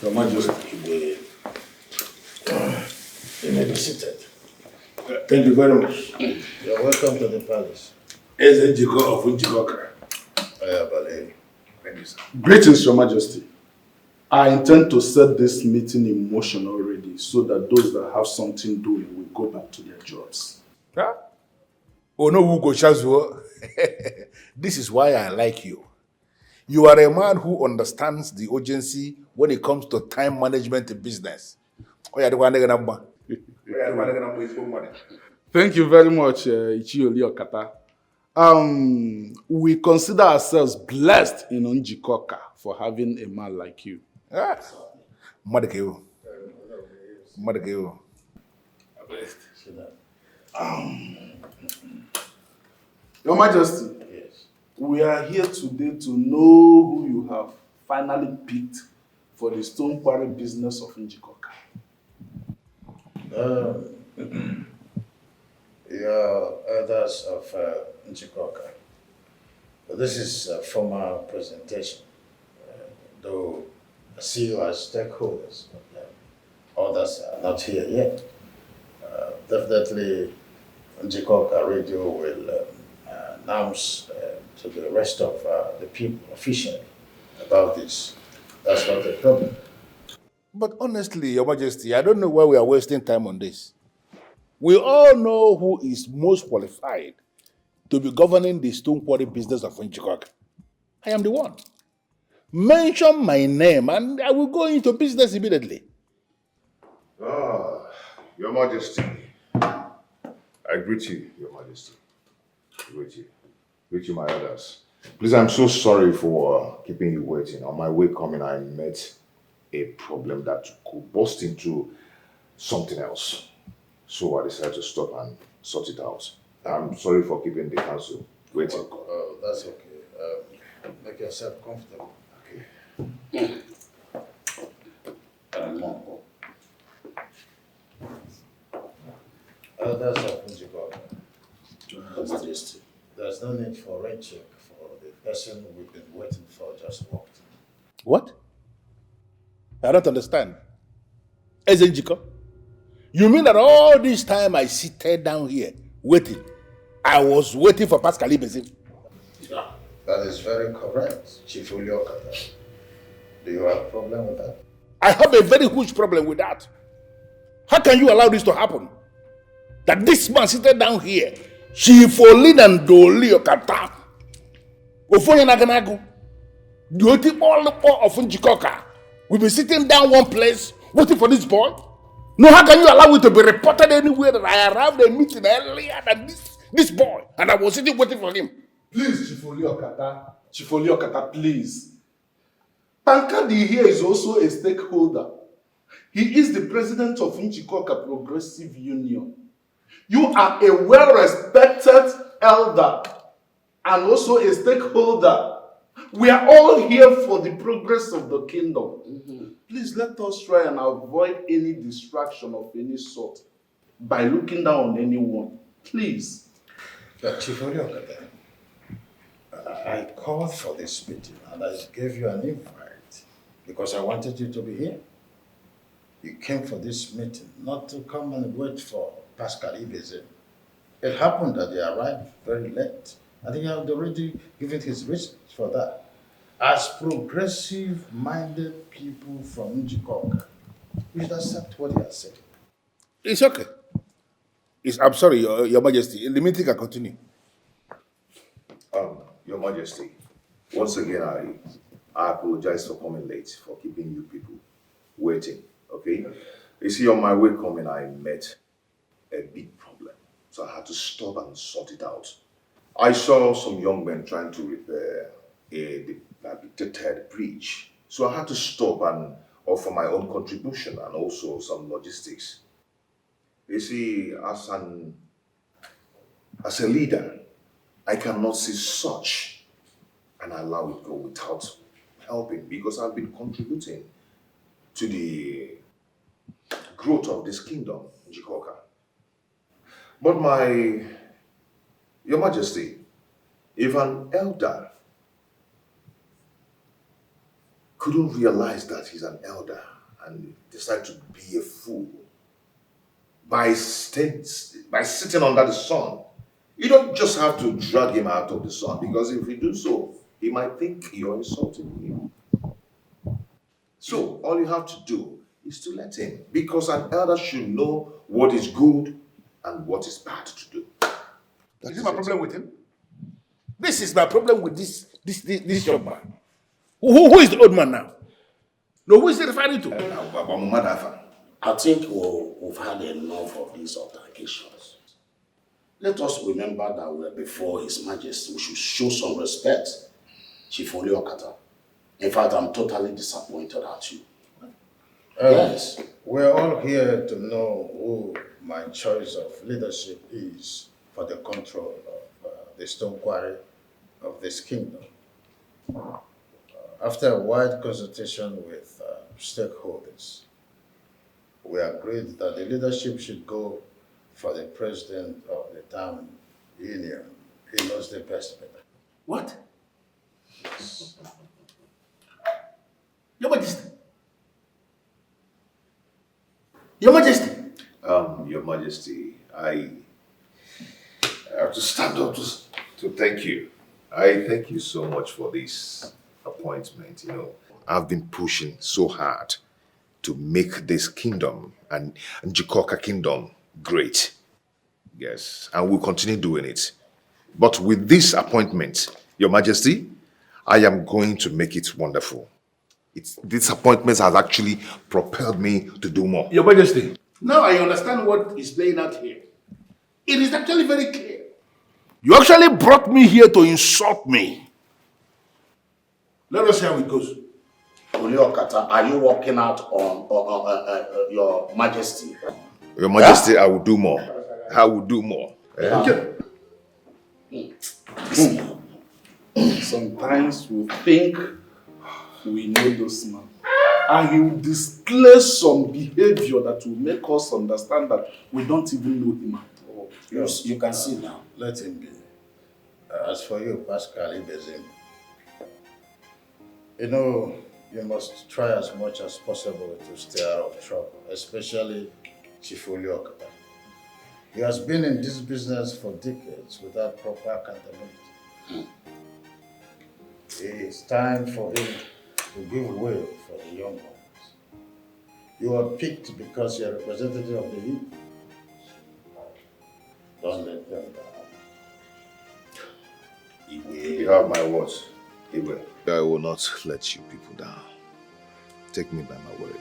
Your Majesty. You may be seated. Thank you very much. You're welcome to the palace. Eze Njiko of Njikoka. Thank you, sir. Greetings, Your Majesty. I intend to set this meeting in motion already so that those that have something doing will go back to their jobs. Huh? Oh no, Ugo Chazuo. This is why I like you. You are a man who understands the urgency when it comes to time management in business. Thank you very much, Ichioli Okata. We consider ourselves blessed in Njikoka for having a man like you. Ah, Madekeo. Madekeo. Your Majesty, Yes. we are here today to know who you have finally picked for the stone quarry business of Njikoka. Your elders of Njikoka. This is a formal presentation, though I see you as stakeholders, but others are not here yet. Definitely, Njikoka Radio will announce to the rest of the people officially about this. That's not a problem. But honestly, Your Majesty, I don't know why we are wasting time on this. We all know who is most qualified to be governing the stone quarry business of Njikoka. I am the one. Mention my name and I will go into business immediately. Ah, Your Majesty. I greet you, Your Majesty. Greet you. Greet you, my elders. Please, I'm so sorry for keeping you waiting. On my way coming, I met a problem that could burst into something else. So I decided to stop and sort it out. I'm sorry for keeping the council waiting. Oh, that's okay. Make yourself comfortable. Okay. Elders of Njikoka. There's no need for rent check for the person we've been waiting for just walked. What? I don't understand. Ezenjiko, you mean that all this time I seated down here waiting, I was waiting for Pascal Ibezim? That is very correct, Chief Uliokata. Do you have a problem with that? I have a very huge problem with that. How can you allow this to happen? That this man seated down here, Chief Olin and Doli Okata, Ofonye Naganagu, the all of Njikoka, will be sitting down one place waiting for this boy? No, how can you allow it to be reported anywhere that I arrived at a meeting earlier than this boy and I was sitting waiting for him? Please, Chief Oliokata, please. Pankadi here is also a stakeholder. He is the president of Njikoka Progressive Union. You are a well-respected elder and also a stakeholder. We are all here for the progress of the kingdom. Please let us try and avoid any distraction of any sort by looking down on anyone. Please. Chief Uliokata, I called for this meeting and I gave you an invite because I wanted you to be here. You came for this meeting not to come and wait for Pascal Ibezim. It happened that he arrived very late and he had already given his reasons for that. As progressive-minded people from Njikoka, we should accept what he has said. It's okay. I'm sorry, Your Majesty. The meeting can continue. Your Majesty, once again, I apologize for coming late, for keeping you people waiting, okay? You see, on my way coming, I met a big problem, so I had to stop and sort it out. I saw some young men trying to repair a dilapidated bridge, so I had to stop and offer my own contribution and also some logistics. You see, as a leader, I cannot see such and allow it go without helping because I've been contributing to the growth of this kingdom, Njikoka. But Your Majesty, if an elder couldn't realize that he's an elder and decided to be a fool by sitting under the sun. You don't just have to drag him out of the sun, because if you do so, he might think you're insulting him. So all you have to do is to let him, because an elder should know what is good and what is bad to do. Is it my problem with him? This is my problem with this young man. Who is the old man now? No, who is he referring to? I think we've had enough of these altercations. Let us remember that we're before His Majesty. We should show some respect. Chief Oliokata. In fact, I'm totally disappointed at you. Yes. We're all here to know who my choice of leadership is for the control of the stone quarry of this kingdom. After a wide consultation with stakeholders, we agreed that the leadership should go for the president of the town union. He knows the best better. What? Your Majesty. Your Majesty. Your Majesty, I have to stand up to thank you. I thank you so much for this appointment. I've been pushing so hard to make this kingdom and Njikoka kingdom great. Yes, and we'll continue doing it. But with this appointment, Your Majesty, I am going to make it wonderful. This appointment has actually propelled me to do more. Your Majesty, now I understand what is playing out here. It is actually very clear. You actually brought me here to insult me. Let us see how it goes. Oliokata, are you working out on Your Majesty? Your Majesty, I will do more. I will do more. Sometimes we think we know those man, and he will display some behavior that will make us understand that we don't even know him at all. You can see now. Let him be. As for you, Pascal Ibezim, you must try as much as possible to stay out of trouble, especially Chief Oliokata. He has been in this business for decades without proper accountability. It's time for him to give way for the young ones. You are picked because you're a representative of the youth. Don't let them down. You have my words. He will. I will not let you people down. Take me by my word.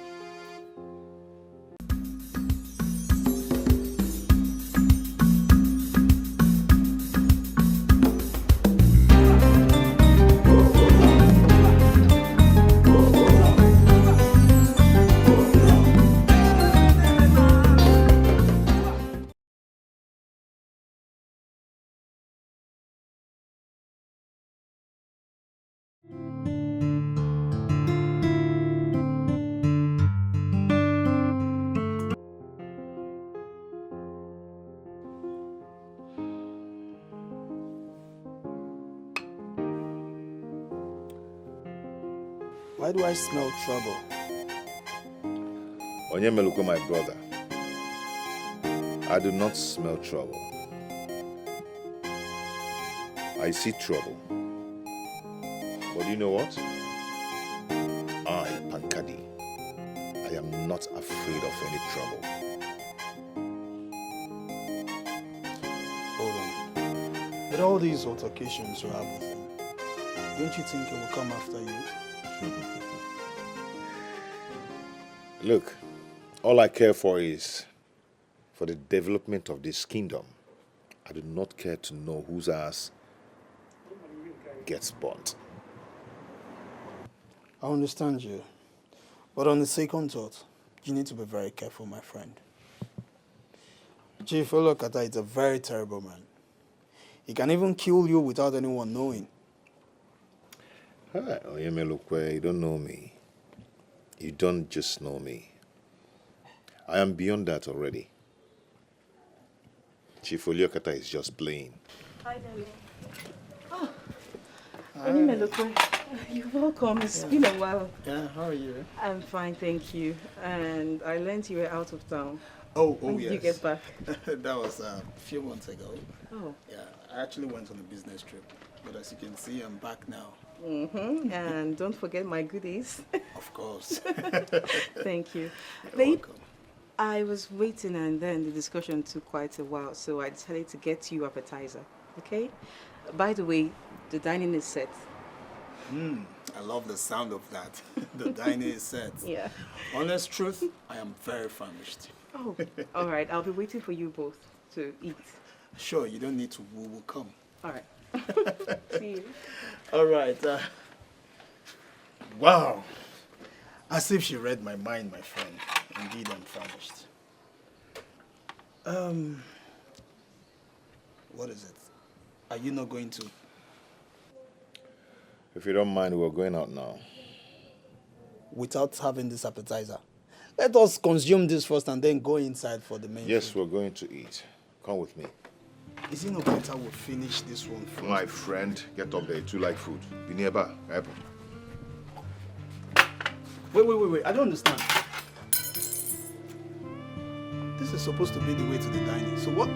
Why do I smell trouble? Onyemeluko, my brother, I do not smell trouble. I see trouble. But you know what? I, Pankadi, I am not afraid of any trouble. Hold on. With all these altercations you have with him, don't you think he will come after you? Look, all I care for is for the development of this kingdom. I do not care to know whose ass gets burnt. I understand you. But on the second thought, you need to be very careful, my friend. Chief Olokata is a very terrible man. He can even kill you without anyone knowing. Hi, Onyemelukwe, you don't know me. You don't just know me. I am beyond that already. Chief Oliokata is just playing. Hi, darling. Oh, Onyemelukwe, You're welcome. It's been a while. Yeah, how are you? I'm fine, thank you. And I learned you were out of town. Oh, When yes. did you get back? That was a few months ago. Oh. Yeah, I actually went on a business trip. But as you can see, I'm back now. And don't forget my goodies. Of course. Thank you. You're Babe, welcome. I was waiting and then the discussion took quite a while, so I decided to get you appetizer, okay? By the way, the dining is set. I love the sound of that. The dining is set. Yeah. Honest truth, I am very famished. Oh, all right. I'll be waiting for you both to eat. Sure, you don't need to woo-woo, come. All right. See you. All right. Wow. As if she read my mind, my friend. Indeed, I'm famished. What is it? Are you not going to? If you don't mind, we're going out now. Without having this appetizer. Let us consume this first and then go inside for the main Yes, food. we're going to eat. Come with me. Is it not better we finish this one first? My friend, get up there. You like food. Be nearby. Wait. I don't understand. This is supposed to be the way to the dining. So what?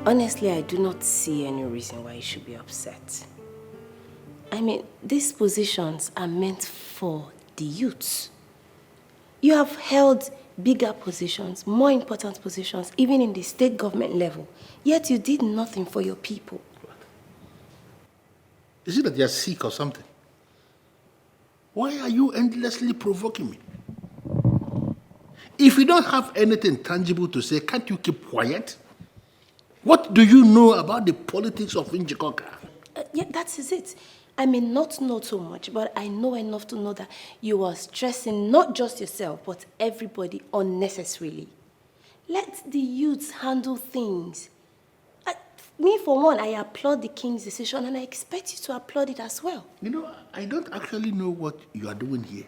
Honestly, I do not see any reason why you should be upset. I mean, these positions are meant for the youths. You have held bigger positions, more important positions, even in the state government level, yet you did nothing for your people. Is it that you're sick or something? Why are you endlessly provoking me? If you don't have anything tangible to say, can't you keep quiet? What do you know about the politics of Njikoka? Yeah, that is it. I may not know too much, but I know enough to know that you are stressing not just yourself, but everybody unnecessarily. Let the youths handle things. Me, for one, I applaud the king's decision, and I expect you to applaud it as well. You know, I don't actually know what you are doing here.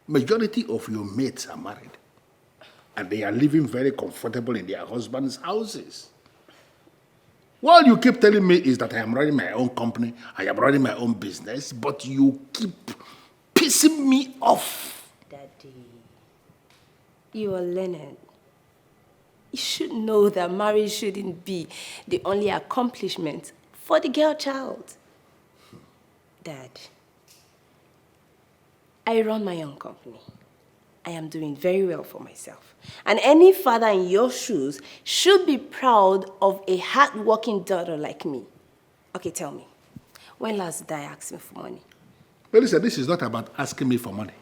Majority of your mates are married. And they are living very comfortable in their husbands' houses. What you keep telling me is that I am running my own company, I am running my own business, but you keep pissing me off. Daddy, you are learned. You should know that marriage shouldn't be the only accomplishment for the girl child. Dad, I run my own company. I am doing very well for myself. And any father in your shoes should be proud of a hard-working daughter like me. Okay, tell me, when last did I ask me for money? Well, listen, this is not about asking me for money.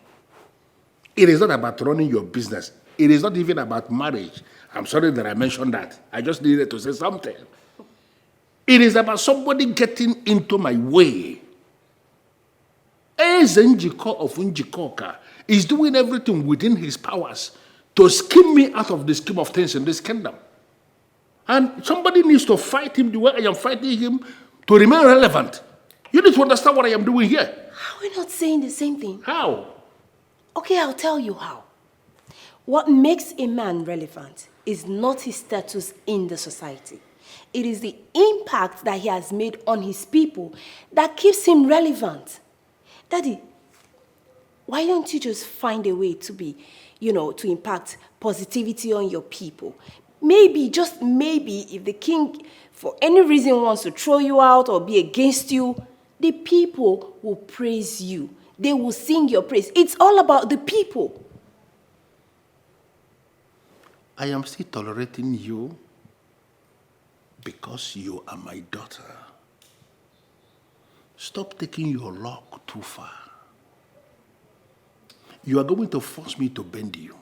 It is not about running your business. It is not even about marriage. I'm sorry that I mentioned that. I just needed to say something. It is about somebody getting into my way. Eze Njiko of Njikoka is doing everything within his powers to skim me out of the scheme of things in this kingdom. And somebody needs to fight him the way I am fighting him to remain relevant. You need to understand what I am doing here. Are we not saying the same thing? How? Okay, I'll tell you how. What makes a man relevant is not his status in the society. It is the impact that he has made on his people that keeps him relevant. Daddy, why don't you just find a way to be, to impact positivity on your people? Maybe, just maybe, if the king, for any reason, wants to throw you out or be against you, the people will praise you. They will sing your praise. It's all about the people. I am still tolerating you because you are my daughter. Stop taking your luck too far. You are going to force me to bend you.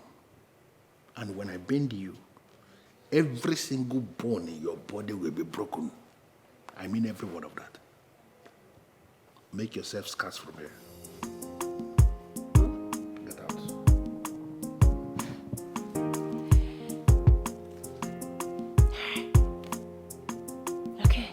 And when I bend you, every single bone in your body will be broken. I mean every word of that. Make yourself scarce from here. Get out. Okay.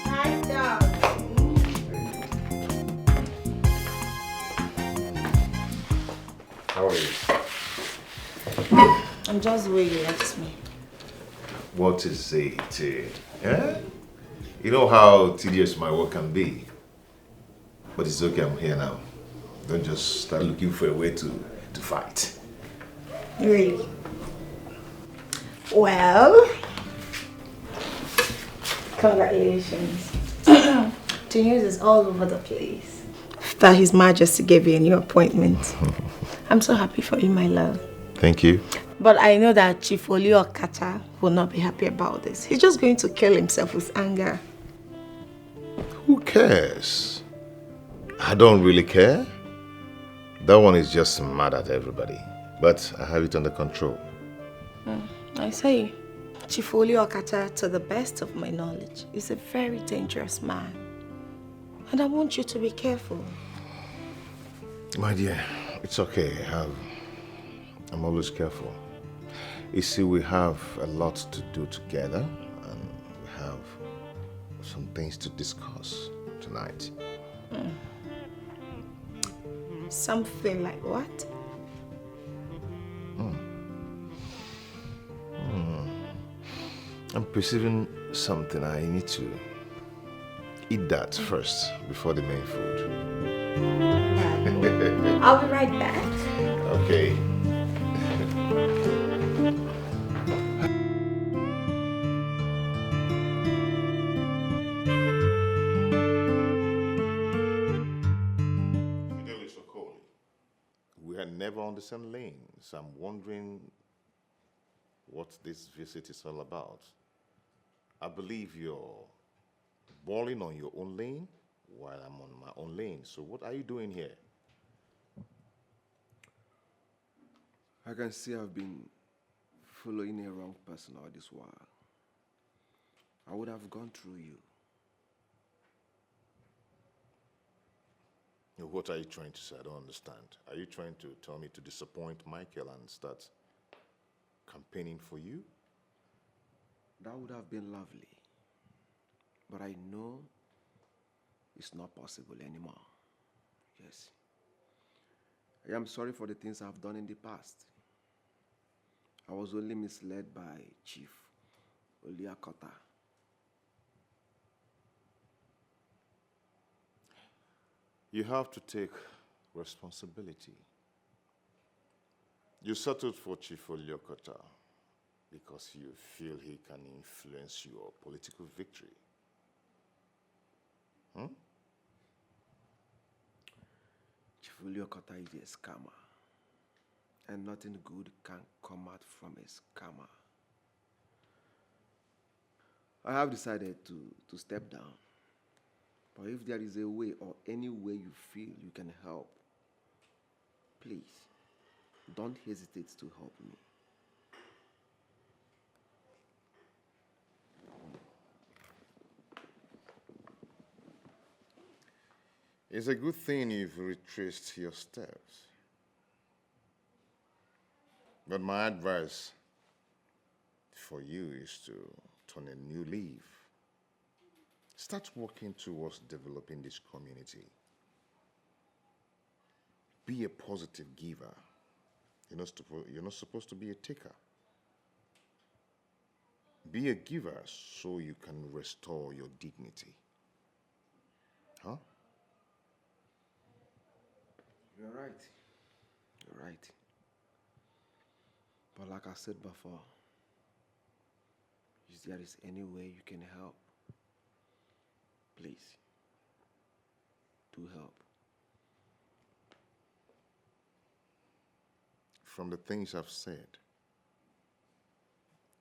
Hi, darling. How are you? I'm just where you left me. What is it? Yeah? You know how tedious my work can be. But it's okay, I'm here now. Don't just start looking for a way to fight. Really? Well, congratulations. The news is all over the place that His Majesty gave you a new appointment. I'm so happy for you, my love. Thank you. But I know that Chief Oli Okata will not be happy about this. He's just going to kill himself with anger. Who cares? I don't really care. That one is just mad at everybody. But I have it under control. I say, Chief Oli Okata, to the best of my knowledge, is a very dangerous man. And I want you to be careful. My dear, it's okay. I'm always careful. You see, we have a lot to do together, and we have some things to discuss tonight. Something like what? I'm perceiving something. I need to eat that first before the main food. I'll be right back. Okay. We are never on the same lane, so I'm wondering what this visit is all about. I believe you're balling on your own lane while I'm on my own lane. So what are you doing here? I can see I've been following a wrong person all this while. I would have gone through you. What are you trying to say? I don't understand. Are you trying to tell me to disappoint Michael and start campaigning for you? That would have been lovely. But I know it's not possible anymore. Yes. I am sorry for the things I've done in the past. I was only misled by Chief Oliakota. You have to take responsibility. You settled for Chief Oliokota because you feel he can influence your political victory. Chief Oliakota is a scammer. And nothing good can come out from a scammer. I have decided to step down. But if there is a way or any way you feel you can help, please, don't hesitate to help me. It's a good thing you've retraced your steps. But my advice for you is to turn a new leaf. Start working towards developing this community. Be a positive giver. You're not supposed to be a taker. Be a giver so you can restore your dignity. Huh? You're right. You're right. But like I said before, if there is any way you can help, please, do help. from the things I've said,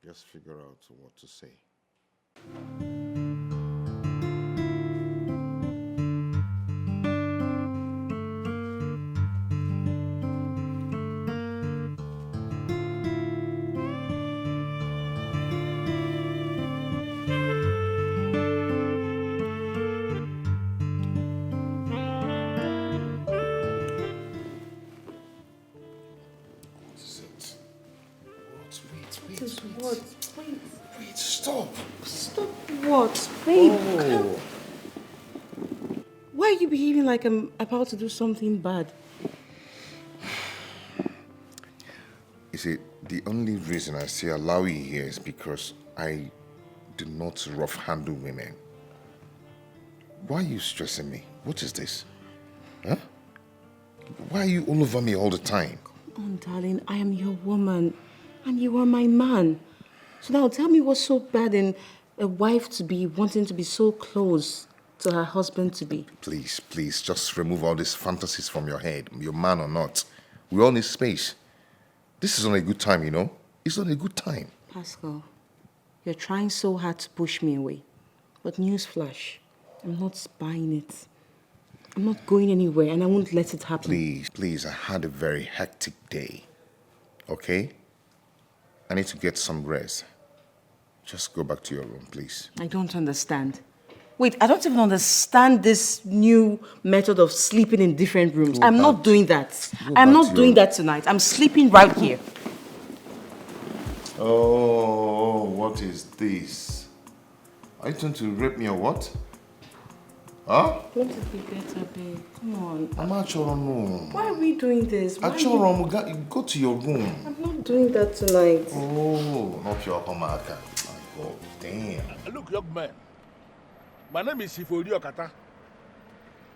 just figure out what to say. What? Wait. Wait, stop. Stop what? Babe, Oh. why are you behaving like I'm about to do something bad? You see, the only reason I say allow you here is because I do not rough handle women. Why are you stressing me? What is this? Huh? Why are you all over me all the time? Come on, darling, I am your woman and you are my man. So now tell me what's so bad in a wife to be wanting to be so close to her husband to be. Please, please, just remove all these fantasies from your head, you're man or not. We all need space. This is not a good time, you know? It's not a good time. Pascal, you're trying so hard to push me away. But newsflash, I'm not buying it. I'm not going anywhere and I won't let it happen. Please, please, I had a very hectic day. Okay? I need to get some rest. Just go back to your room, please. I don't understand. Wait, I don't even understand this new method of sleeping in different rooms. I'm not doing that. I'm not doing that tonight. I'm sleeping right here. Oh, what is this? Are you trying to rape me or what? Huh? Don't it be better, babe? Come on. I'm not sure. No. Why are we doing this? Why Go to your room. I'm not doing that tonight. Oh, not your homaka. Oh, damn. Look, young man. My name is Sifori Okata.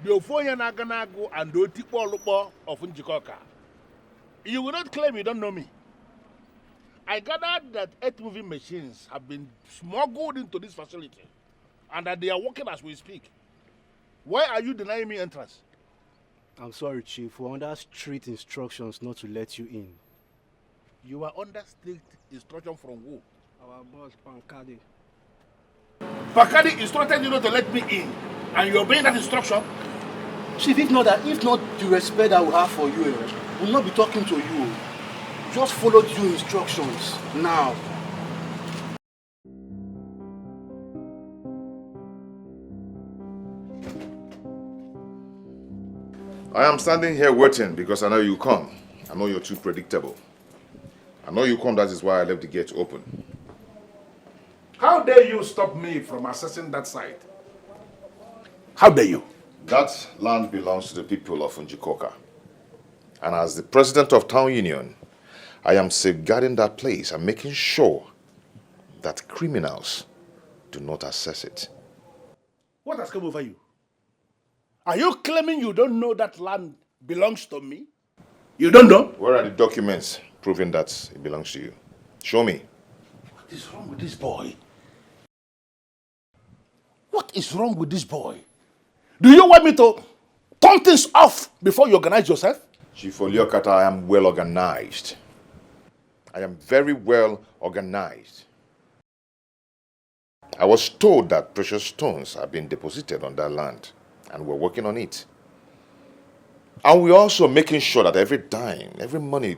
The Ofoya Naganago and the Otipo Lupo of Njikoka. You will not claim you don't know me. I gathered that 8 moving machines have been smuggled into this facility and that they are working as we speak. Why are you denying me entrance? I'm sorry, Chief. We're under strict instructions not to let you in. You are under strict instruction from who? Our boss, Pankadi. Pakadi instructed you not to let me in, and you're obeying that instruction? Chief, if not the respect I will have for you, we'll not be talking to you. Just follow due instructions now. I am standing here waiting because I know you come. I know you're too predictable. I know you come, that is why I left the gate open. How dare you stop me from accessing that site? How dare you? That land belongs to the people of Njikoka. And as the president of town union, I am safeguarding that place and making sure that criminals do not access it. What has come over you? Are you claiming you don't know that land belongs to me? You don't know? Where are the documents proving that it belongs to you? Show me. What is wrong with this boy? What is wrong with this boy? Do you want me to turn things off before you organize yourself? Chief Oliokata, I am well organized. I am very well organized. I was told that precious stones have been deposited on that land, and we're working on it. And we're also making sure that every dime, every money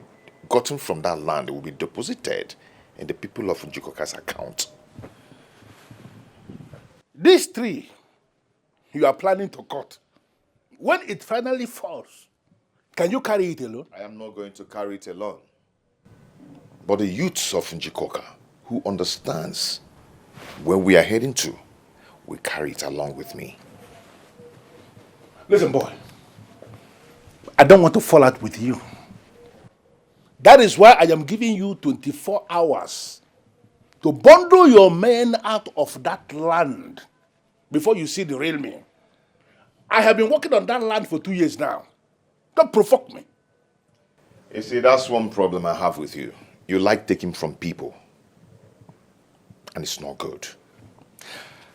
gotten from that land will be deposited in the people of Njikoka's account. This tree you are planning to cut, when it finally falls, can you carry it alone? I am not going to carry it alone. But the youths of Njikoka, who understands where we are heading to, will carry it along with me. Listen, boy, I don't want to fall out with you. That is why I am giving you 24 hours to bundle your men out of that land before you see the real me. I have been working on that land for 2 years now. Don't provoke me. You see, that's one problem I have with you. You like taking from people. And it's not good.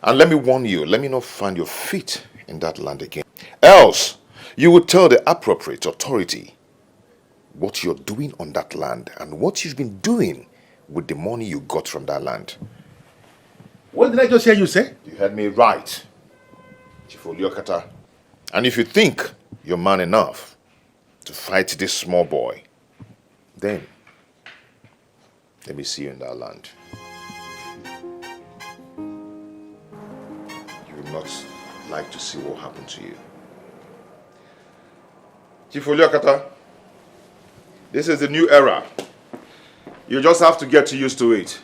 And let me warn you, let me not find your feet in that land again. Else, you will tell the appropriate authority what you're doing on that land and what you've been doing with the money you got from that land. What did I just hear you say? You heard me right, Chief Oliokata. And if you think you're man enough to fight this small boy, then let me see you in that land. You will not like to see what happened to you. Chief Oliokata, this is the new era. You just have to get used to it.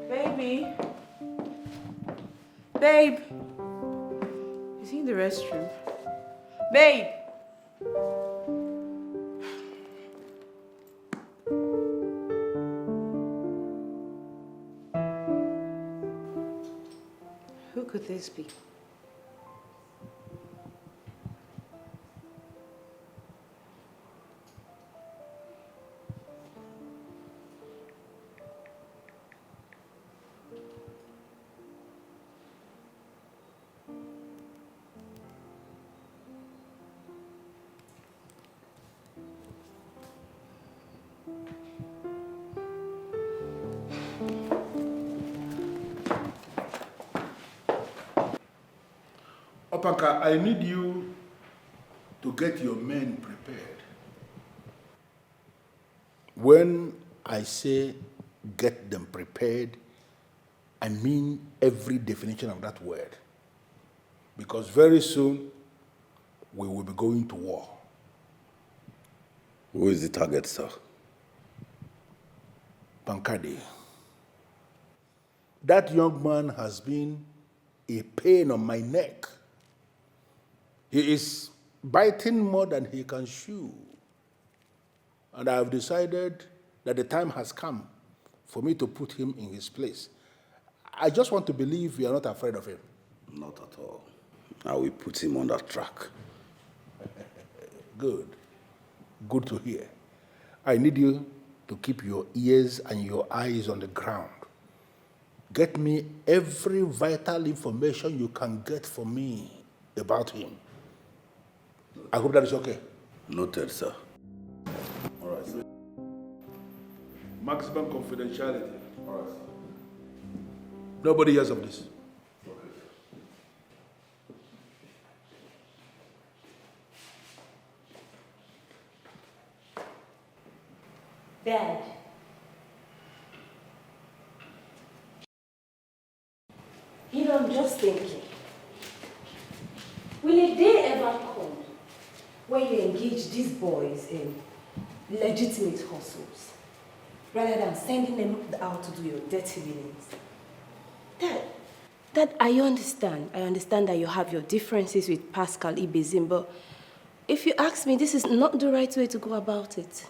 Baby. Babe. Is he in the restroom? Babe. Who could this be? Opanka, I need you to get your men prepared. When I say get them prepared, I mean every definition of that word. Because very soon, we will be going to war. Who is the target, sir? Pankadi. That young man has been a pain on my neck. He is biting more than he can chew. And I have decided that the time has come for me to put him in his place. I just want to believe you are not afraid of him. Not at all. I will put him on that track. Good. Good to hear. I need you to keep your ears and your eyes on the ground. Get me every vital information you can get for me about him. I hope that is okay. Noted, sir. All right, sir. Maximum confidentiality. All right, sir. Nobody hears of this. Dad. You know, I'm just thinking. Will a day ever come when you engage these boys in legitimate hustles rather than sending them out to do your dirty dealings? Dad, I understand. I understand that you have your differences with Pascal Ibezim, but if you ask me, this is not the right way to go about it.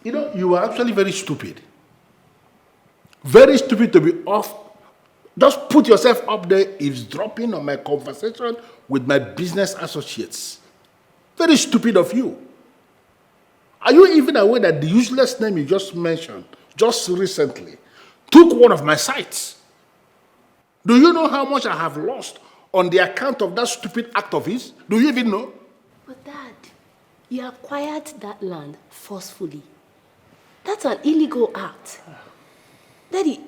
You know, you are actually very stupid. Very stupid to be off. Just put yourself up there eavesdropping on my conversation with my business associates. Very stupid of you. Are you even aware that the useless name you just mentioned, just recently, took one of my sites? Do you know how much I have lost on the account of that stupid act of his? Do you even know? But Dad, you acquired that land forcefully. That's an illegal act. Daddy,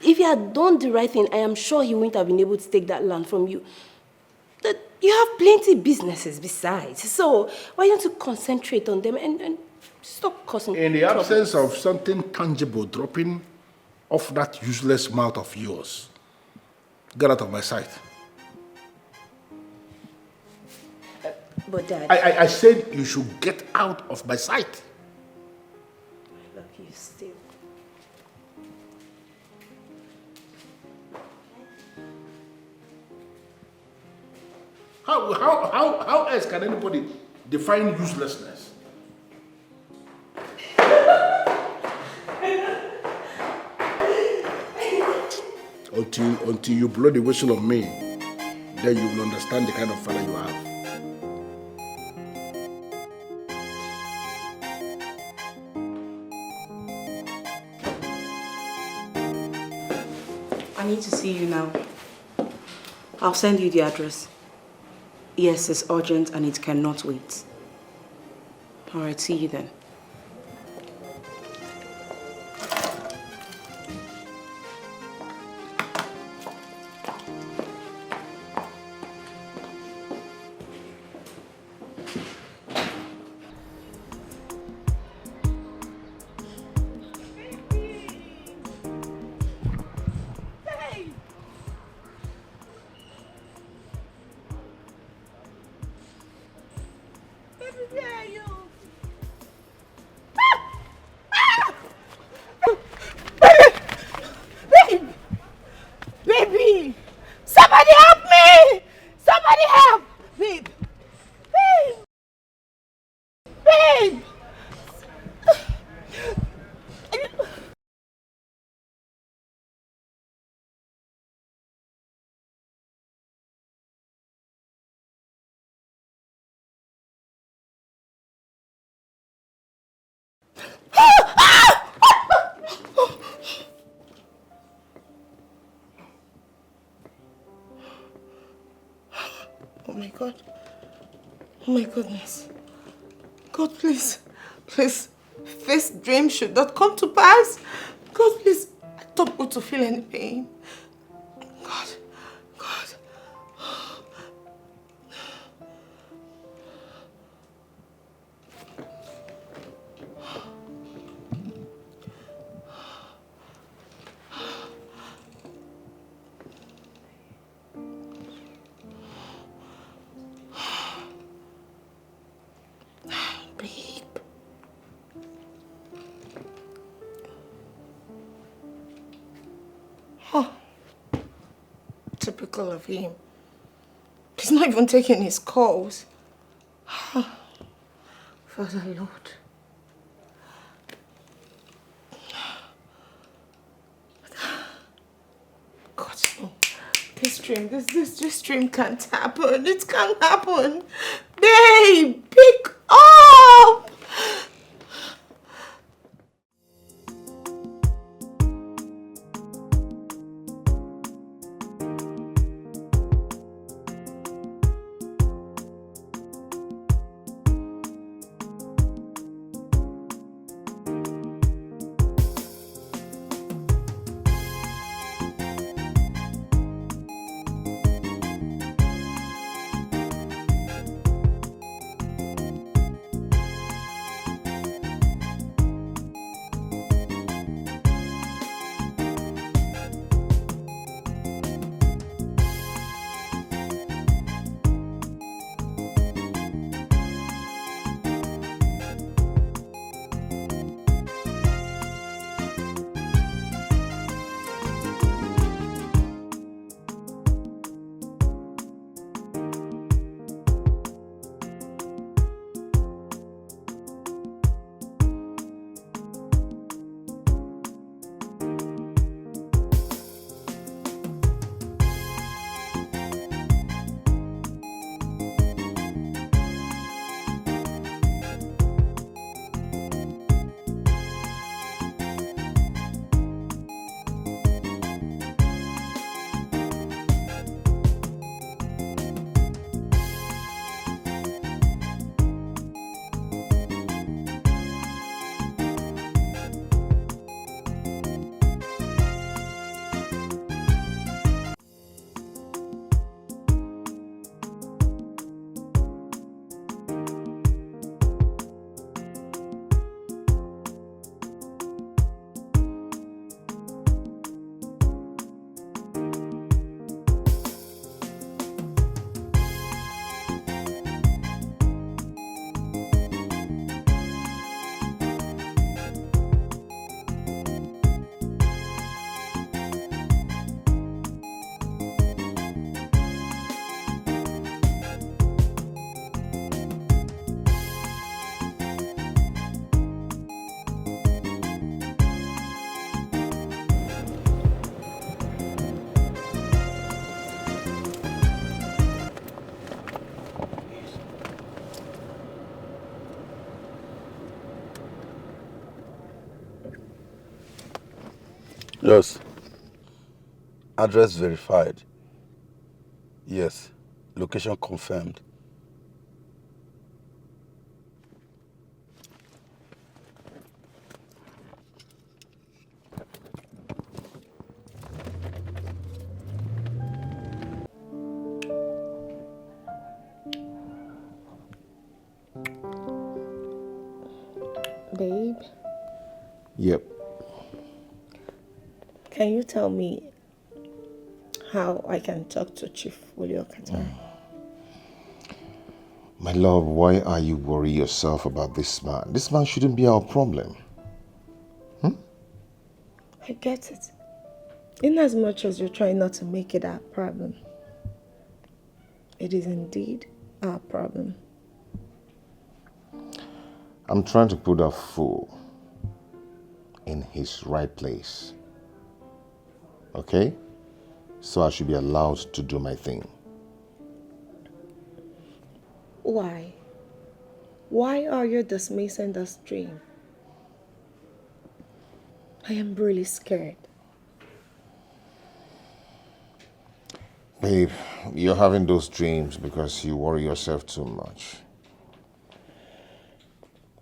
if you had done the right thing, I am sure he wouldn't have been able to take that land from you. You have plenty businesses besides. So why don't you concentrate on them and stop causing In the absence of something tangible dropping off that useless mouth of yours, get out of my sight. But Dad, I said you should get out of my sight. I love you still. How else can anybody define uselessness? Until you blow the whistle on me, then you will understand the kind of father you have. I'm need to see you now. I'll send you the address. Yes, it's urgent and it cannot wait. All right, see you then. Baby! Somebody help me! Somebody help! Babe! Babe! Babe! Oh my God. Oh my goodness. God, please. Please. This dream should not come to pass. God, please. I don't want to feel any pain. God. God. Babe. Huh. Typical of him. He's not even taking his calls. Father Lord. God, no. This dream can't happen. It can't happen. Babe, pick up! Yes. Address verified. Yes. Location confirmed. Babe, Yep. can you tell me how I can talk to Chief Uliokata? My love, why are you worrying yourself about this man? This man shouldn't be our problem. I get it. In as much as you're trying not to make it our problem, it is indeed our problem. I'm trying to put a fool in his right place. Okay? So I should be allowed to do my thing. Why? Why are you dismissing this dream? I am really scared. Babe, you're having those dreams because you worry yourself too much.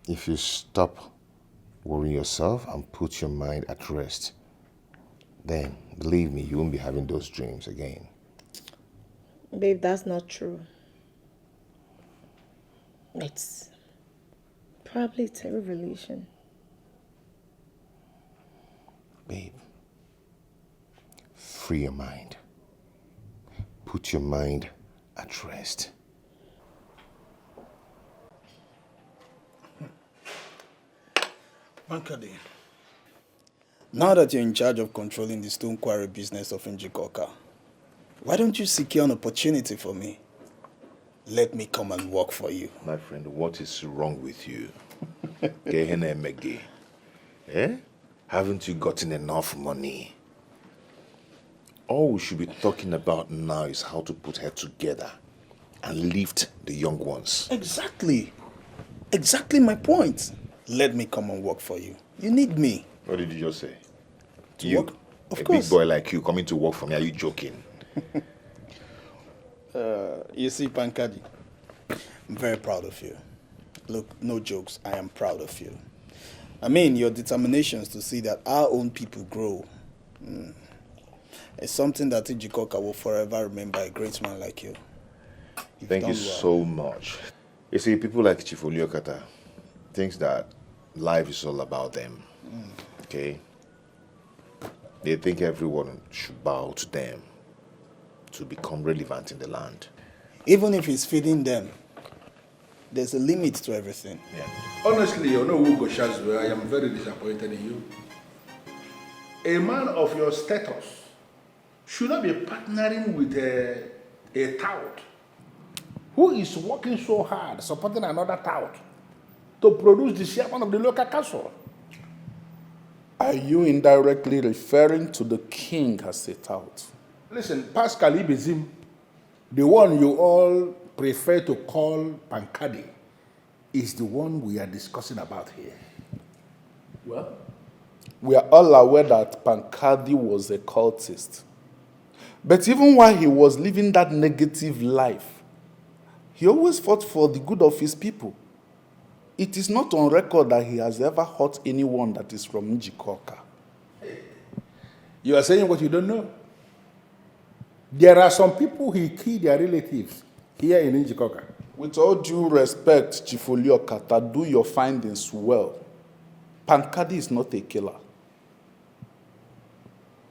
If you stop worrying yourself and put your mind at rest, then believe me, you won't be having those dreams again. Babe, that's not true. It's probably a revelation. Babe, free your mind. Put your mind at rest. Mankade, now that you're in charge of controlling the stone quarry business of Njikoka, why don't you secure an opportunity for me? Let me come and work for you. My friend, what is wrong with you? Gehenemege. Eh? Haven't you gotten enough money? All we should be talking about now is how to put her together and lift the young ones. Exactly. Exactly my point. Let me come and work for you. You need me. What did you just say? To You, work? Of a course. big boy like you coming to work for me, are you joking? You see, Pankadi, I'm very proud of you. Look, no jokes, I am proud of you. I mean, your determinations to see that our own people grow. It's something that Njikoka will forever remember a great man like you. You've Thank you done well. so much. You see, people like Chief Uliokata thinks that life is all about them. Okay? They think everyone should bow to them to become relevant in the land. Even if he's feeding them, there's a limit to everything. Yeah. Honestly, you know, Hugo Shazwe, I am very disappointed in you. A man of your status should not be partnering with a tout who is working so hard, supporting another tout to produce the chairman of the local council. Are you indirectly referring to the king as a tout? Listen, Pascal Ibezim, the one you all prefer to call Pankadi, is the one we are discussing about here. Well, we are all aware that Pankadi was a cultist. But even while he was living that negative life, he always fought for the good of his people. It is not on record that he has ever hurt anyone that is from Njikoka. You are saying what you don't know. There are some people he killed their relatives here in Njikoka. With all due respect, Chief Uliokata, do your findings well. Pankadi is not a killer.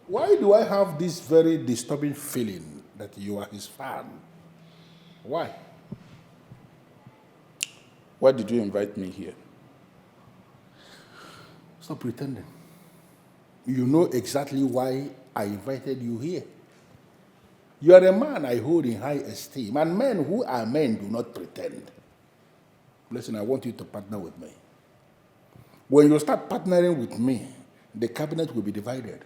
Why do I have this very disturbing feeling that you are his fan? Why? Why did you invite me here? Stop pretending. You know exactly why I invited you here. You are a man I hold in high esteem, and men who are men do not pretend. Listen, I want you to partner with me. When you start partnering with me, the cabinet will be divided.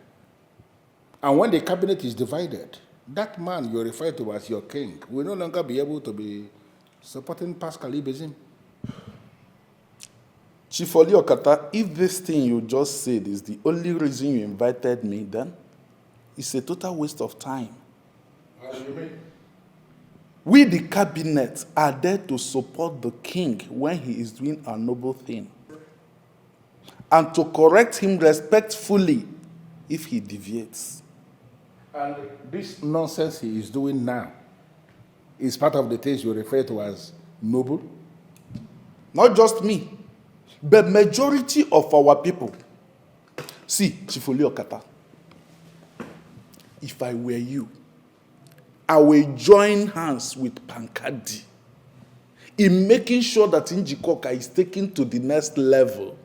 And when the cabinet is divided, that man you refer to as your king will no longer be able to be supporting Pascal Ibezim. Chief Uliokata, if this thing you just said is the only reason you invited me, then It's a total waste of time. How do you mean? We, the cabinet, are there to support the king when he is doing a noble thing, and to correct him respectfully if he deviates. And this nonsense he is doing now is part of the things you refer to as noble? Not just me, but majority of our people. See, Chifoli Okata, if I were you, I will join hands with Pankadi in making sure that Njikoka is taken to the next level.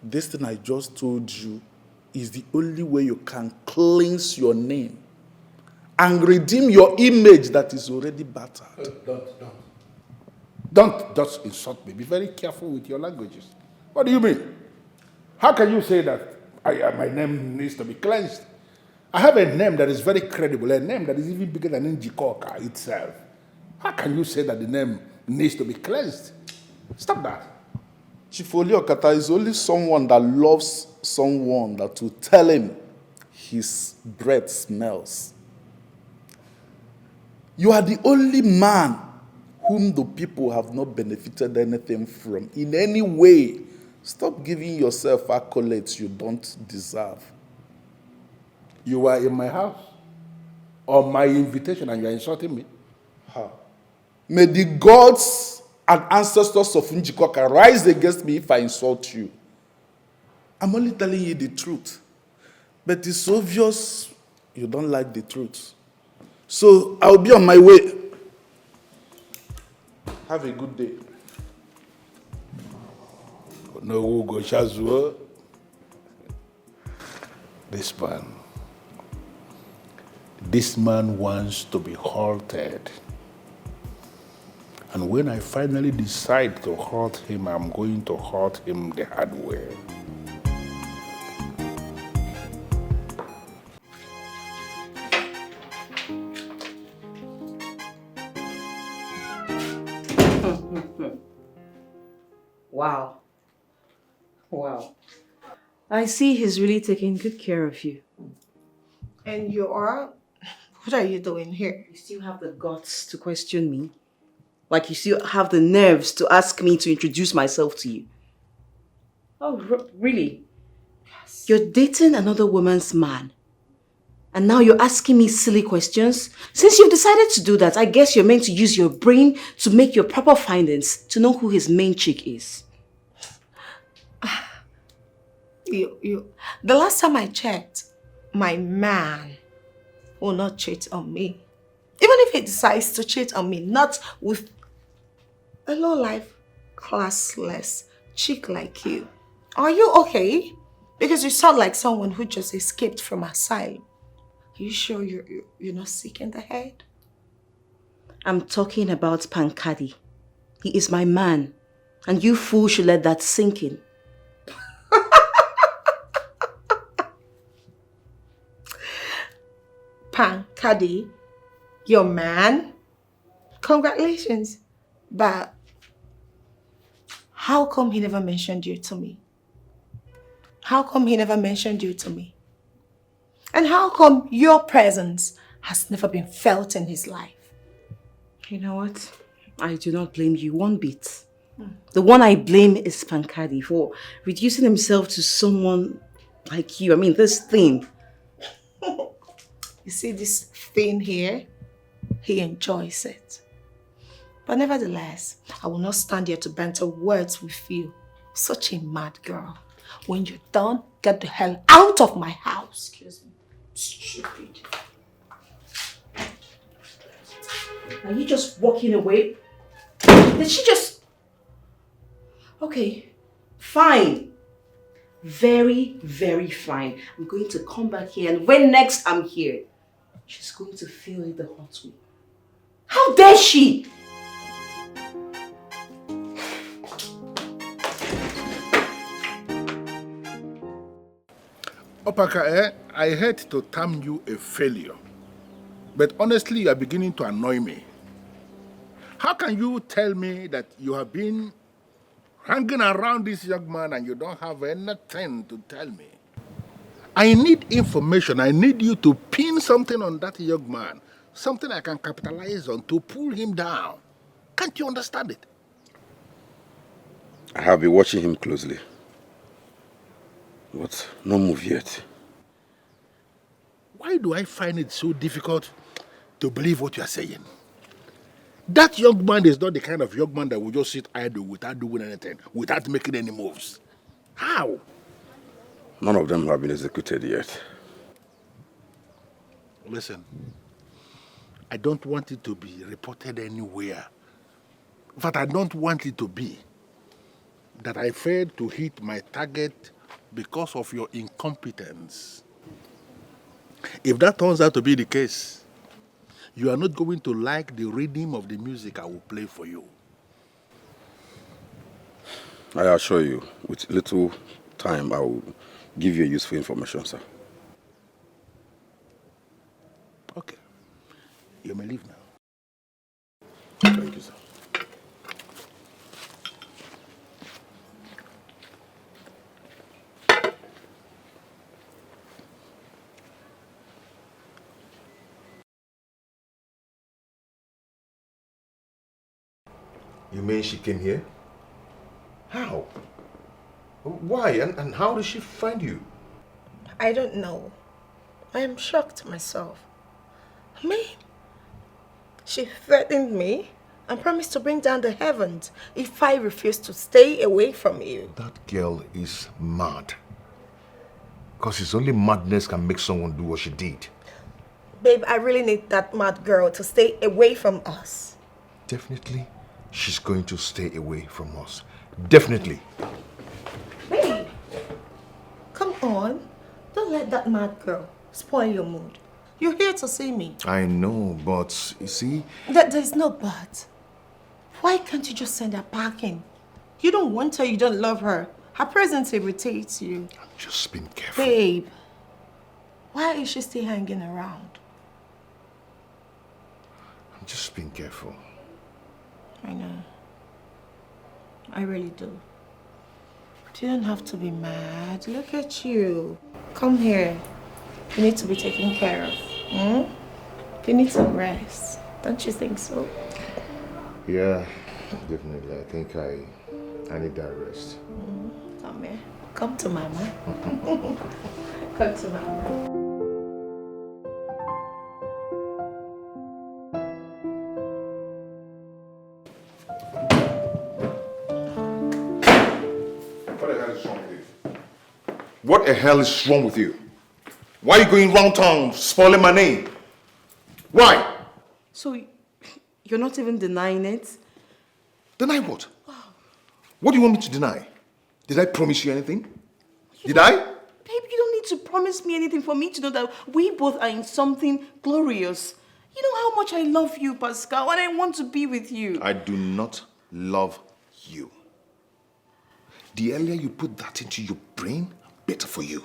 This thing I just told you is the only way you can cleanse your name and redeem your image that is already battered. Don't just insult me. Be very careful with your languages. What do you mean? How can you say that my name needs to be cleansed? I have a name that is very credible, a name that is even bigger than Njikoka itself. How can you say that the name needs to be cleansed? Stop that. Chifoli Okata is only someone that loves someone that will tell him his breath smells. You are the only man whom the people have not benefited anything from in any way. Stop giving yourself accolades you don't deserve. You were in my house on my invitation and you are insulting me. How? May the gods and ancestors of Njikoka rise against me if I insult you. I'm only telling you the truth. But it's obvious you don't like the truth. So I'll be on my way. Have a good day. No, Ugo Shazua. This man wants to be halted. And when I finally decide to halt him, I'm going to halt him the hard way. Wow. Wow. I see he's really taking good care of you. And you are? What are you doing here? You still have the guts to question me? Like you still have the nerves to ask me to introduce myself to you? Oh, really? Yes. You're dating another woman's man. And now you're asking me silly questions? Since you've decided to do that, I guess you're meant to use your brain to make your proper findings to know who his main chick is. The last time I checked, my man will not cheat on me. Even if he decides to cheat on me, not with a low-life, classless chick like you. Are you okay? Because you sound like someone who just escaped from asylum. Are you sure you're not sick in the head? I'm talking about Pankadi. He is my man. And you fool should let that sink in. Pankadi, your man? Congratulations. But how come he never mentioned you to me? How come he never mentioned you to me? And how come your presence has never been felt in his life? You know what? I do not blame you one bit. The one I blame is Pankadi for reducing himself to someone like you. I mean, this thing. You see this thing here? He enjoys it. But nevertheless, I will not stand here to banter words with you. Such a mad girl. When you're done, get the hell out of my house. Excuse me. Stupid. Are you just walking away? Did she just... Okay, fine. Very, very fine. I'm going to come back here, and when next I'm here, she's going to feel it the hot way. How dare she? Opaka, I hate to term you a failure, but honestly, you are beginning to annoy me. How can you tell me that you have been hanging around this young man and you don't have anything to tell me? I need information. I need you to pin something on that young man. Something I can capitalize on to pull him down. Can't you understand it? I have been watching him closely. But no move yet. Why do I find it so difficult to believe what you are saying? That young man is not the kind of young man that will just sit idle without doing anything, without making any moves. How? None of them have been executed yet. Listen, I don't want it to be reported anywhere. In fact, I don't want it to be that I failed to hit my target because of your incompetence. If that turns out to be the case, you are not going to like the rhythm of the music I will play for you. I assure you, with little time, I will give you useful information, sir. Okay. You may leave now. Thank you, sir. You mean she came here? How? Why? And how did she find you? I don't know. I am shocked myself. I mean, she threatened me and promised to bring down the heavens if I refused to stay away from you. That girl is mad. Because it's only madness can make someone do what she did. Babe, I really need that mad girl to stay away from us. Definitely, she's going to stay away from us. Definitely. Babe, come on. Don't let that mad girl spoil your mood. You're here to see me. I know, but you see... There's no but. Why can't you just send her packing? You don't want her, you don't love her. Her presence irritates you. I'm just being careful. Babe, why is she still hanging around? I'm just being careful. I know. I really do. But you don't have to be mad. Look at you. Come here. You need to be taken care of. Hmm? You need some rest. Don't you think so? Yeah, definitely. I think I need that rest. Come here. Come to Mama. Come to Mama. What the hell is wrong with you? Why are you going round town spoiling my name? Why? So, you're not even denying it? Deny what? Wow. What do you want me to deny? Did I promise you anything? Did I? Babe, you don't need to promise me anything for me to know that we both are in something glorious. You know how much I love you, Pascal, and I want to be with you. I do not love you. The earlier you put that into your brain, better for you.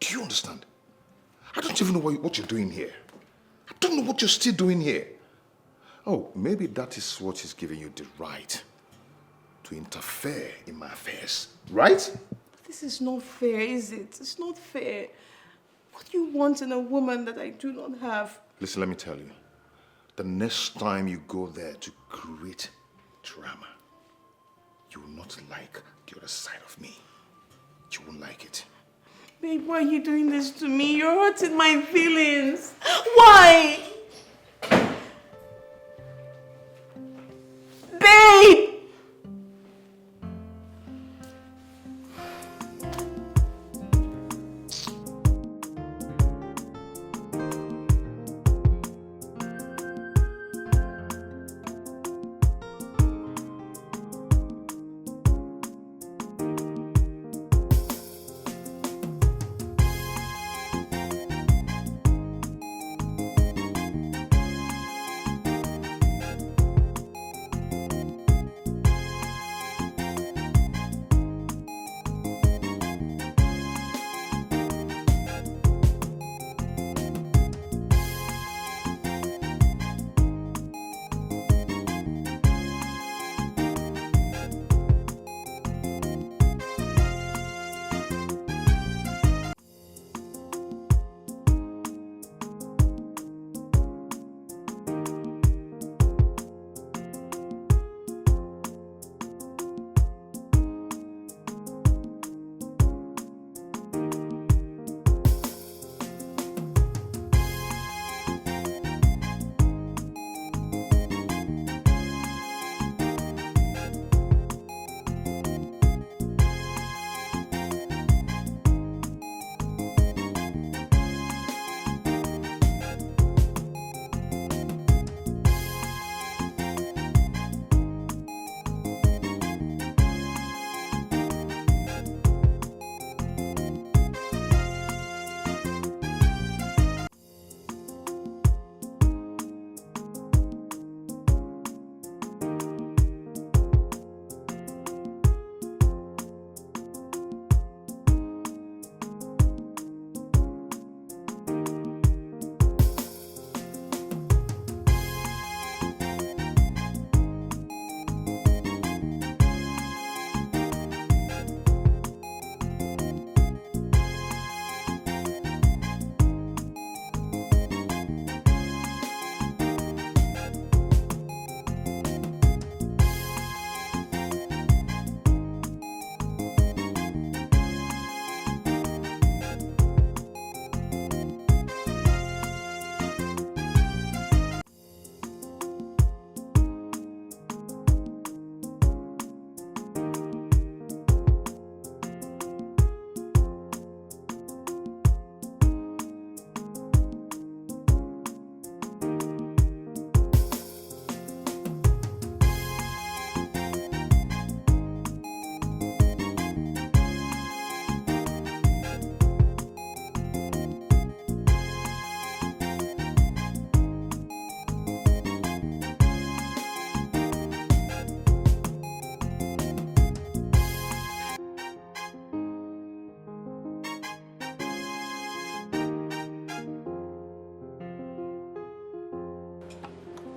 Do you understand? I don't even know what you're doing here. I don't know what you're still doing here. Oh, maybe that is what is giving you the right to interfere in my affairs, right? This is not fair, is it? It's not fair. What do you want in a woman that I do not have? Listen, let me tell you. The next time you go there to create drama, you will not like the other side of me. You won't like it. Babe, why are you doing this to me? You're hurting my feelings. Why? Babe!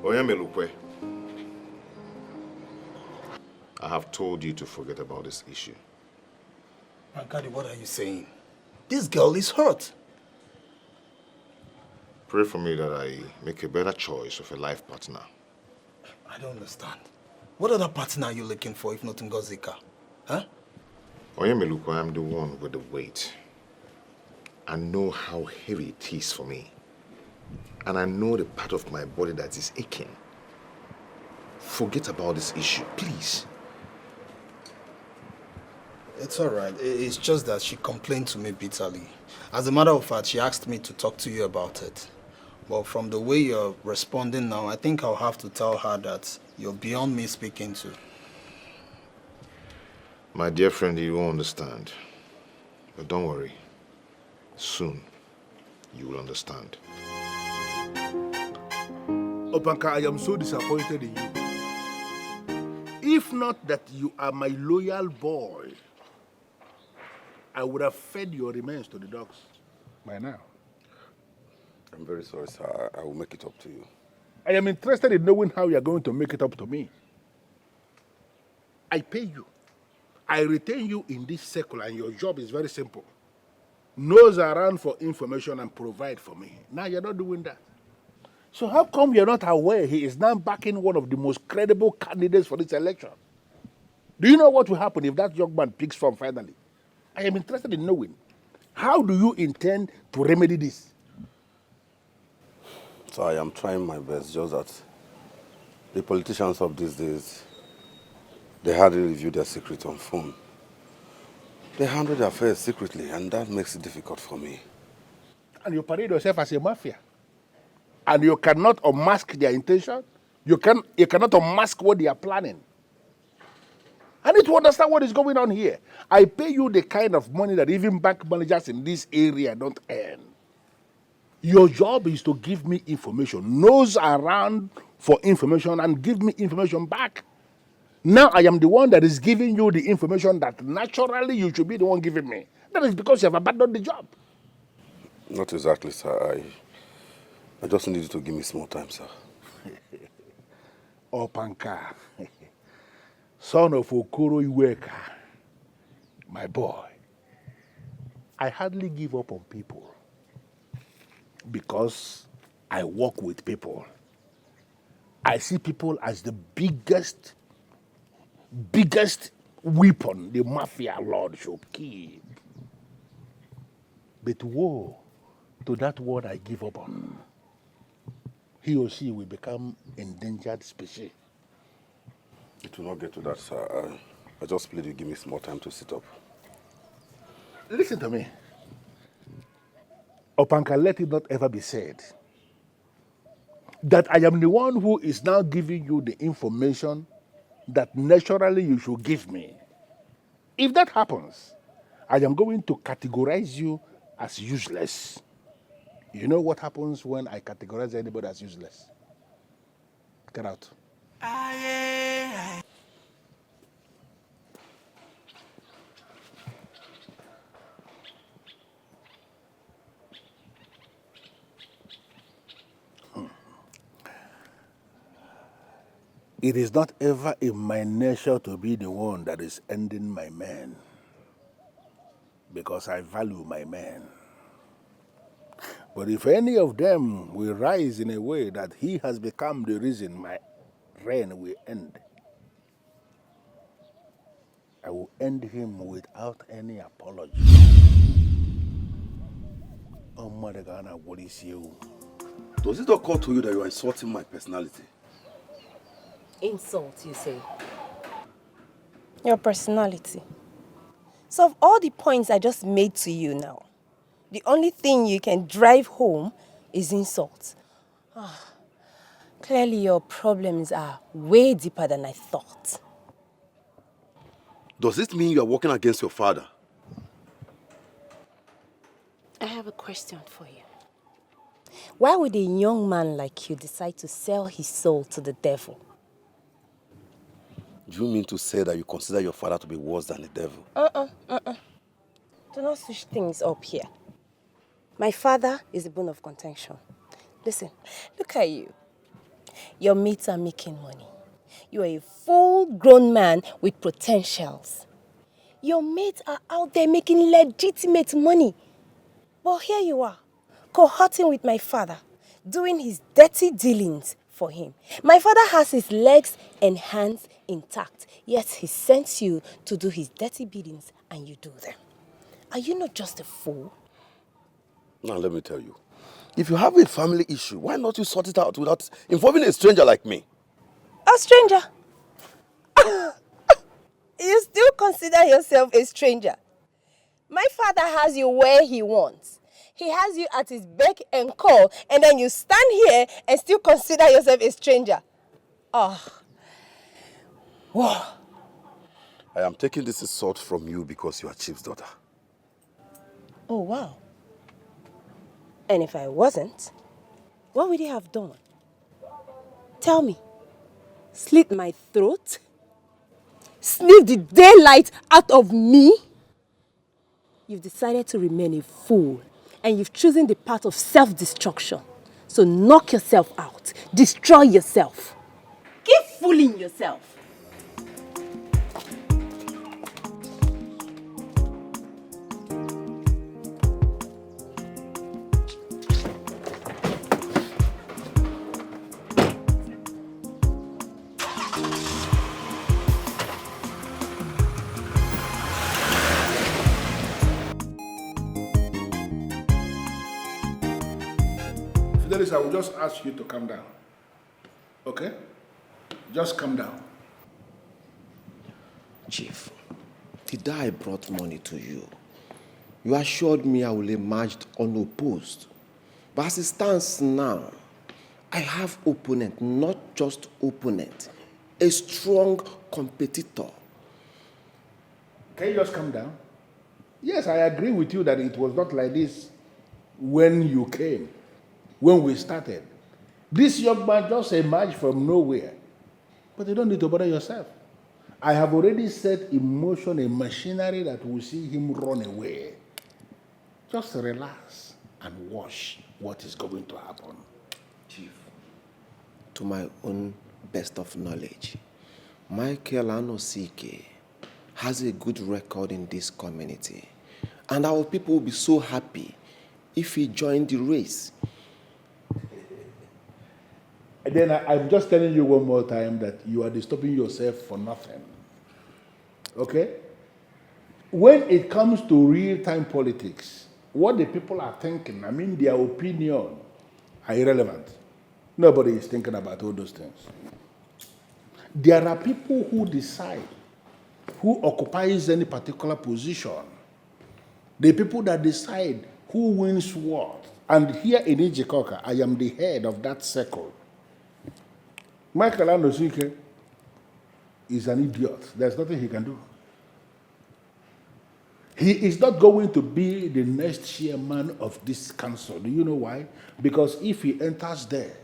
Oyamelukwe, I have told you to forget about this issue. Pankadi, what are you saying? This girl is hurt. Pray for me that I make a better choice of a life partner. I don't understand. What other partner are you looking for if not Ngozika? Huh? Oyamelukwe, I am the one with the weight. I know how heavy it is for me. And I know the part of my body that is aching. Forget about this issue, please. It's all right. It's just that she complained to me bitterly. As a matter of fact, she asked me to talk to you about it. But from the way you're responding now, I think I'll have to tell her that you're beyond me speaking to. My dear friend, you won't understand. But don't worry. Soon, you will understand. Opanka, I am so disappointed in you. If not that you are my loyal boy, I would have fed your remains to the dogs by now. I'm very sorry, sir. I will make it up to you. I am interested in knowing how you are going to make it up to me. I pay you. I retain you in this circle, and your job is very simple. Nose around for information and provide for me. Now you're not doing that. So how come you're not aware he is now backing one of the most credible candidates for this election? Do you know what will happen if that young man picks from finally? I am interested in knowing. How do you intend to remedy this? So I am trying my best, just that the politicians of these days, they hardly review their secret on phone. They handle their affairs secretly, and that makes it difficult for me. And you parade yourself as a mafia. And you cannot unmask their intention. You cannot unmask what they are planning. I need to understand what is going on here. I pay you the kind of money that even bank managers in this area don't earn. Your job is to give me information, nose around for information and give me information back. Now I am the one that is giving you the information that naturally you should be the one giving me. That is because you have abandoned the job. Not exactly, sir. I just need you to give me some more time, sir. Opanka, son of Okoro Iweka, my boy, I hardly give up on people because I work with people. I see people as the biggest weapon the mafia lord should keep. But woe to that word I give up on. He or she will become endangered species. It will not get to that, sir. I just plead you give me some more time to sit up. Listen to me. Opanka, let it not ever be said that I am the one who is now giving you the information that naturally you should give me. If that happens, I am going to categorize you as useless. You know what happens when I categorize anybody as useless? Get out. It is not ever in my nature to be the one that is ending my men, because I value my men. But if any of them will rise in a way that he has become the reason my reign will end, I will end him without any apology. Does it occur to you that you are insulting my personality? Insult, you say? Your personality. So of all the points I just made to you now, the only thing you can drive home is insult. Clearly your problems are way deeper than I thought. Does it mean you are working against your father? I have a question for you. Why would a young man like you decide to sell his soul to the devil? Do you mean to say that you consider your father to be worse than the devil? Do not switch things up here. My father is a bone of contention. Listen, look at you. Your mates are making money. You are a full-grown man with potentials. Your mates are out there making legitimate money. But here you are, cohorting with my father, doing his dirty dealings for him. My father has his legs and hands intact, yet he sends you to do his dirty biddings and you do them. Are you not just a fool? Now let me tell you. If you have a family issue, why not you sort it out without involving a stranger like me? A stranger? You still consider yourself a stranger? My father has you where he wants. He has you at his beck and call, and then you stand here and still consider yourself a stranger. Oh. Whoa. I am taking this insult from you because you are Chief's daughter. Oh, wow. And if I wasn't, what would you have done? Tell me. Slit my throat? Sniff the daylight out of me? You've decided to remain a fool, and you've chosen the path of self-destruction. So knock yourself out. Destroy yourself. Keep fooling yourself. Fidelis, I will just ask you to calm down. Okay? Just calm down. Chief, the day I brought money to you, you assured me I will emerge unopposed. But as it stands now, I have opponent, not just opponent, a strong competitor. Can you just calm down? Yes, I agree with you that it was not like this when you came, when we started. This young man just emerged from nowhere. But you don't need to bother yourself. I have already set in motion a machinery that will see him run away. Just relax and watch what is going to happen. Chief, to my own best of knowledge, Michael Anosike has a good record in this community. And our people will be so happy if he joined the race. And then I'm just telling you one more time that you are disturbing yourself for nothing. Okay? When it comes to real-time politics, what the people are thinking, I mean their opinion, are irrelevant. Nobody is thinking about all those things. There are people who decide who occupies any particular position. The people that decide who wins what. And here in Ijikoka, I am the head of that circle. Michael Anosike is an idiot. There's nothing he can do. He is not going to be the next chairman of this council. Do you know why? Because if he enters there,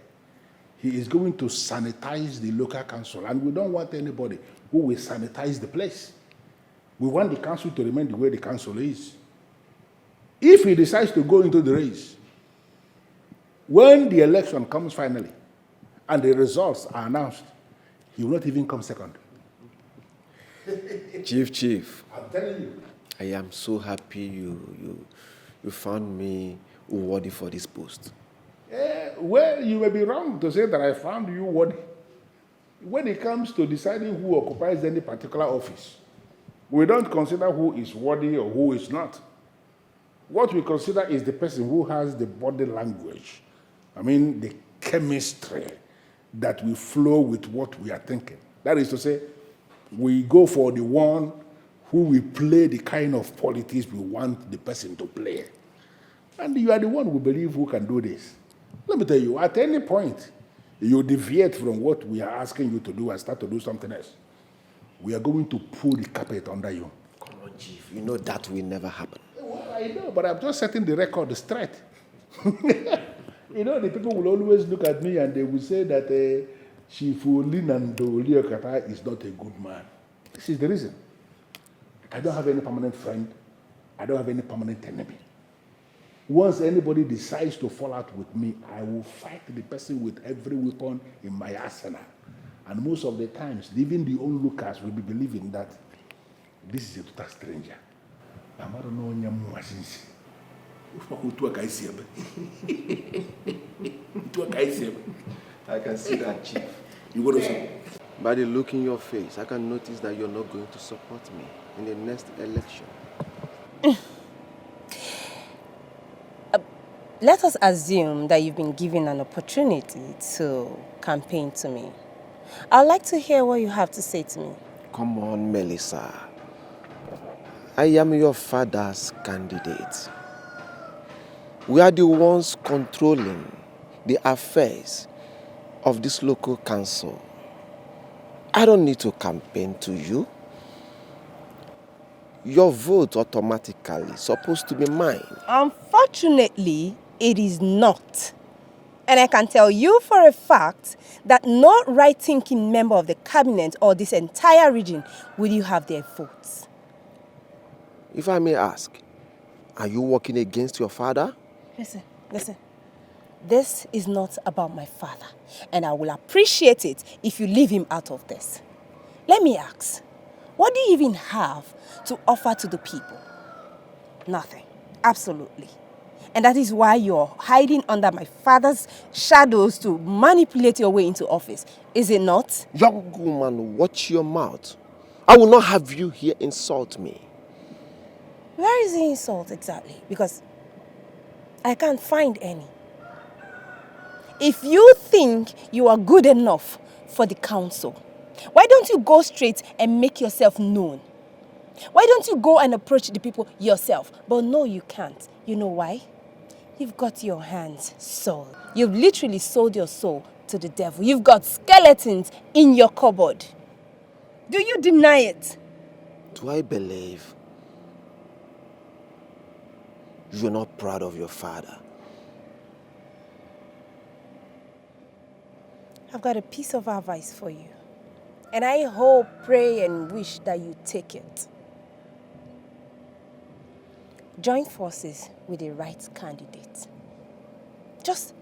he is going to sanitize the local council. And we don't want anybody who will sanitize the place. We want the council to remain the way the council is. If he decides to go into the race, when the election comes finally, and the results are announced, he will not even come second. Chief. I'm telling you. I am so happy you found me worthy for this post. Well, you may be wrong to say that I found you worthy. When it comes to deciding who occupies any particular office, we don't consider who is worthy or who is not. What we consider is the person who has the body language. I mean, the chemistry that will flow with what we are thinking. That is to say, we go for the one who will play the kind of politics we want the person to play. And you are the one we believe who can do this. Let me tell you, at any point, you deviate from what we are asking you to do and start to do something else, we are going to pull the carpet under you. Come on, Chief. You know that will never happen. Well, I know, but I'm just setting the record straight. You know, the people will always look at me and they will say that Chief Linando Liokata is not a good man. This is the reason. I don't have any permanent friend. I don't have any permanent enemy. Once anybody decides to fall out with me, I will fight the person with every weapon in my arsenal. And most of the times, even the onlookers will be believing that this is a total stranger. I don't know. I can see that, Chief. You want to say? By the look in your face, I can notice that you're not going to support me in the next election. Let us assume that you've been given an opportunity to campaign to me. I'd like to hear what you have to say to me. Come on, Melissa. I am your father's candidate. We are the ones controlling the affairs of this local council. I don't need to campaign to you. Your vote automatically supposed to be mine. Unfortunately, it is not. And I can tell you for a fact that no right-thinking member of the cabinet or this entire region will you have their votes. If I may ask, are you working against your father? Listen. This is not about my father, and I will appreciate it if you leave him out of this. Let me ask, what do you even have to offer to the people? Nothing. Absolutely. And that is why you're hiding under my father's shadows to manipulate your way into office. Is it not? Young woman, watch your mouth. I will not have you here insult me. Where is the insult exactly? Because I can't find any. If you think you are good enough for the council, why don't you go straight and make yourself known? Why don't you go and approach the people yourself? But no, you can't. You know why? You've got your hands sold. You've literally sold your soul to the devil. You've got skeletons in your cupboard. Do you deny it? Do I believe you're not proud of your father? I've got a piece of advice for you. And I hope, pray, and wish that you take it. Join forces with the right candidate. Just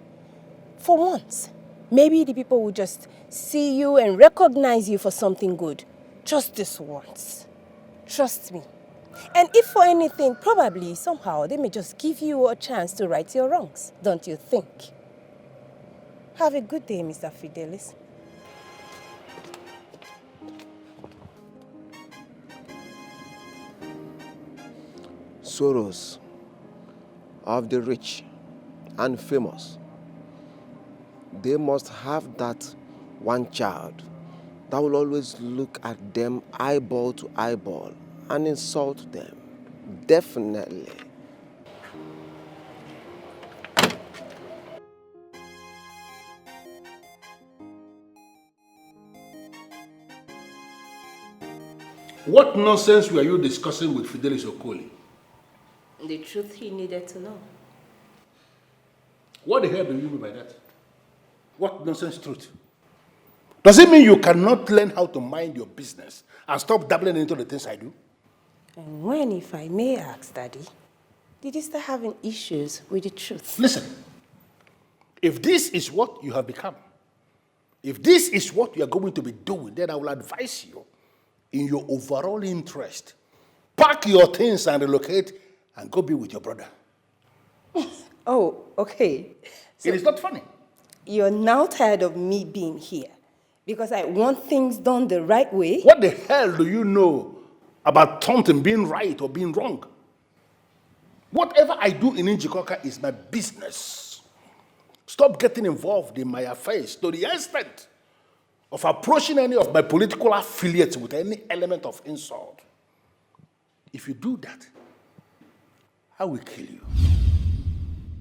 for once. Maybe the people will just see you and recognize you for something good. Just this once. Trust me. And if for anything, probably, somehow, they may just give you a chance to right your wrongs. Don't you think? Have a good day, Mr. Fidelis. Sorrows of the rich and famous. They must have that one child that will always look at them eyeball to eyeball and insult them. Definitely. What nonsense were you discussing with Fidelis Okoli? The truth he needed to know. What the hell do you mean by that? What nonsense truth? Does it mean you cannot learn how to mind your business and stop dabbling into the things I do? And when, if I may ask, Daddy, did you start having issues with the truth? Listen, if this is what you have become, if this is what you are going to be doing, then I will advise you, in your overall interest, pack your things and relocate and go be with your brother. Oh, okay. So it is not funny. You're now tired of me being here because I want things done the right way? What the hell do you know about something being right or being wrong? Whatever I do in Njikoka is my business. Stop getting involved in my affairs to the extent of approaching any of my political affiliates with any element of insult. If you do that, I will kill you.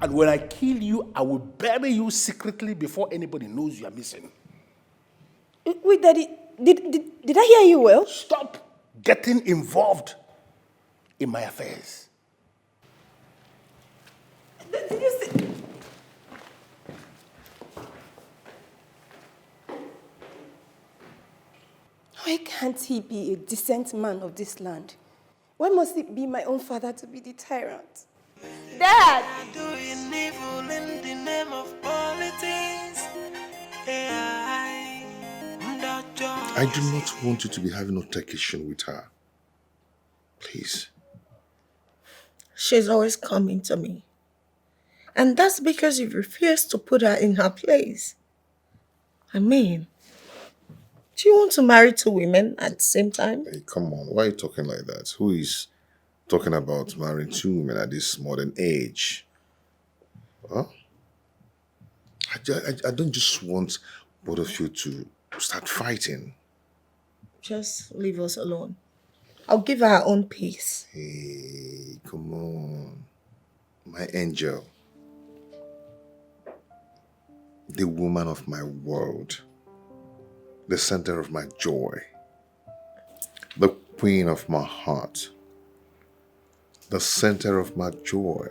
And when I kill you, I will bury you secretly before anybody knows you are missing. Wait, Daddy, did I hear you well? Stop getting involved in my affairs. Did you say... Why can't he be a decent man of this land? Why must it be my own father to be the tyrant? Dad! Doing evil in the name of politics. I do not want you to be having altercation with her. Please. She's always coming to me. And that's because you refuse to put her in her place. I mean, do you want to marry two women at the same time? Hey, come on. Why are you talking like that? Who is talking about marrying two women at this modern age? Huh? I don't just want both of you to start fighting. Just leave us alone. I'll give her her own peace. Hey, come on. My angel. The woman of my world. The center of my joy. The queen of my heart. The center of my joy.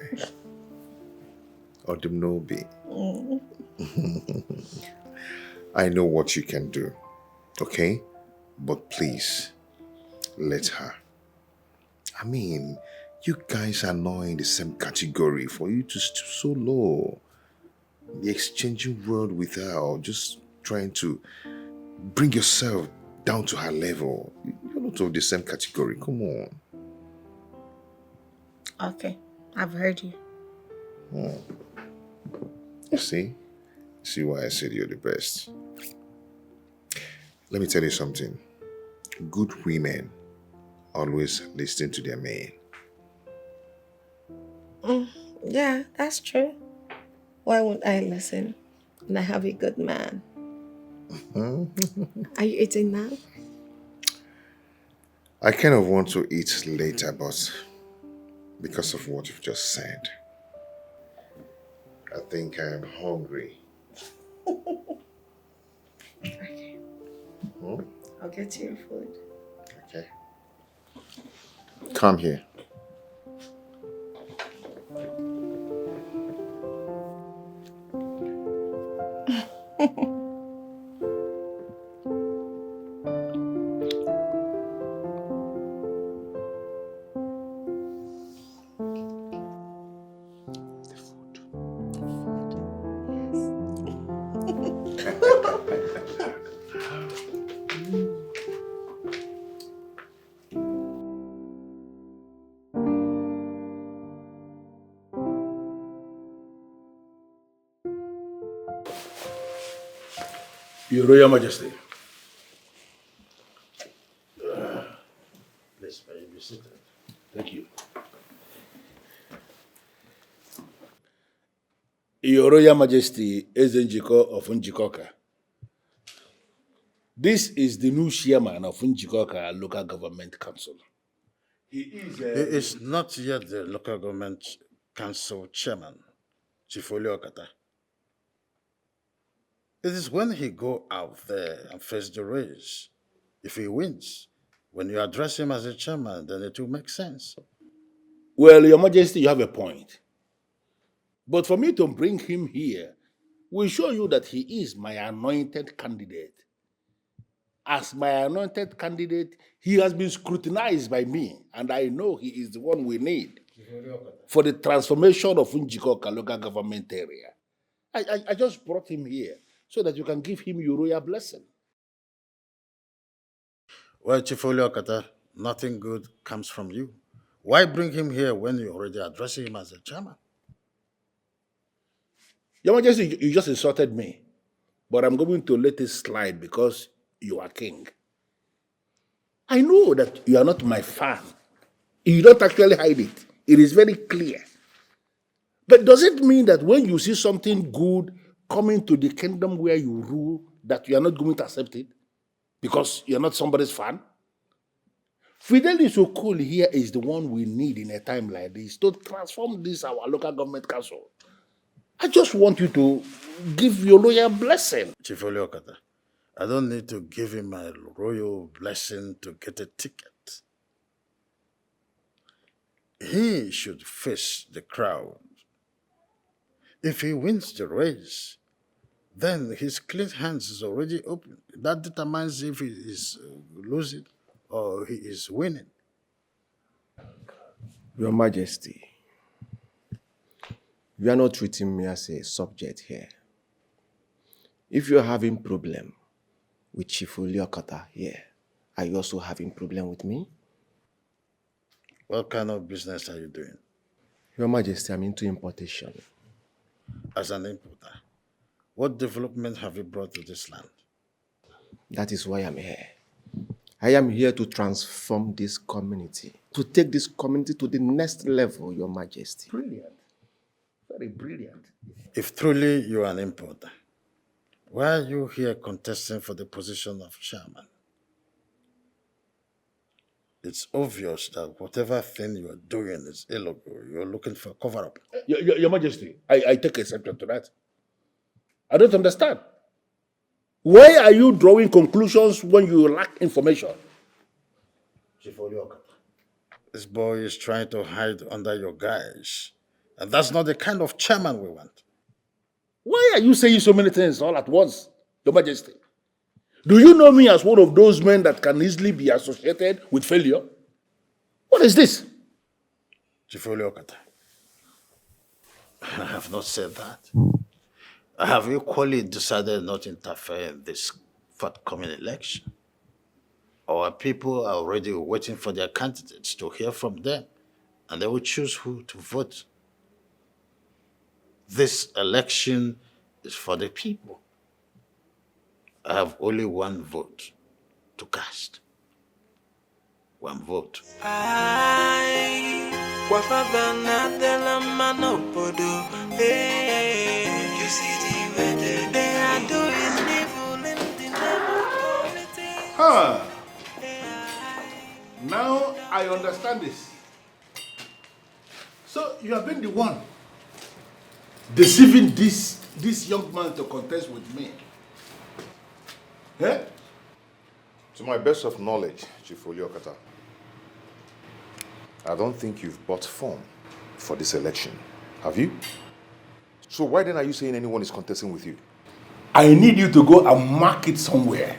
Odumnobi. I know what you can do. Okay? But please, let her. I mean, you guys are not in the same category for you to stoop so low. The exchanging word with her or just trying to bring yourself down to her level. You're not of the same category. Come on. Okay, I've heard you. You see? See why I said you're the best. Let me tell you something. Good women always listen to their men. Yeah, that's true. Why won't I listen when I have a good man? Are you eating now? I kind of want to eat later, but because of what you've just said, I think I am hungry. Okay. I'll get you your food. Okay. Come here. Your Royal Majesty. Please, may you be seated. Thank you. Your Royal Majesty, Ezenjiko of Njikoka. This is the new chairman of Njikoka Local Government Council. He is not yet the local government council chairman, Chifoli Okata. It is when he go out there and face the race. If he wins, when you address him as a chairman, then it will make sense. Well, Your Majesty, you have a point. But for me to bring him here will show you that he is my anointed candidate. As my anointed candidate, he has been scrutinized by me, and I know he is the one we need for the transformation of Njikoka local government area. I just brought him here so that you can give him your royal blessing. Well, Chifoli Okata, nothing good comes from you. Why bring him here when you already address him as a chairman? Your Majesty, you just insulted me, but I'm going to let it slide because you are king. I know that you are not my fan. You don't actually hide it. It is very clear. But does it mean that when you see something good coming to the kingdom where you rule, that you are not going to accept it because you're not somebody's fan? Fidelis Okoli here is the one we need in a time like this to transform this our local government council. I just want you to give your royal blessing. Chifoli Okata, I don't need to give him my royal blessing to get a ticket. He should face the crowd. If he wins the race, then his clean hands is already open. That determines if he is losing or he is winning. Your Majesty, You are not treating me as a subject here. If you're having problem with Chief Oliokata here, are you also having problem with me? What kind of business are you doing? Your Majesty, I'm into importation. As an importer, what development have you brought to this land? That is why I'm here. I am here to transform this community, to take this community to the next level, Your Majesty. Brilliant. Very brilliant. If truly you are an importer, why are you here contesting for the position of chairman? It's obvious that whatever thing you are doing is illegal. You're looking for cover-up. Your Majesty, I take exception to that. I don't understand. Why are you drawing conclusions when you lack information? This boy is trying to hide under your guise. And that's not the kind of chairman we want. Why are you saying so many things all at once, Your Majesty? Do you know me as one of those men that can easily be associated with failure? What is this? Chifoliokata, I have not said that. I have equally decided not to interfere in this forthcoming election. Our people are already waiting for their candidates to hear from them, and they will choose who to vote. This election is for the people. I have only one vote to cast. One vote. You see the way they are doing evil in the name of politics. Huh. Now I understand this. So you have been the one deceiving this young man to contest with me. Eh? To my best of knowledge, Chief Oliokata, I don't think you've bought form for this election. Have you? So why then are you saying anyone is contesting with you? I need you to go and mark it somewhere.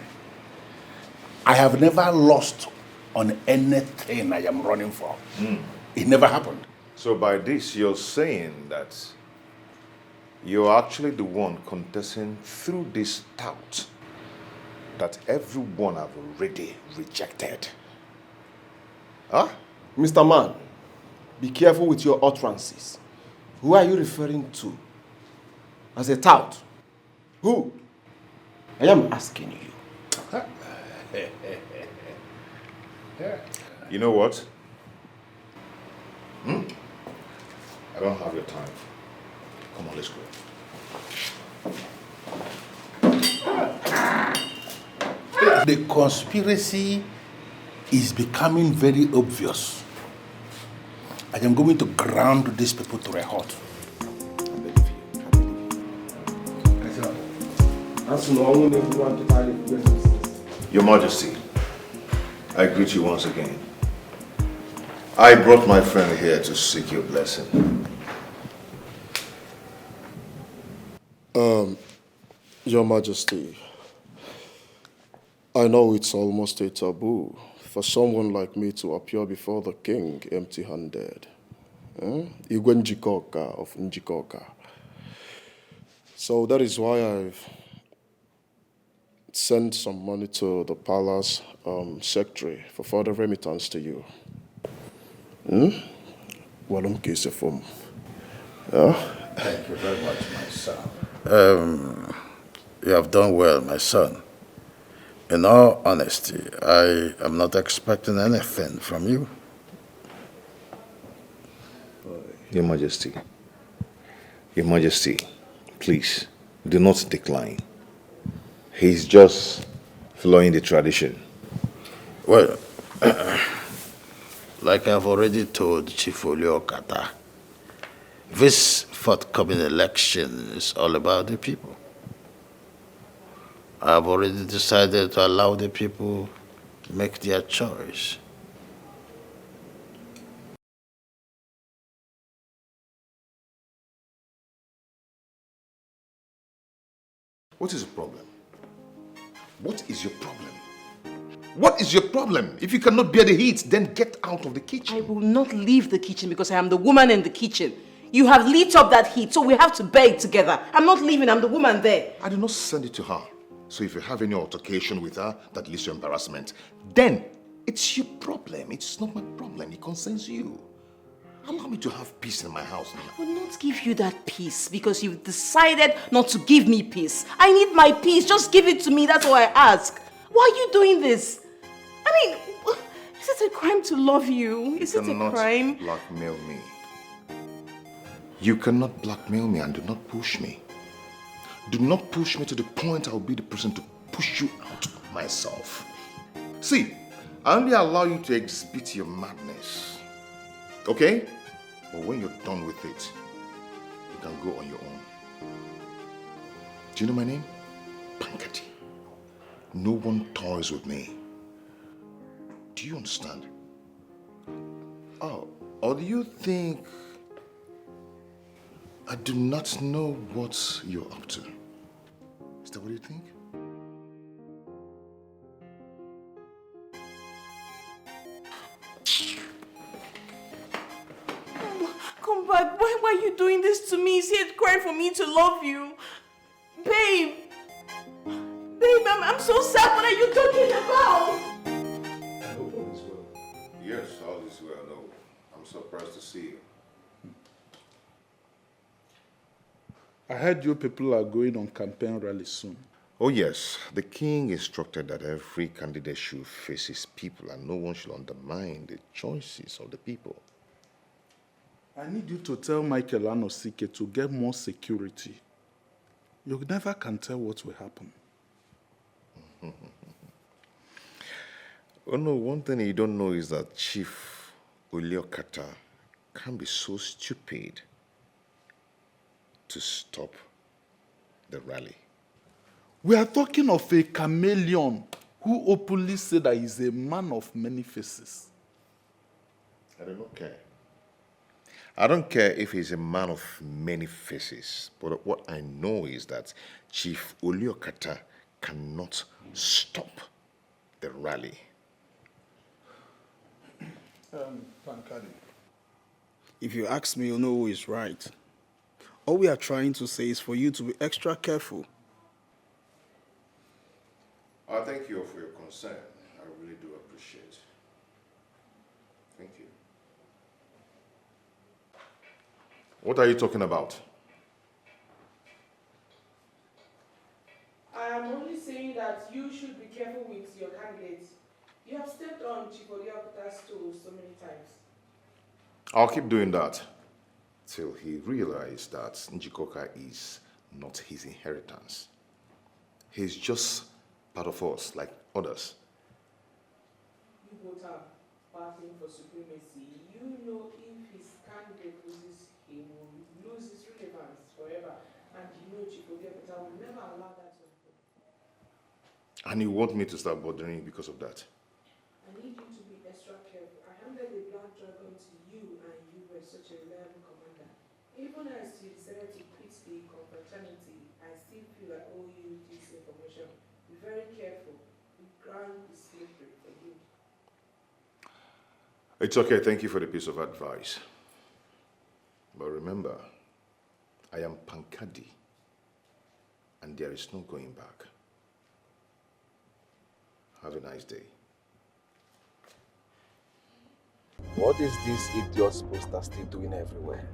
I have never lost on anything I am running for. It never happened. So by this, you're saying that you're actually the one contesting through this tout that everyone have already rejected. Huh? Mr. Man, be careful with your utterances. Who are you referring to? As a tout? Who? I am asking you. You know what? I don't have your time. Come on, let's go. The conspiracy is becoming very obvious. I am going to ground these people to a halt. Your Majesty, I greet you once again. I brought my friend here to seek your blessing. Your Majesty, I know it's almost a taboo for someone like me to appear before the king empty-handed. Igwe Njikoka of Njikoka. So that is why I've sent some money to the palace secretary for further remittance to you. Walum Kesefum. Thank you very much, my son. You have done well, my son. In all honesty, I am not expecting anything from you. Your Majesty, please, do not decline. He's just following the tradition. Well, like I've already told Chief Oliokata, this forthcoming election is all about the people. I've already decided to allow the people to make their choice. What is the problem? What is your problem? What is your problem? If you cannot bear the heat, then get out of the kitchen. I will not leave the kitchen because I am the woman in the kitchen. You have lit up that heat, so we have to bear it together. I'm not leaving, I'm the woman there. I did not send it to her. So if you have any altercation with her that leads to embarrassment, then it's your problem. It's not my problem. It concerns you. Allow me to have peace in my house now. I will not give you that peace because you've decided not to give me peace. I need my peace. Just give it to me. That's all I ask. Why are you doing this? I mean, is it a crime to love you? Is it a crime? You cannot blackmail me. You cannot blackmail me and do not push me. Do not push me to the point I'll be the person to push you out myself. See, I only allow you to exhibit your madness. Okay? But when you're done with it, you can go on your own. Do you know my name? Pankati. No one toys with me. Do you understand? Oh, or do you think I do not know what you're up to? Is that what you think? Come back. Why are you doing this to me? Is it crying for me to love you? Babe. Babe, I'm so sad. What are you talking about? I hope all is well. Yes, all is well. No, I'm surprised to see you. I heard you people are going on campaign rally soon. Oh yes, the king instructed that every candidate should face his people and no one should undermine the choices of the people. I need you to tell Michael Anosike to get more security. You never can tell what will happen. Oh no, one thing you don't know is that Chief Uliokata can be so stupid to stop the rally. We are talking of a chameleon who openly said that he's a man of many faces. I don't care. I don't care if he's a man of many faces, but what I know is that Chief Uliokata cannot stop the rally. Pankadi, if you ask me, you know who is right. All we are trying to say is for you to be extra careful. I thank you for your concern. I really do appreciate it. Thank you. What are you talking about? I am only saying that you should be careful with your candidates. You have stepped on Chief Oliakuta's toes so many times. I'll keep doing that till he realizes that Njikoka is not his inheritance. He's just part of us, like others. You both are battling for supremacy. You know if his candidate loses, he will lose his relevance forever. And you know Chief Oliakuta will never allow that to happen. And you want me to start bothering you because of that? I need you to be extra careful. I handed the Black Dragon to you and you were such a reliable commander. Even as you decided to quit the confraternity, I still feel I owe you this information. Be very careful. The ground is slippery for you. It's okay, thank you for the piece of advice. But remember, I am Pankadi, and there is no going back. Have a nice day. What is this idiot's poster still doing everywhere?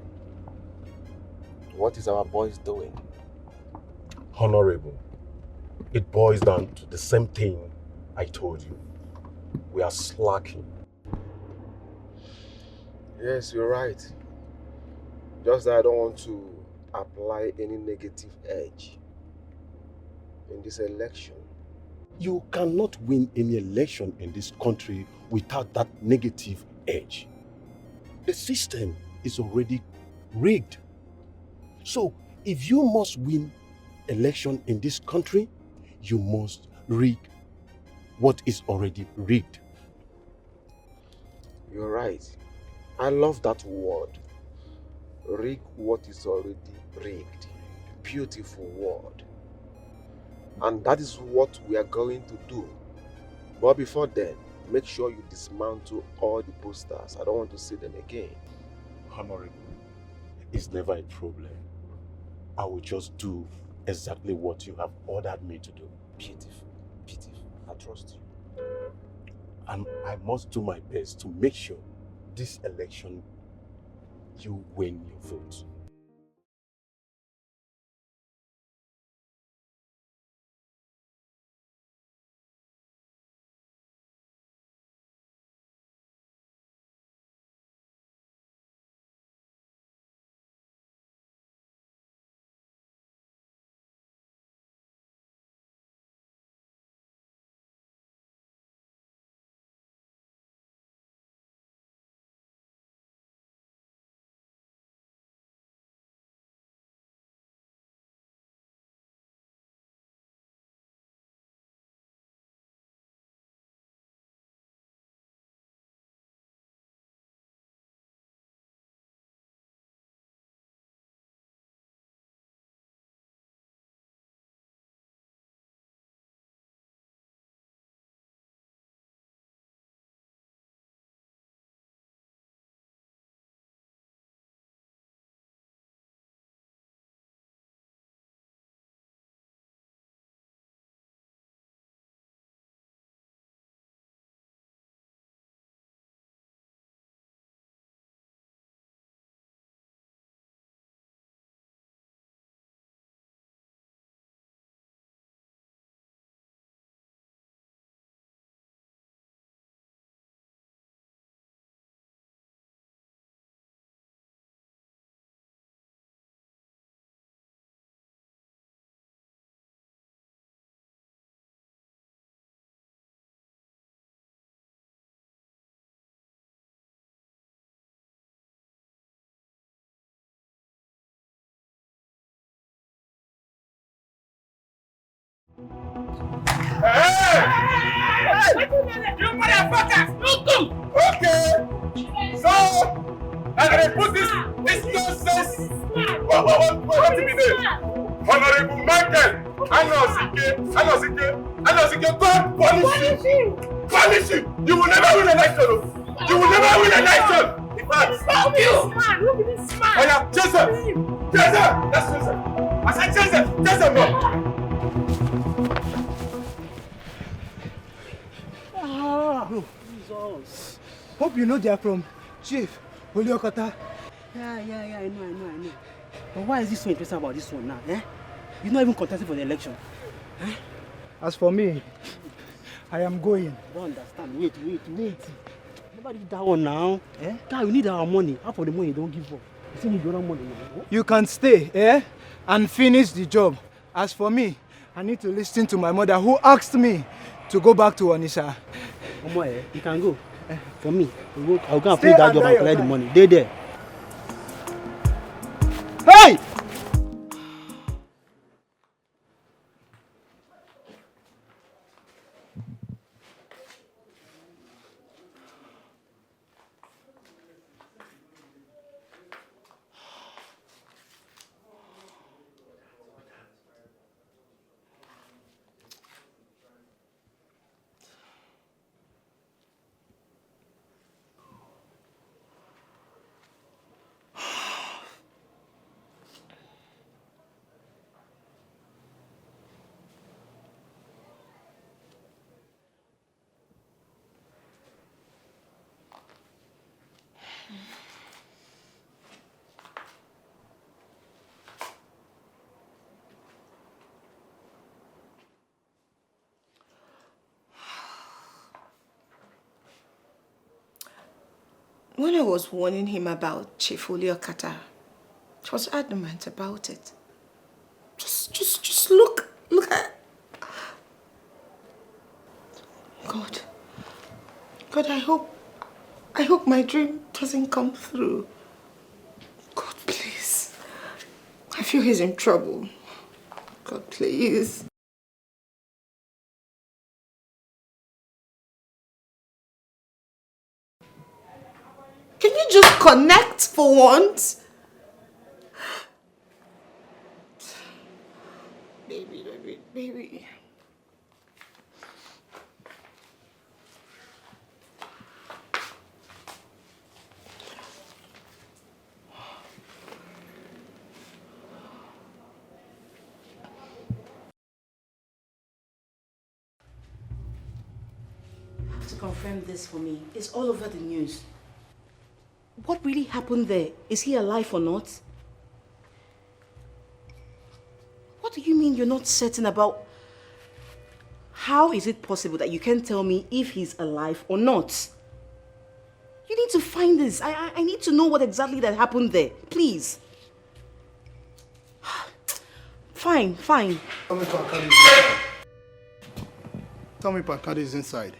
What is our boys doing? Honorable, it boils down to the same thing I told you. We are slacking. Yes, you're right. Just that I don't want to apply any negative edge in this election. You cannot win any election in this country without that negative edge. The system is already rigged. So, if you must win election in this country, you must rig what is already rigged. You're right. I love that word. Rig what is already rigged. Beautiful word. And that is what we are going to do. But before then, make sure you dismantle all the posters. I don't want to see them again. Honorable, is never a problem. I will just do exactly what you have ordered me to do. Beautiful, beautiful. I trust you. And I must do my best to make sure this election you win your vote. You motherfuckers! Okay! So, I'm gonna put this nonsense. What to be there? Honorable Michael! Anosike, God punish you! Punish you! You will never win an election! You will never win an election! In fact, stop you! Look at this man! Oh yeah, Jason! Jason! That's Jason! I said Jason! Jason, no! Ah, Jesus. Hope you know they are from Chief Oliokata. Yeah, I know. But why is this so interesting about this one now, eh? You're not even contesting for the election. Eh? As for me, I am going. I don't understand. Wait. Nobody did that one now. Eh? Guy, we need our money. Half of the money you don't give up. You still need your own money now. You can stay, and finish the job. As for me, I need to listen to my mother who asked me to go back to Onisha. You can go. For me, I'll go and play that job and collect the money. They there. Hey! When I was warning him about Chief Oliokata, he was adamant about it. Just look at... God, I hope my dream doesn't come through. God, please. I feel he's in trouble. God, please. Can you just connect for once? Baby. have to confirm this for me. It's all over the news. What really happened there? Is he alive or not? What do you mean you're not certain about... How is it possible that you can't tell me if he's alive or not? You need to find this. I need to know what exactly that happened there. Please. Fine. Tell me Pankadi is inside. Tell me Pankadi is inside.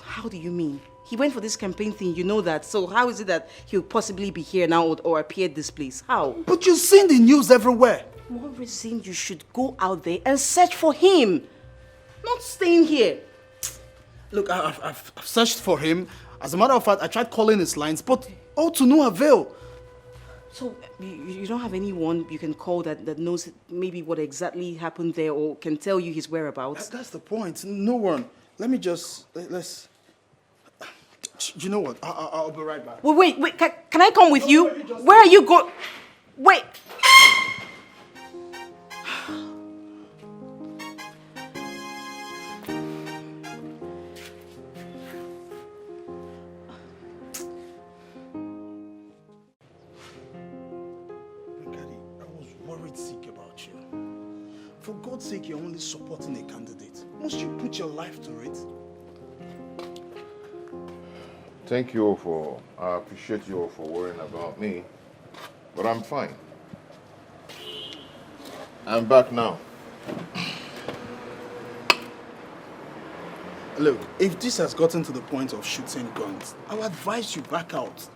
How do you mean? He went for this campaign thing, you know that. So how is it that he'll possibly be here now or appear at this place? How? But you've seen the news everywhere. More reason you should go out there and search for him. Not staying here. Look, I've searched for him. As a matter of fact, I tried calling his lines, but all to no avail. So you don't have anyone you can call that knows maybe what exactly happened there or can tell you his whereabouts? That's the point. No one. Let me just... Let's... You know what? I'll be right back. Wait. Can I come with you? Where are you going? Wait. Sick about you. For God's sake, you're only supporting a candidate. Must you put your life to it? Thank you all for... I appreciate you all for worrying about me. But I'm fine. I'm back now. Look, if this has gotten to the point of shooting guns, I would advise you back out.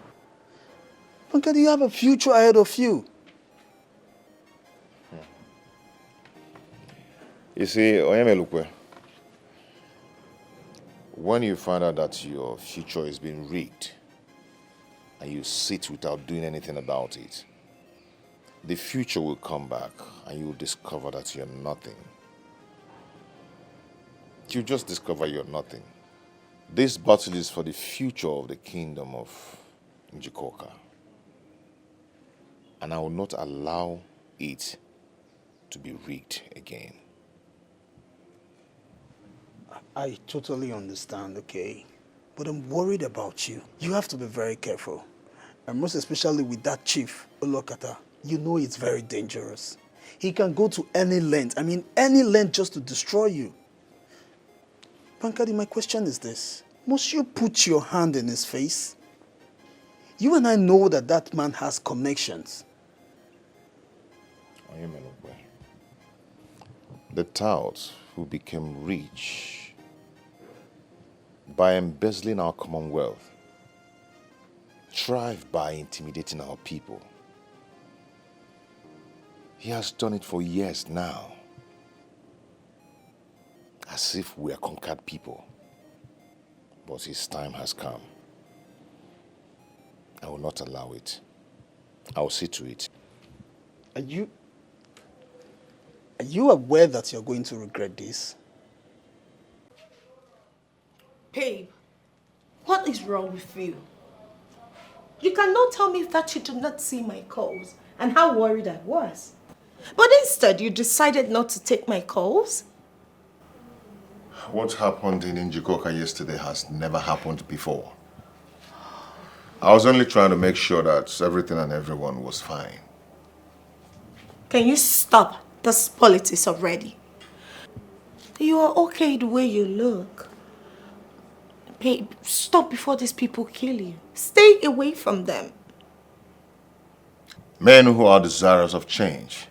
Pankadi, you have a future ahead of you. You see, Oyemelukwe, when you find out that your future is being rigged and you sit without doing anything about it, the future will come back and you will discover that you're nothing. You just discover you're nothing. This battle is for the future of the kingdom of Njikoka. And I will not allow it to be rigged again. I totally understand, okay? But I'm worried about you. You have to be very careful. And most especially with that chief, Olokata. You know it's very dangerous. He can go to any length. Any length just to destroy you. Pankadi, my question is this. Must you put your hand in his face? You and I know that man has connections. The touts who became rich by embezzling our commonwealth thrive by intimidating our people. He has done it for years now, as if we are conquered people. But his time has come. I will not allow it. I will see to it. Are you aware that you're going to regret this? Babe, what is wrong with you? You cannot tell me that you did not see my calls and how worried I was. But instead, you decided not to take my calls? What happened in Njikoka yesterday has never happened before. I was only trying to make sure that everything and everyone was fine. Can you stop this politics already? You are okay the way you look. Babe, stop before these people kill you. Stay away from them. Men who are desirous of change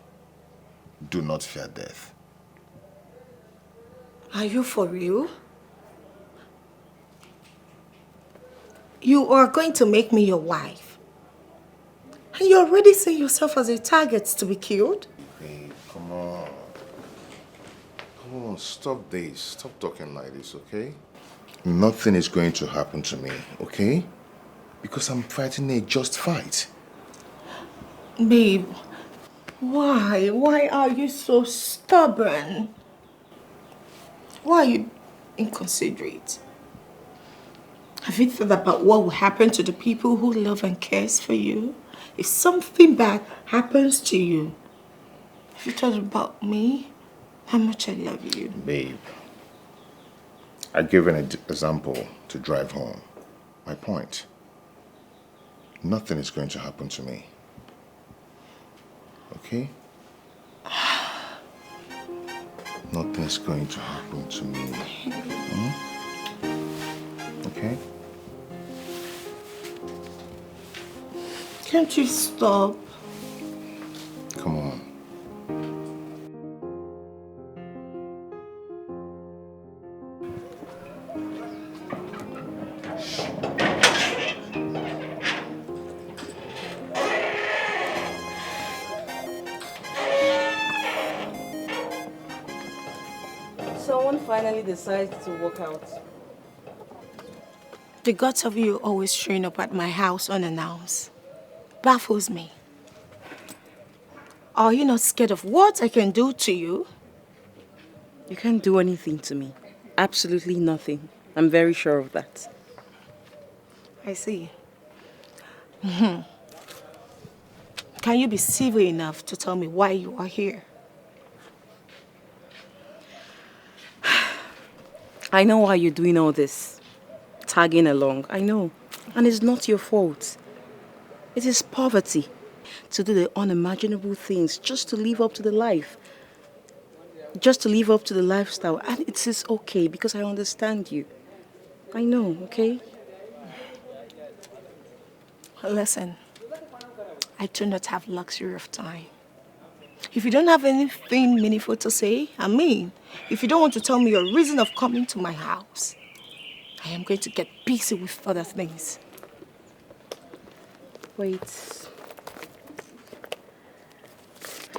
do not fear death. Are you for real? You are going to make me your wife. And you already see yourself as a target to be killed? Babe, come on. Come on, stop this. Stop talking like this, okay? Nothing is going to happen to me, okay? Because I'm fighting a just fight. Babe, why? Why are you so stubborn? Why are you inconsiderate? Have you thought about what will happen to the people who love and cares for you? If something bad happens to you, have you thought about me? How much I love you? Babe, I gave an example to drive home my point. Nothing is going to happen to me. Okay? Nothing is going to happen to me. Okay? Can't you stop? Come on. Someone finally decides to walk out. The guts of you always showing up at my house unannounced baffles me. Are you not scared of what I can do to you? You can't do anything to me. Absolutely nothing. I'm very sure of that. I see. Can you be civil enough to tell me why you are here? I know why you're doing all this. Tagging along, I know. And it's not your fault. It is poverty. To do the unimaginable things just to live up to the life. Just to live up to the lifestyle. And it is okay because I understand you. I know, okay? Listen, I do not have luxury of time. If you don't have anything meaningful to say, if you don't want to tell me your reason of coming to my house, I am going to get busy with other things. Wait.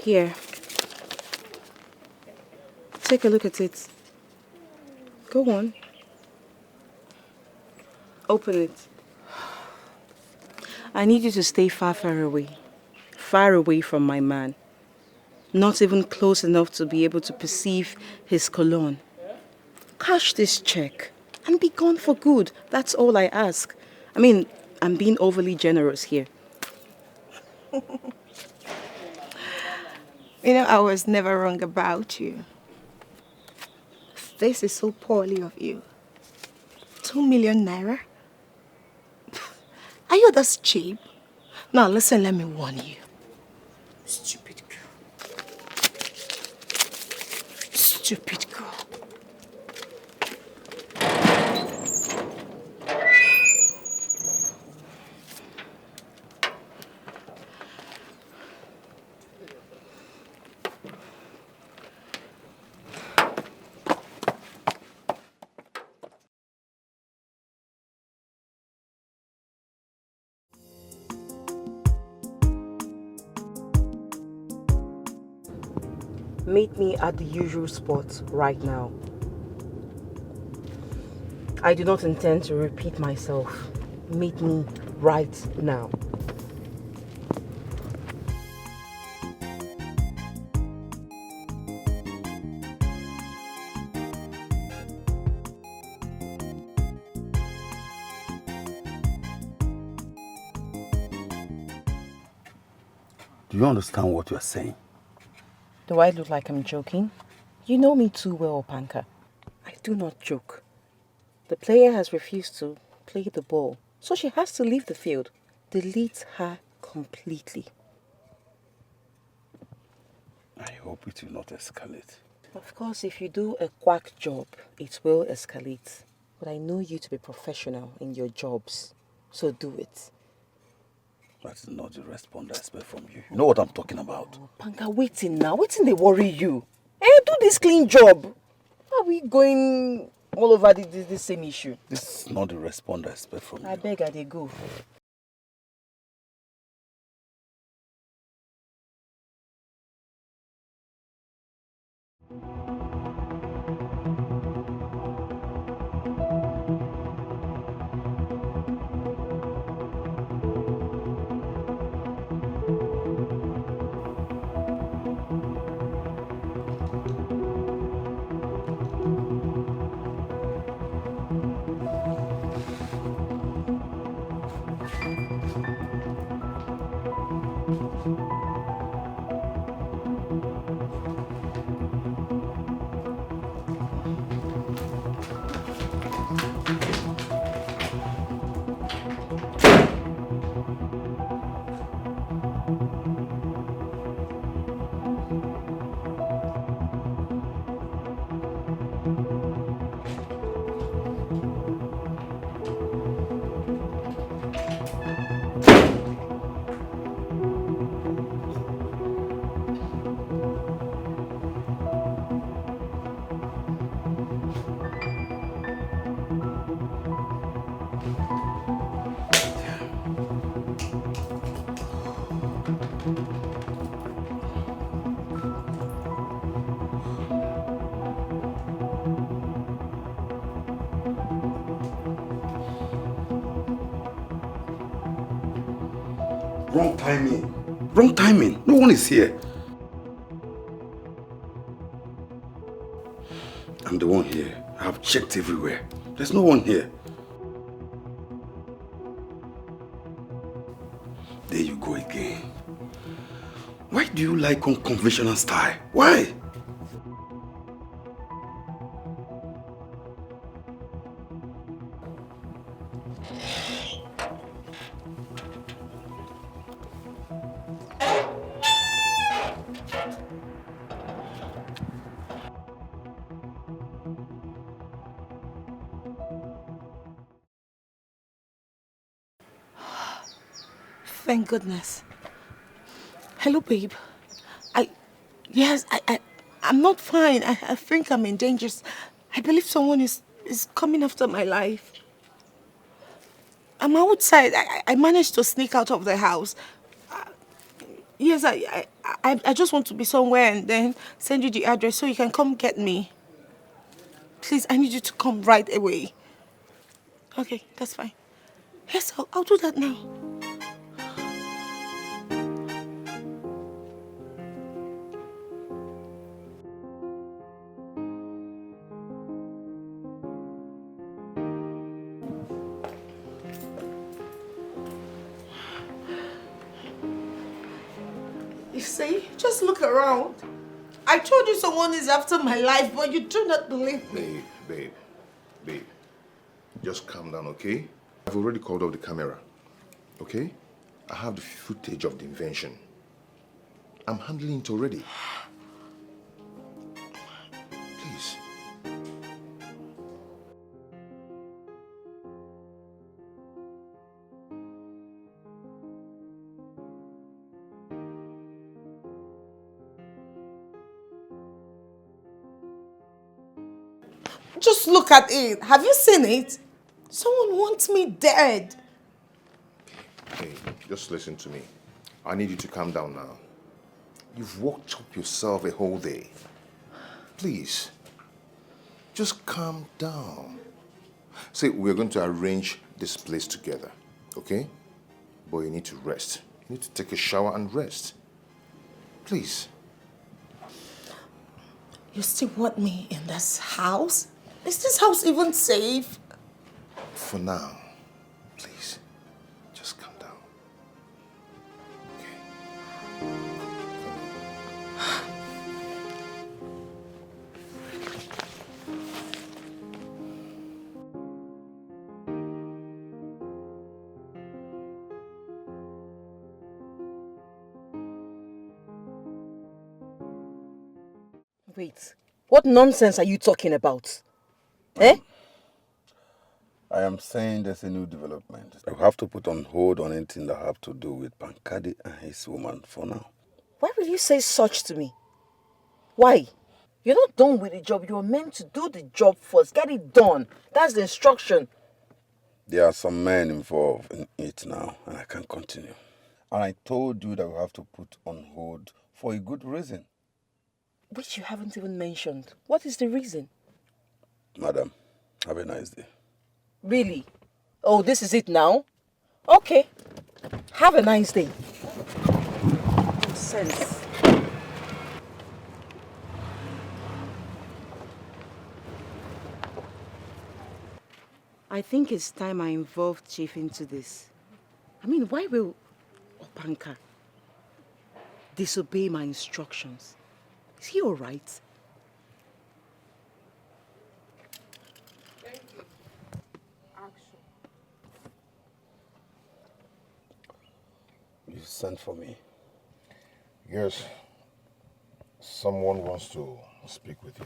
Here. Take a look at it. Go on. Open it. I need you to stay far, far away. Far away from my man. Not even close enough to be able to perceive his cologne. Cash this check and be gone for good. That's all I ask. I'm being overly generous here. I was never wrong about you. This is so poorly of you. 2 million naira? Are you this cheap? Now listen, let me warn you. Stupid girl. Stupid girl. Meet me at the usual spot right now. I do not intend to repeat myself. Meet me right now. Do you understand what you're saying? Do I look like I'm joking? You know me too well, Panka. I do not joke. The player has refused to play the ball, so she has to leave the field. Delete her completely. I hope it will not escalate. Of course, if you do a quack job, it will escalate. But I know you to be professional in your jobs, so do it. That's not the response I expect from you. You know what I'm talking about. Oh, Panka, waiting now. Waiting they worry you. Do this clean job. Are we going all over the same issue? This is not the response I expect from you. I beg, they go. Wrong timing. Wrong timing. No one is here. I'm the one here. I have checked everywhere. There's no one here. There you go again. Why do you like unconventional style? Why? Thank goodness. Hello, babe. I'm not fine. I think I'm in danger. I believe someone is coming after my life. I'm outside. I managed to sneak out of the house. Yes, I just want to be somewhere and then send you the address so you can come get me. Please, I need you to come right away. Okay, that's fine. Yes, I'll do that now. You see, just look around. I told you someone is after my life, but you do not believe me. Babe. Just calm down, okay? I've already called off the camera, okay? I have the footage of the invention. I'm handling it already. Please. Just look at it. Have you seen it? Someone wants me dead. Hey, just listen to me. I need you to calm down now. You've worked up yourself a whole day. Please, just calm down. See, we're going to arrange this place together, okay? But you need to rest. You need to take a shower and rest. Please. You still want me in this house? Is this house even safe? For now, please, just calm down. Wait, what nonsense are you talking about? Eh? I am saying there's a new development. I have to put on hold on anything that have to do with Pankadi and his woman for now. Why will you say such to me? Why? You're not done with the job. You're meant to do the job first. Get it done. That's the instruction. There are some men involved in it now, and I can't continue. And I told you that we have to put on hold for a good reason. Which you haven't even mentioned. What is the reason? Madam, have a nice day. Really? Oh, this is it now? Okay. Have a nice day. Nonsense. I think it's time I involved Chief into this. I mean, why will Opanka disobey my instructions? Is he all right? You sent for me. Yes, someone wants to speak with you.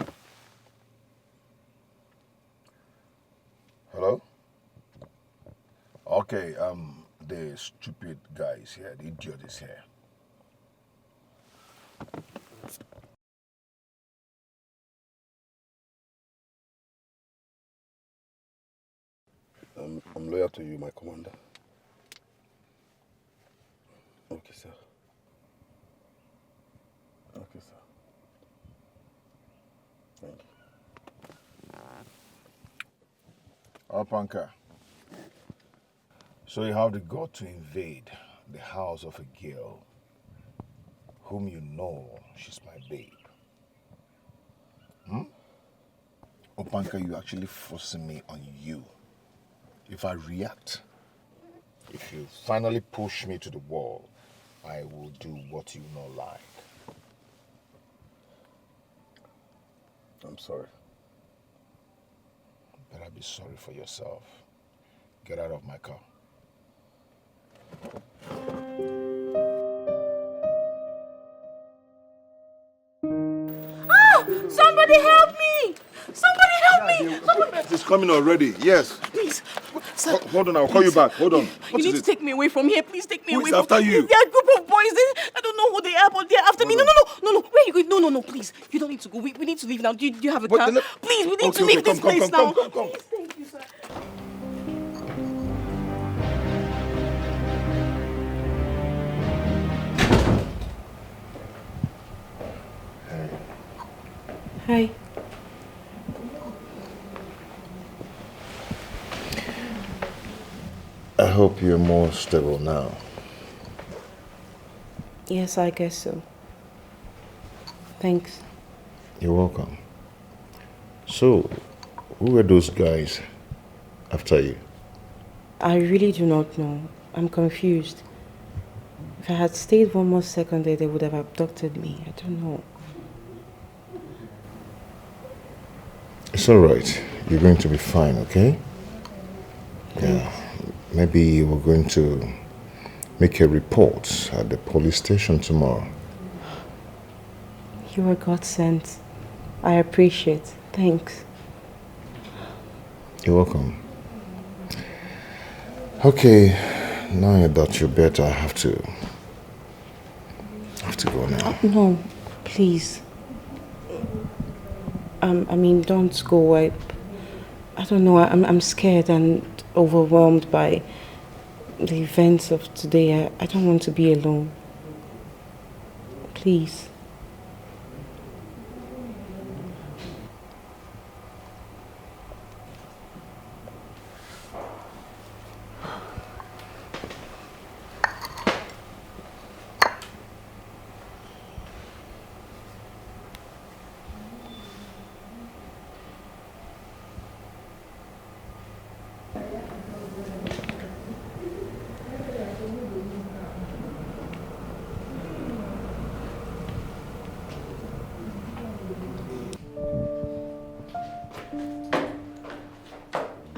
Hello? Okay, the stupid guy is here, the idiot is here. I'm loyal to you, my commander. Okay, sir. Okay, sir. Thank you. Alpanka. So you have the gut to invade the house of a girl whom you know she's my babe. Opanka, you're actually forcing me on you. If I react, if you finally push me to the wall, I will do what you not like. I'm sorry. Better be sorry for yourself. Get out of my car. Somebody help me! Somebody help me! It's coming already. Yes. Please, sir. Hold on, I'll call you back. Hold on. You need to take me away from here. Please take me Who away is from after you? There are a group of boys. I don't know who they are, but they're after me. No. Where are you going? No, please. You don't need to go. We need to leave now. Do you have a car? Please, we need to leave this place now. Come. Please, thank you, sir. Hi. I hope you're more stable now. Yes, I guess so. Thanks. You're welcome. So, who were those guys after you? I really do not know. I'm confused. If I had stayed one more second there, they would have abducted me. I don't know. It's alright. You're going to be fine, okay? Yeah. Maybe we're going to make a report at the police station tomorrow. You are God sent. I appreciate. Thanks. You're welcome. Okay, now that you're better, I have to go now. No, please. Don't go. I don't know. I'm scared and overwhelmed by the events of today. I don't want to be alone. Please.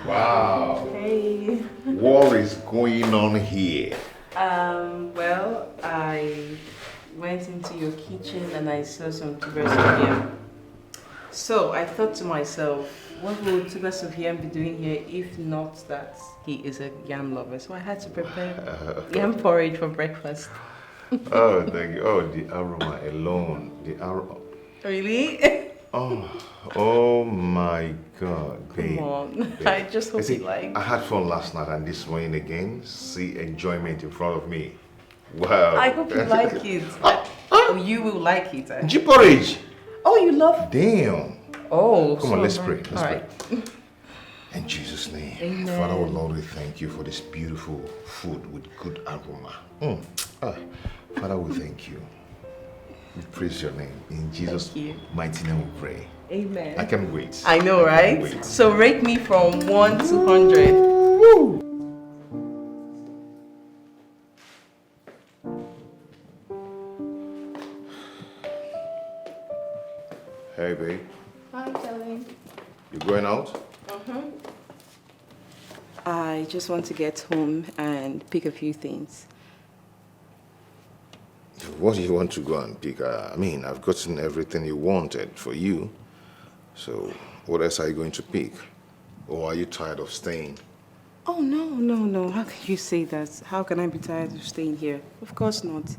Wow. Hey. What is going on here? Well, I went into your kitchen and I saw some tubers of yam. So I thought to myself, what will tubers of yam be doing here if not that he is a yam lover? So I had to prepare yam porridge for breakfast. Oh, thank you. Oh, the aroma alone. The aroma. Really? Oh my God, babe. Come on. Babe. I just hope See, you like. I had fun last night and this morning again. See enjoyment in front of me. Wow. I hope you like it. Oh, you will like it. G porridge. Oh, you love. Damn. Oh, come on, let's pray. Let's All pray. right. In Jesus' name. Amen. Father, oh Lord, we thank you for this beautiful food with good aroma. Father, we thank you. We praise your name. In Jesus' mighty name we pray. Amen. I can't wait. I know, right? Wait. So rate me from 1 to 100. Hey, babe. Hi, darling. You going out? I just want to get home and pick a few things. What do you want to go and pick? I mean, I've gotten everything you wanted for you. So, what else are you going to pick? Or are you tired of staying? Oh, no. How can you say that? How can I be tired of staying here? Of course not.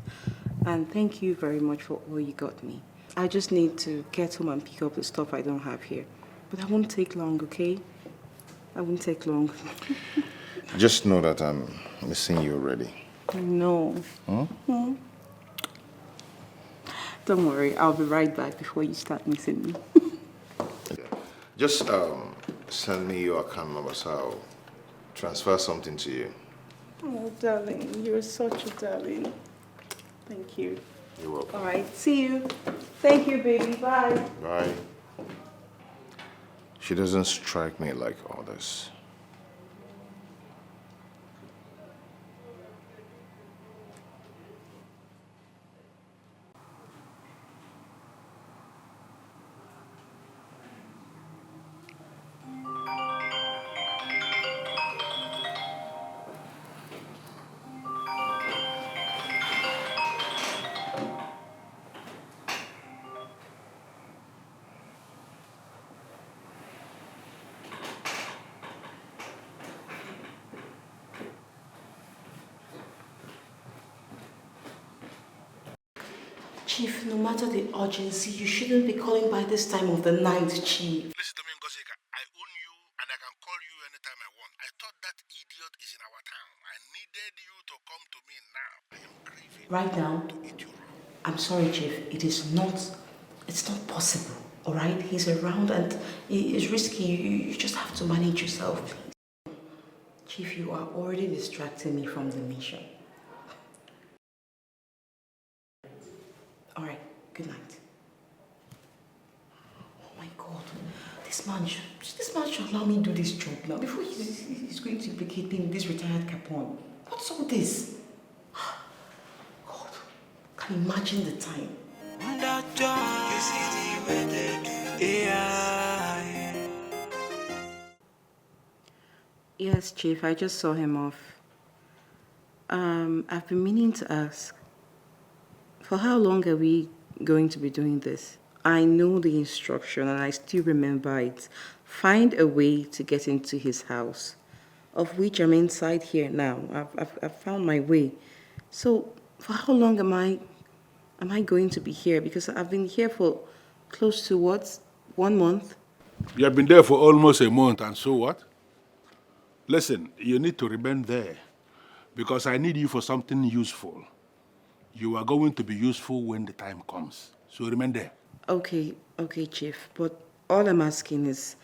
And thank you very much for all you got me. I just need to get home and pick up the stuff I don't have here. But I won't take long, okay? I won't take long. Just know that I'm missing you already. No. Hmm? Don't worry, I'll be right back before you start missing me. Just send me your account number so I'll transfer something to you. Oh, darling, you're such a darling. Thank you. You're welcome. All right, see you. Thank you, baby. Bye. Bye. She doesn't strike me like others. Chief, no matter the urgency, you shouldn't be calling by this time of the night, Chief. Listen to me, Ngozika. I own you and I can call you anytime I want. I thought that idiot is in our town. I needed you to come to me now. I am craving Right now, to eat you. I'm sorry, Chief. It's not possible, all right? He's around and it's risky. You just have to manage yourself, please. Chief, you are already distracting me from the mission. All right, good night. Oh my God, this man should allow me to do this job now before he's going to implicate me in this retired Capone. What's all this? God, can you imagine the time? Yes, Chief, I just saw him off. I've been meaning to ask, for how long are we going to be doing this? I know the instruction and I still remember it. Find a way to get into his house, of which I'm inside here now. I've found my way. So, for how long am I going to be here? Because I've been here for close to 1 month? You have been there for almost a month, and so what? Listen, you need to remain there because I need you for something useful. You are going to be useful when the time comes. So remain there. Okay, Chief. But all I'm asking is,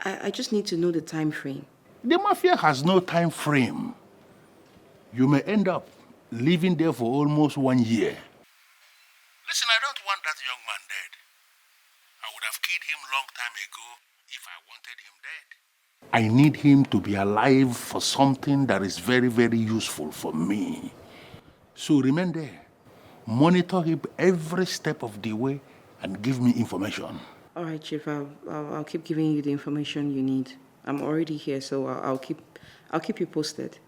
I just need to know the time frame. The mafia has no time frame. You may end up living there for almost 1 year. Listen, I don't want that young man dead. I would have killed him long time ago if I wanted him dead. I need him to be alive for something that is very, very useful for me. So remain there. Monitor him every step of the way and give me information. All right, Chief. I'll keep giving you the information you need. I'm already here, so I'll keep you posted.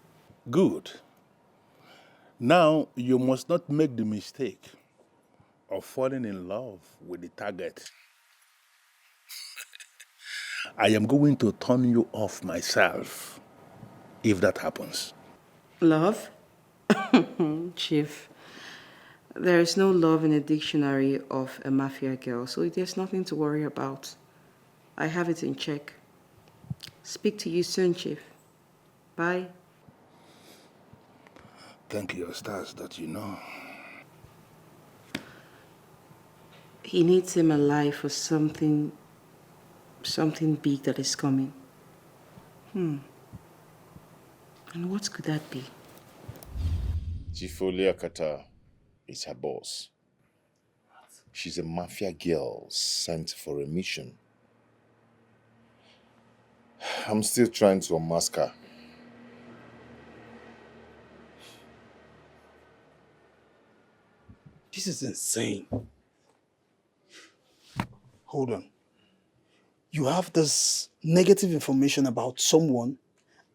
Good. Now you must not make the mistake of falling in love with the target. I am going to turn you off myself if that happens. Love? Chief, there is no love in a dictionary of a mafia girl, so there's nothing to worry about. I have it in check. Speak to you soon, Chief. Bye. Thank your stars that you know. He needs him alive for something big that is coming. And what could that be? Chifolia Kata is her boss. She's a mafia girl sent for a mission. I'm still trying to unmask her. This is insane. Hold on. You have this negative information about someone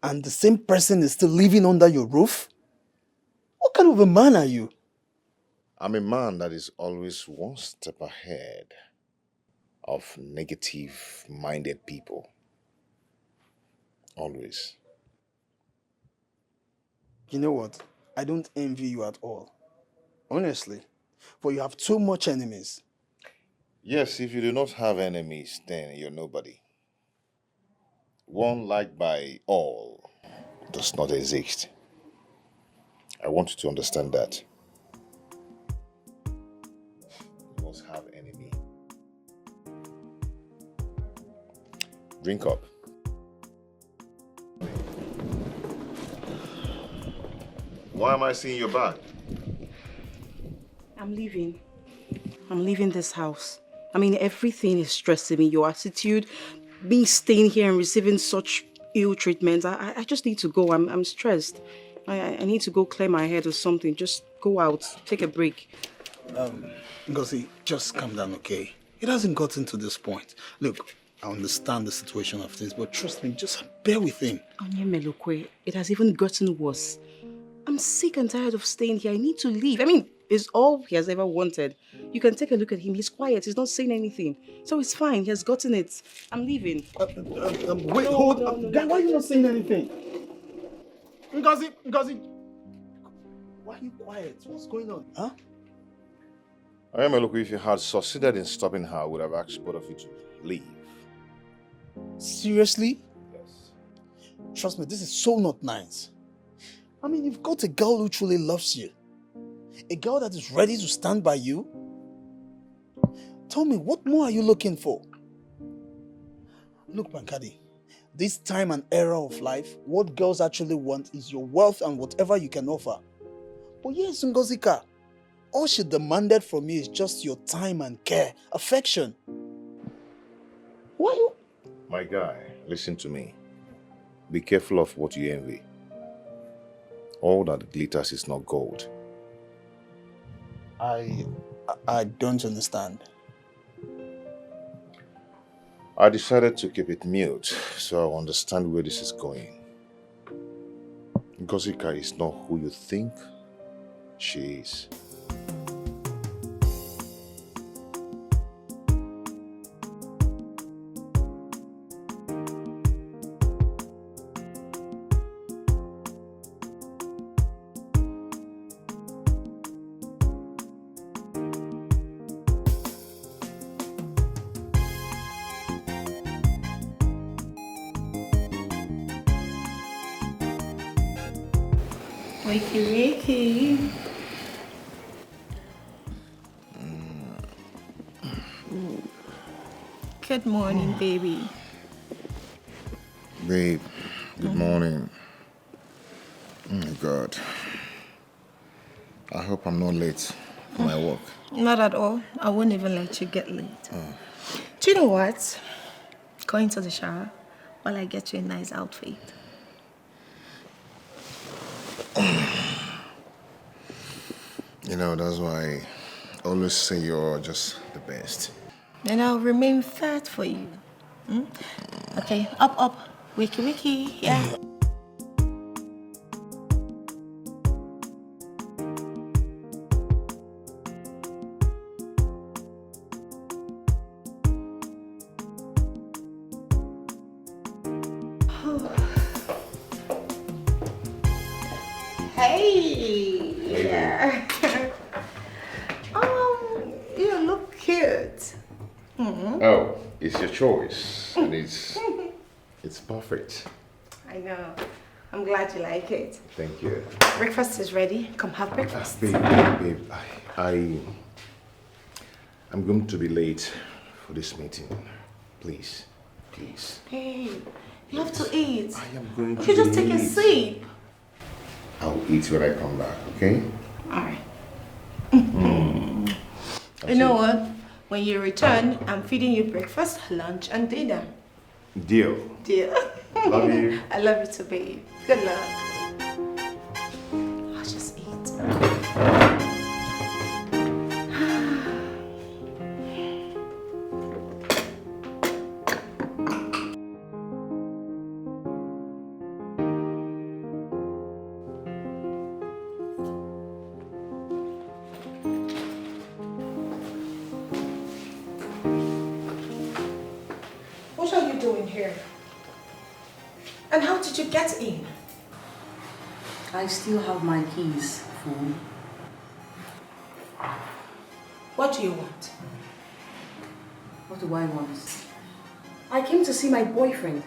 and the same person is still living under your roof? What kind of a man are you? I'm a man that is always one step ahead of negative-minded people. Always. You know what? I don't envy you at all. Honestly. For you have too much enemies. Yes, if you do not have enemies, then you're nobody. One liked by all does not exist. I want you to understand that. You must have enemy. Drink up. Why am I seeing your bag? I'm leaving. I'm leaving this house. I mean, everything is stressing me. Your attitude, me staying here and receiving such ill treatment. I just need to go. I'm stressed. I need to go clear my head or something. Just go out, take a break. Ngozi, just calm down, okay? It hasn't gotten to this point. Look, I understand the situation of things, but trust me, just bear with him. Onyemelukwe, it has even gotten worse. I'm sick and tired of staying here. I need to leave. I mean, it's all he has ever wanted. You can take a look at him. He's quiet. He's not saying anything. So it's fine. He has gotten it. I'm leaving. Wait, hold on. Guy, why are you not saying anything? Ngozi, why are you quiet? What's going on? Huh? I am a look. If you had succeeded in stopping her, I would have asked both of you to leave. Seriously? Yes. Trust me, this is so not nice. I mean, you've got a girl who truly loves you. A girl that is ready to stand by you. Tell me, what more are you looking for? Look, Pankadi, this time and era of life, what girls actually want is your wealth and whatever you can offer. But yes, Ngozika, all she demanded from you is just your time and care, affection. Why you? My guy, listen to me. Be careful of what you envy. All that glitters is not gold. I don't understand. I decided to keep it mute so I understand where this is going. Ngozika is not who you think she is. Wakey. Good morning, baby. Babe, good morning. Oh my God. I hope I'm not late for my work. Not at all. I won't even let you get late. Do you know what? Go into the shower while I get you a nice outfit. You know, that's why I always say you're just the best. Then I'll remain fat for you. Okay, up. Wiki, yeah. Hey! Yeah. You look cute. Oh, it's your choice. And it's perfect. I know. I'm glad you like it. Thank you. Breakfast is ready. Come have breakfast. Babe, I'm going to be late for this meeting. Please. Hey, you have to eat. I am going to You just be take a late. sip. I'll eat when I come back, okay? Alright. You know what? When you return, I'm feeding you breakfast, lunch, and dinner. Deal. Deal. Love you. I love you too, babe. Good luck. I'll just eat. What are you doing here? And how did you get in? I still have my keys, fool. What do you want? What do I want? I came to see my boyfriend.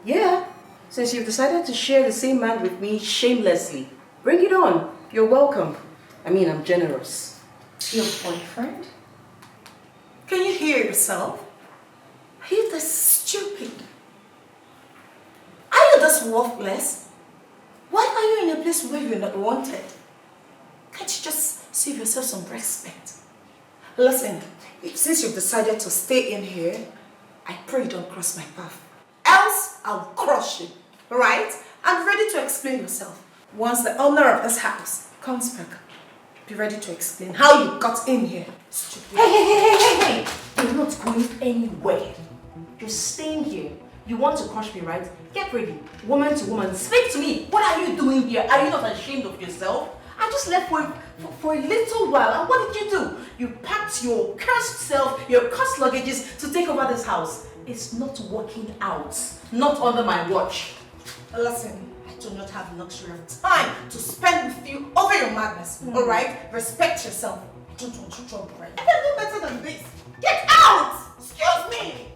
Yeah, since you've decided to share the same man with me shamelessly. Bring it on. You're welcome. I mean, I'm generous. Your boyfriend? Can you hear yourself? Are you this stupid? Are you this worthless? Why are you in in a place where you're not wanted? Can't you just save yourself some respect? Listen, since you've decided to stay in here, I pray you don't cross my path. Else, I'll crush you, right? And ready to explain yourself. Once the owner of this house comes back, be ready to explain how you got in here. Stupid. Hey! You're not going anywhere. You're staying here. You want to crush me, right? Get ready. Woman to woman, speak to me. What are you doing here? Are you not ashamed of yourself? I just left for a little while, and what did you do? You packed your cursed self, your cursed luggages to take over this house. It's not working out. Not under my watch. Listen, I do not have the luxury of time to spend with you over your madness, alright? Respect yourself. I don't want you to trouble, right? I can do better than this. Get out! Excuse me!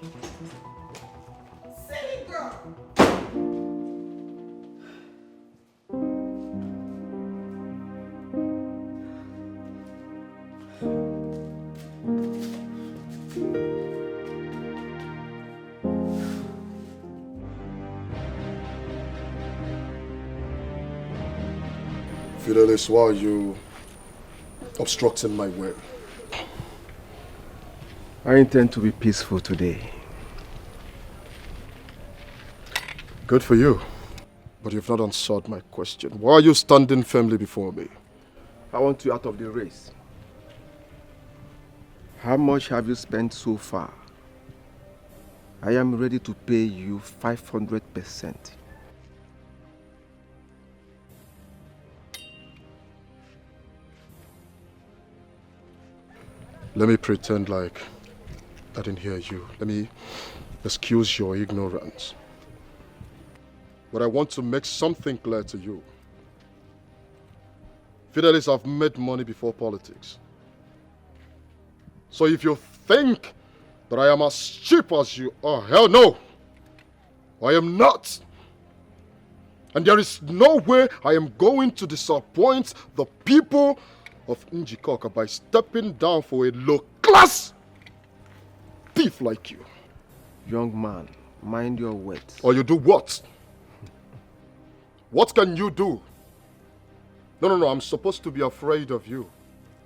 Silly girl! Fidelis, why are you obstructing my way? I intend to be peaceful today. Good for you. But you've not answered my question. Why are you standing firmly before me? I want you out of the race. How much have you spent so far? I am ready to pay you 500%. Let me pretend like I didn't hear you. Let me excuse your ignorance. But I want to make something clear to you. Fidelis, I've made money before politics. So if you think that I am as cheap as you are, hell no! I am not. And there is no way I am going to disappoint the people of Njikoka by stepping down for a low-class thief like you. Young man, mind your words. Or you do what? What can you do? No, I'm supposed to be afraid of you.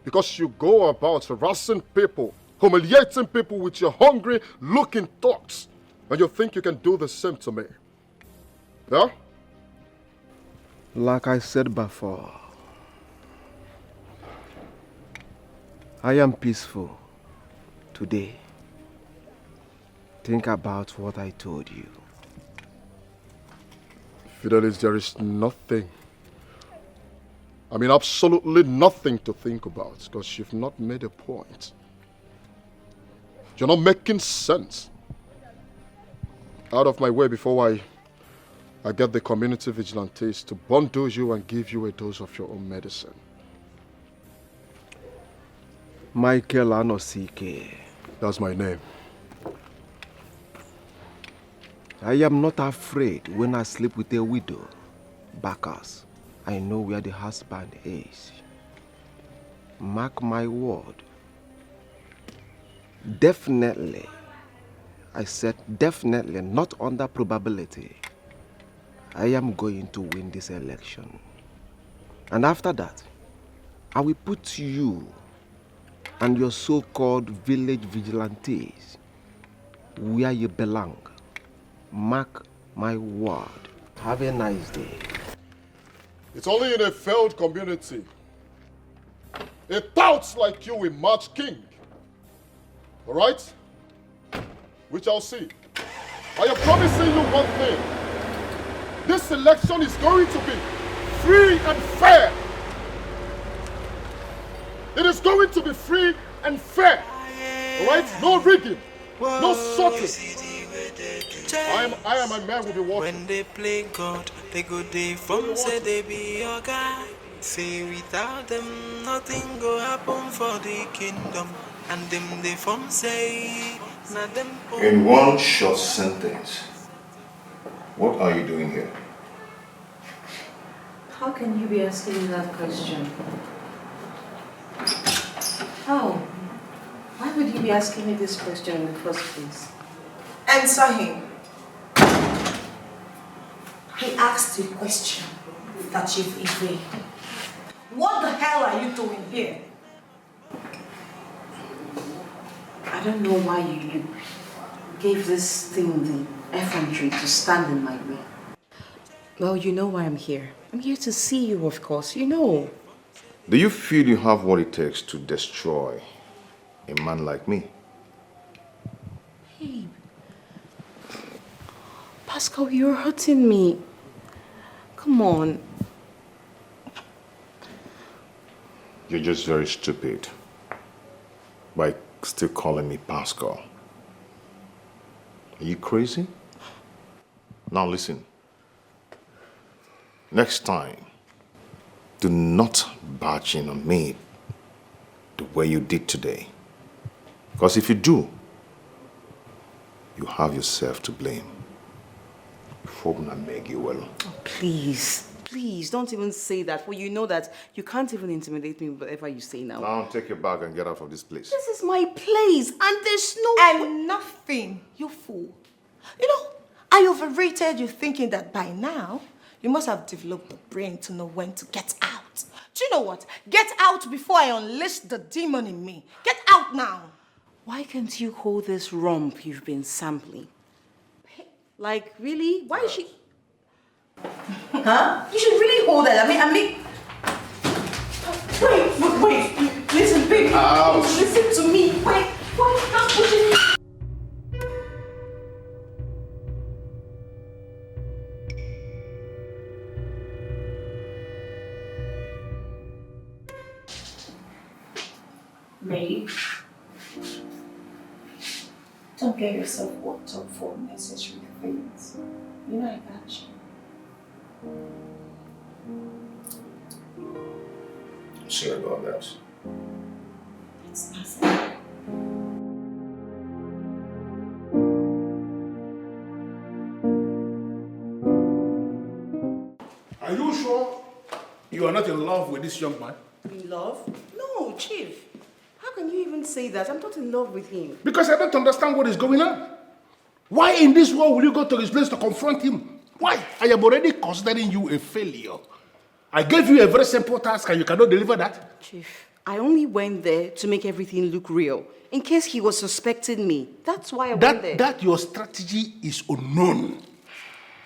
Because you go about harassing people, humiliating people with your hungry-looking thoughts. And you think you can do the same to me. Yeah? Like I said before, I am peaceful today. Think about what I told you. Fidelis, there is nothing. I mean, absolutely nothing to think about because you've not made a point. You're not making sense. Out of my way before I get the community vigilantes to bundle you and give you a dose of your own medicine. Michael Anosike. That's my name. I am not afraid when I sleep with a widow. Bacchus, I know where the husband is. Mark my word. Definitely, I said definitely, not under probability, I am going to win this election. And after that, I will put you and your so-called village vigilantes where you belong. Mark my word. Have a nice day. It's only in a failed community a tout like you will match king. All right? We shall see. I am promising you one thing. This election is going to be free and fair. It is going to be free and fair. All right? No rigging. No sorting. I am a man who will be watching. When they play God, they go they from say they be your guy. Say without them, nothing go happen for the kingdom. And them they from say, not them. In one short sentence, what are you doing here? How can you be asking me that question? How? Why would you be asking me this question in the first place? Answer him. He asked you a question. Mr. Chief Ife, what the hell are you doing here? I don't know why you gave this thing the effrontery to stand in my way. Well, you know why I'm here. I'm here to see you, of course. You know. Do you feel you have what it takes to destroy a man like me? Hey, Pascal, you're hurting me. Come on. You're just very stupid by still calling me Pascal. Are you crazy? Now listen. Next time, do not barge in on me the way you did today. Because if you do, you have yourself to blame. Before I make you well. Oh, please, please, don't even say that. Well, you know that you can't even intimidate me with whatever you say now. Now take your bag and get out of this place. This is my place, and there's no... And nothing, you fool. You know, I overrated you thinking that by now, you must have developed the brain to know when to get out. Do you know what? Get out before I unleash the demon in me. Get out now. Why can't you hold this rump you've been sampling? Like, really? Why is she... Huh? You should really hold that. I mean... Wait. Listen, baby. Ouch. Listen to me. Wait. Why stop pushing me? Babe, don't get yourself worked up for unnecessary things. You know I got you. I'm sorry about that. It's nothing. Are you sure you are not in love with this young man? In love? No, Chief. How can you even say that? I'm not in love with him. Because I don't understand what is going on. Why in this world will you go to his place to confront him? Why? I am already considering you a failure. I gave you a very simple task and you cannot deliver that. Chief, I only went there to make everything look real. In case he was suspecting me. That's why I went there. That your strategy is unknown.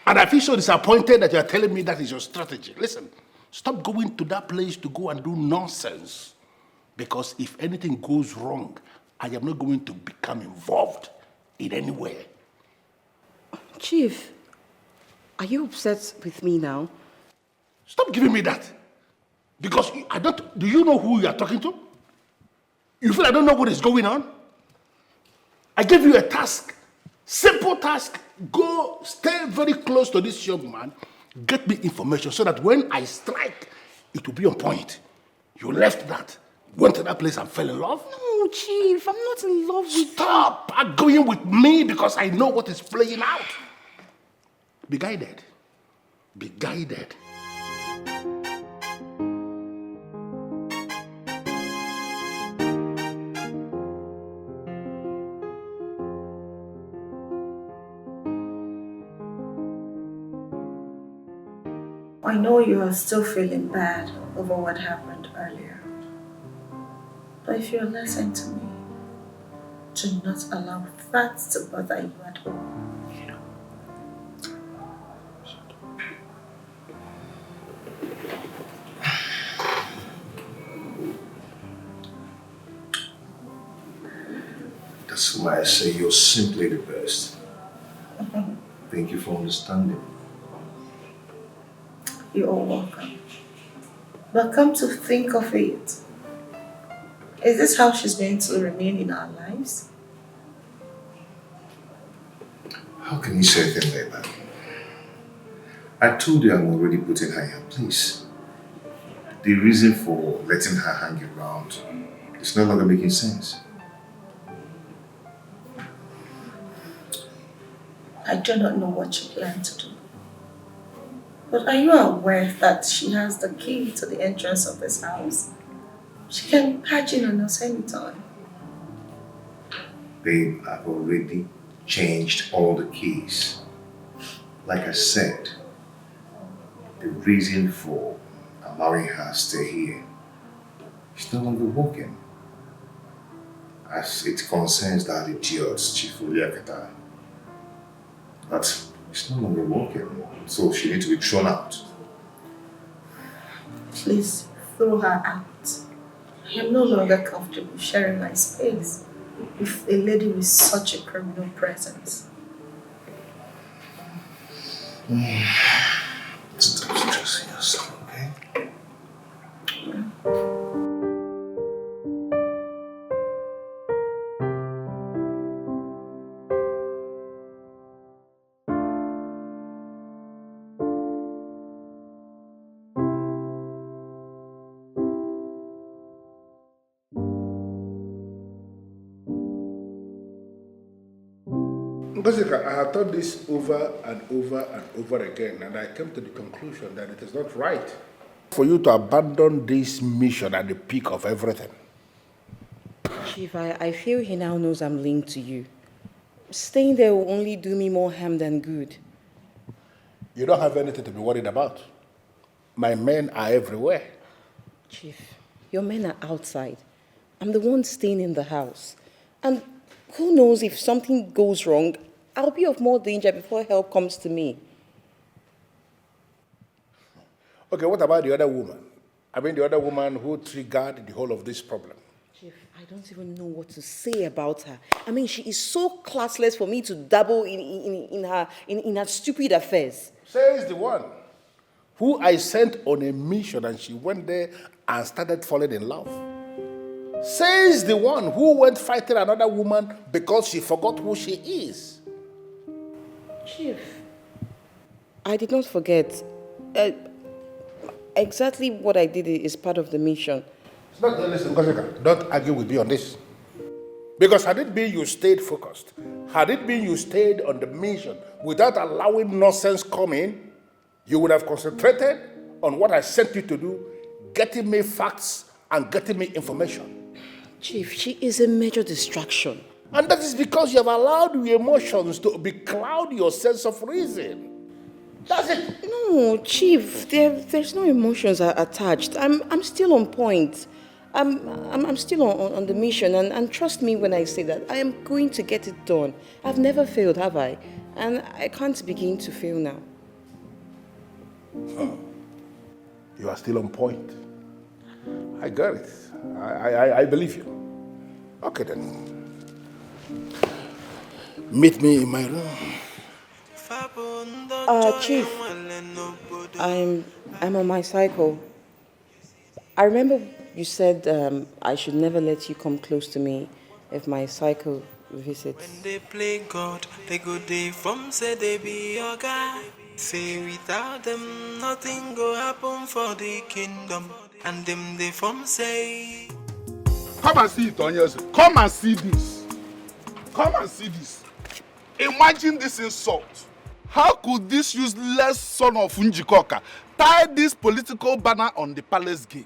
And I feel so disappointed that you are telling me that is your strategy. Listen, stop going to that place to go and do nonsense. Because if anything goes wrong, I am not going to become involved in any way. Chief, are you upset with me now? Stop giving me that. Because I don't... Do you know who you are talking to? You feel I don't know what is going on? I gave you a task. Simple task. Go stay very close to this young man. Get me information so that when I strike, it will be on point. You left that. Went to that place and fell in love? No, Chief, I'm not in love with you. Stop arguing with me because I know what is playing out. Be guided. Be guided. I know you are still feeling bad over what happened earlier. But if you'll listen to me, do not allow that to bother you at all. That's why I say you're simply the best. Thank you for understanding. You're welcome. But come to think of it, is this how she's going to remain in our lives? How can you say things like that? I told you I'm already putting her in her place. The reason for letting her hang around is no longer making sense. I do not know what you plan to do. But are you aware that she has the key to the entrance of this house? She can patch in on us anytime. Babe, I've already changed all the keys. Like I said, the reason for allowing her to stay here is no longer working. As it concerns that idiot, Chief Oliakata, that it's no longer working. So she needs to be thrown out. Please throw her out. I am no longer comfortable sharing my space with a lady with such a criminal presence. Stop stressing yourself, okay? Ngozika, I have thought this over and over and over again, and I came to the conclusion that it is not right for you to abandon this mission at the peak of everything. Chief, I feel he now knows I'm linked to you. Staying there will only do me more harm than good. You don't have anything to be worried about. My men are everywhere. Chief, your men are outside. I'm the one staying in the house. And who knows, if something goes wrong, I'll be of more danger before help comes to me. Okay, what about the other woman? I mean, the other woman who triggered the whole of this problem. Chief, I don't even know what to say about her. I mean, she is so classless for me to dabble in her stupid affairs. Says the one who I sent on a mission and she went there and started falling in love. Says the one who went fighting another woman because she forgot who she is. Chief, I did not forget. Exactly what I did is part of the mission. Listen, don't argue with me on this. Because had it been you stayed focused, had it been you stayed on the mission without allowing nonsense come in, you would have concentrated on what I sent you to do, getting me facts and getting me information. Chief, she is a major distraction. And that is because you have allowed your emotions to becloud your sense of reason. That's it. No, Chief, there's no emotions attached. I'm still on point. I'm still on the mission, and trust me when I say that I am going to get it done. I've never failed, have I? And I can't begin to fail now. Oh. You are still on point. I got it. I believe you. Okay then. Meet me in my room. Chief, I'm on my cycle. I remember you said I should never let you come close to me if my cycle visits. When they play God, they go they from say they be your guy. Say without them, nothing go happen for the kingdom. And them they from say. Come and see it on yours. Come and see this. Come and see this. Imagine this insult. How could this useless son of Njikoka tie this political banner on the palace gate?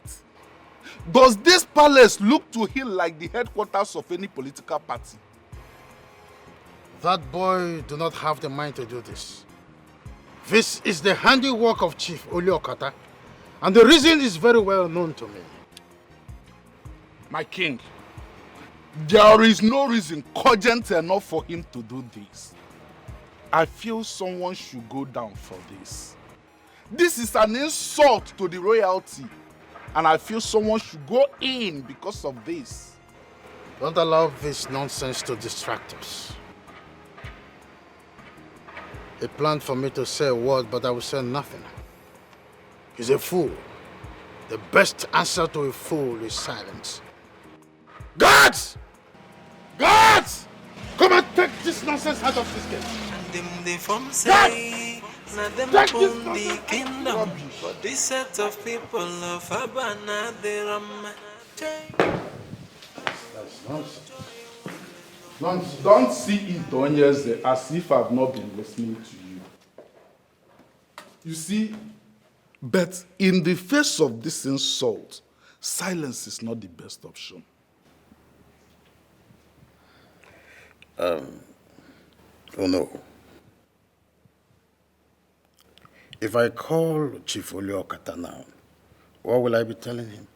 Does this palace look to him like the headquarters of any political party? That boy do not have the mind to do this. This is the handiwork of Chief Oliokata, and the reason is very well known to me. My king, there is no reason cogent enough for him to do this. I feel someone should go down for this. This is an insult to the royalty, and I feel someone should go in because of this. Don't allow this nonsense to distract us. He planned for me to say a word, but I will say nothing. He's a fool. The best answer to a fool is silence. Guards! Guards! Come and take this nonsense out of this case. And them they from say. Now them own the kingdom. But this set of people of Habana, they That's nonsense. Don't see it on yours as if I've not been listening to you. You see, but in the face of this insult, silence is not the best option. Oh no. If I call Chief Oliokata now, what will I be telling him?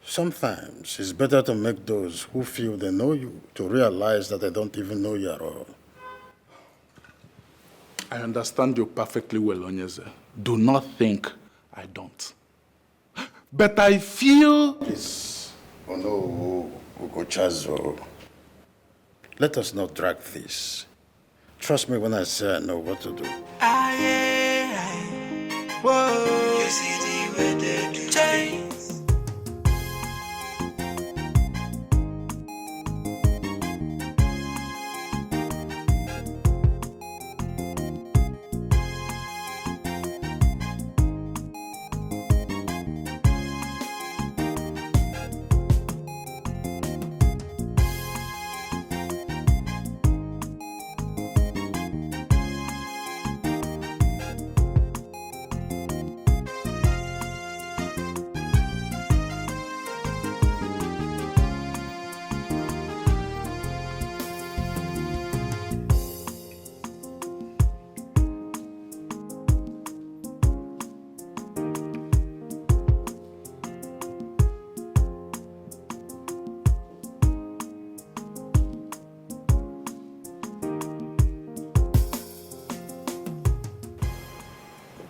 Sometimes it's better to make those who feel they know you to realize that they don't even know you at all. I understand you perfectly well, Onyeze. Do not think I don't. But I feel... Please, Ono Ugochazo, let us not drag this. Trust me when I say I know what to do. Whoa, you see the way they do change.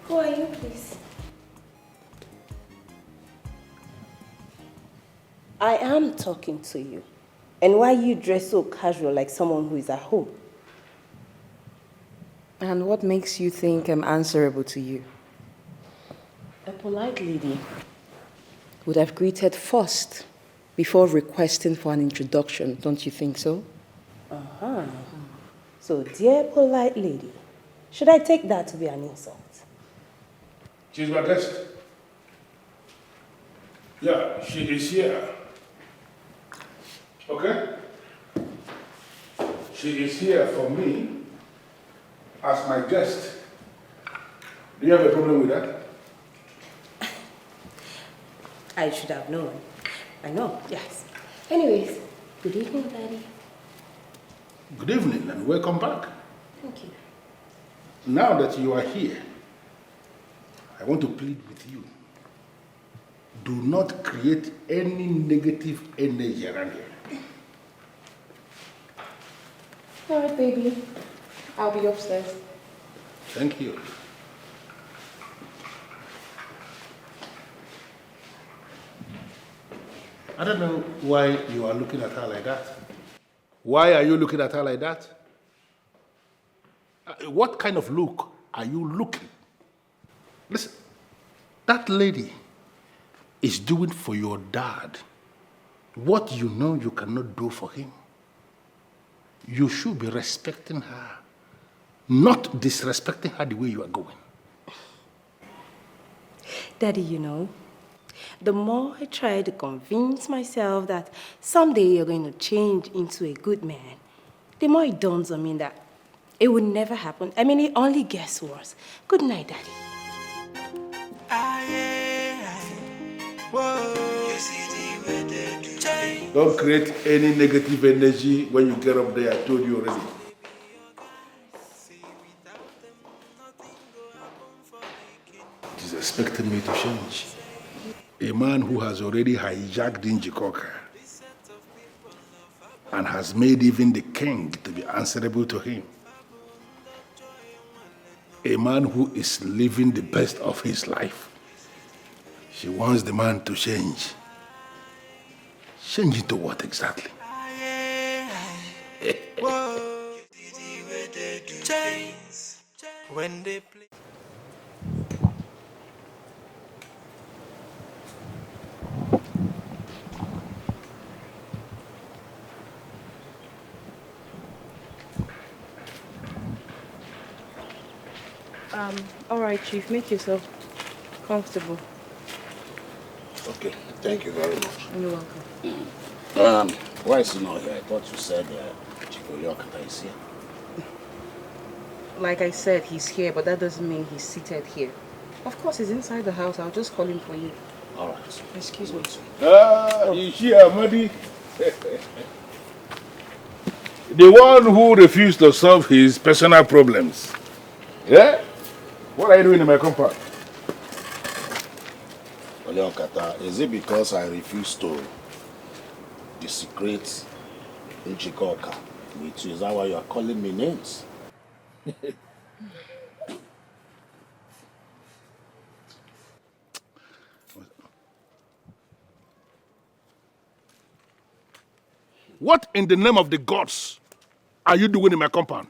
Who are you, please? I am talking to you. And why you dress so casual like someone who is at home? And what makes you think I'm answerable to you? A polite lady Would have greeted first before requesting for an introduction, don't you think so? Uh-huh. So, dear polite lady, should I take that to be an insult? She's my guest. Yeah, she is here. Okay? She is here for me as my guest. Do you have a problem with that? I should have known. I know, yes. Anyways, good evening, Daddy. Good evening and welcome back. Thank you. Now that you are here, I want to plead with you. Do not create any negative energy around here. All right, baby. I'll be upstairs. Thank you. I don't know why you are looking at her like that. Why are you looking at her like that? What kind of look are you looking? Listen, that lady is doing for your dad what you know you cannot do for him. You should be respecting her, not disrespecting her the way you are going. Daddy, you know, the more I try to convince myself that someday you're going to change into a good man, the more it dawns on me that it would never happen. I mean, it only gets worse. Good night, Daddy. Don't create any negative energy when you get up there. I told you already. It is expecting me to change. A man who has already hijacked Njikoka and has made even the king to be answerable to him. A man who is living the best of his life. She wants the man to change. Change into what exactly? When they play. All right, Chief, make yourself comfortable. Okay, thank you very much. You're welcome. Why is he not here? I thought you said Chief Oliokata is here. Like I said, he's here, but that doesn't mean he's seated here. Of course, he's inside the house. I'll just call him for you. All right. Excuse me. He's here, Madi. The one who refused to solve his personal problems. Yeah? What are you doing in my compound? Oleokata, is it because I refuse to desecrate Njikoka with you? Is that why you are calling me names? What in the name of the gods are you doing in my compound?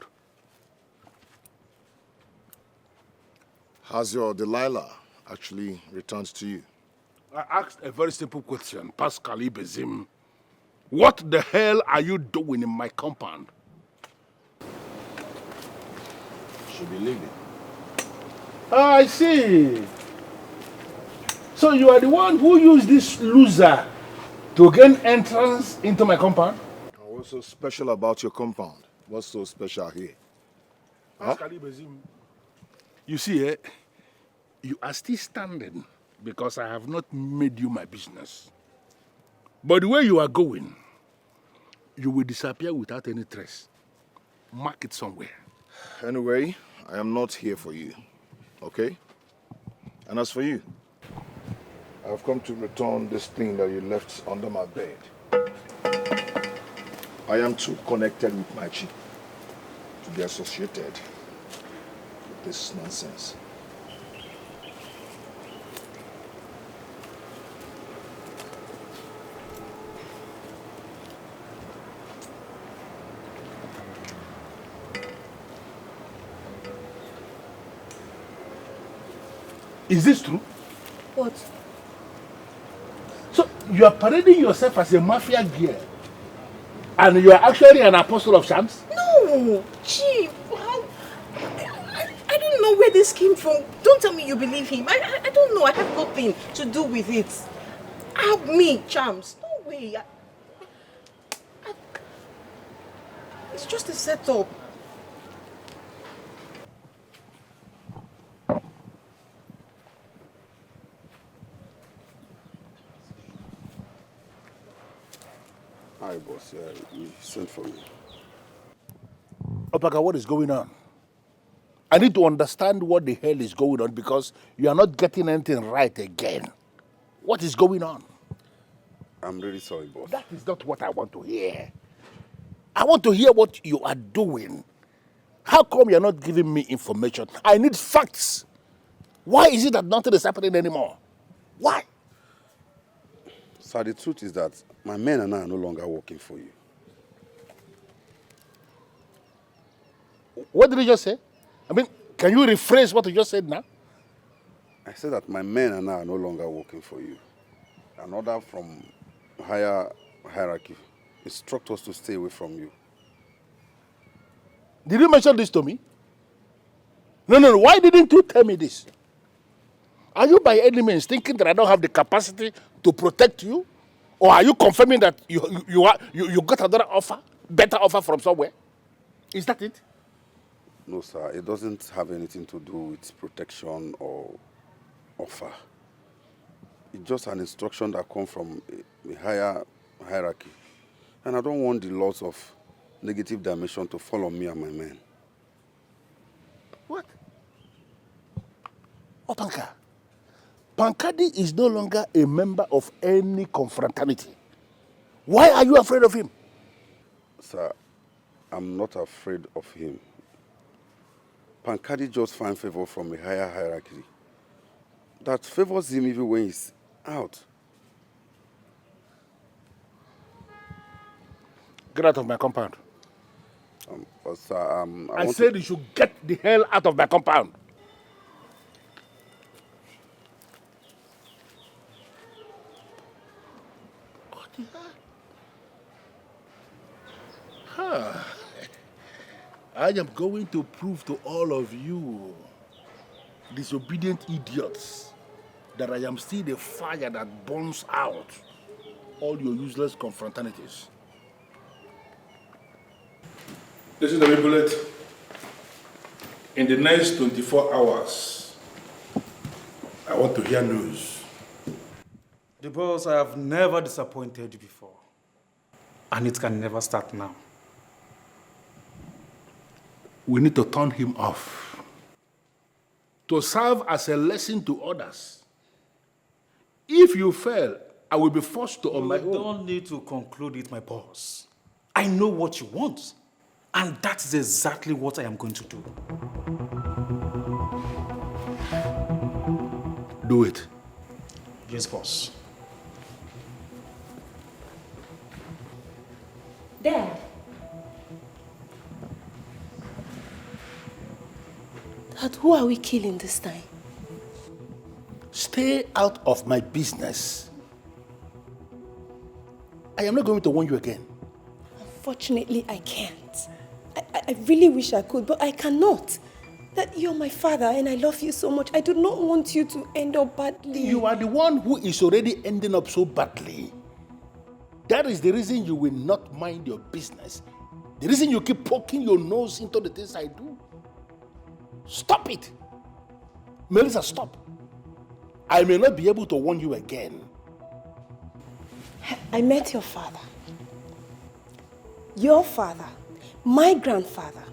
Has your Delilah actually returned to you? I asked a very simple question, Pascal Ibezim. What the hell are you doing in my compound? Should be leaving. I see. So you are the one who used this loser to gain entrance into my compound? What's so special about your compound? What's so special here? Huh? Pascal Ibezim. You see, you are still standing because I have not made you my business. But the way you are going, you will disappear without any trace. Mark it somewhere. Anyway, I am not here for you, okay? And as for you, I've come to return this thing that you left under my bed. I am too connected with my chief to be associated with this nonsense. Is this true? What? So you are parading yourself as a mafia girl, and you are actually an apostle of shams? No, Chief. I don't know where this came from. Don't tell me you believe him. I don't know. I have nothing to do with it. Help me, Chams. No way. It's just a setup. Hi, boss. You sent for me. Opaka, what is going on? I need to understand what the hell is going on because you are not getting anything right again. What is going on? I'm really sorry, boss. That is not what I want to hear. I want to hear what you are doing. How come you're not giving me information? I need facts. Why is it that nothing is happening anymore? Why? Sir, the truth is that my men and I are no longer working for you. What did you just say? I mean, can you rephrase what you just said now? I said that my men and I are no longer working for you. An order from higher hierarchy instructed us to stay away from you. Did you mention this to me? No. Why didn't you tell me this? Are you by any means thinking that I don't have the capacity to protect you? Or are you confirming that you got another offer, better offer from somewhere? Is that it? No, sir. It doesn't have anything to do with protection or offer. It's just an instruction that comes from a higher hierarchy. And I don't want the loss of negative dimension to fall on me and my men. What? Oh, Pankadi is no longer a member of any confraternity. Why are you afraid of him? Sir, I'm not afraid of him. Pankadi just finds favor from a higher hierarchy that favors him even when he's out. Get out of my compound. Sir, I said you should get the hell out of my compound. I am going to prove to all of you, disobedient idiots, that I am still the fire that burns out all your useless confraternities. Listen to me, Bullet. In the next 24 hours, I want to hear news. The boss, I have never disappointed you before. And it can never start now. We need to turn him off. to serve as a lesson to others. If you fail, I will be forced to on my You own. don't need to conclude it, my boss. I know what you want, and that is exactly what I am going to do. Do it. Yes, boss. Dad. Dad, who are we killing this time? Stay out of my business. I am not going to warn you again. Unfortunately, I can't. I really wish I could, but I cannot. That you're my father and I love you so much. I do not want you to end up badly. You are the one who is already ending up so badly. That is the reason you will not mind your business. The reason you keep poking your nose into the things I do. Stop it. Melissa, stop. I may not be able to warn you again. I met your father. Your father. My grandfather.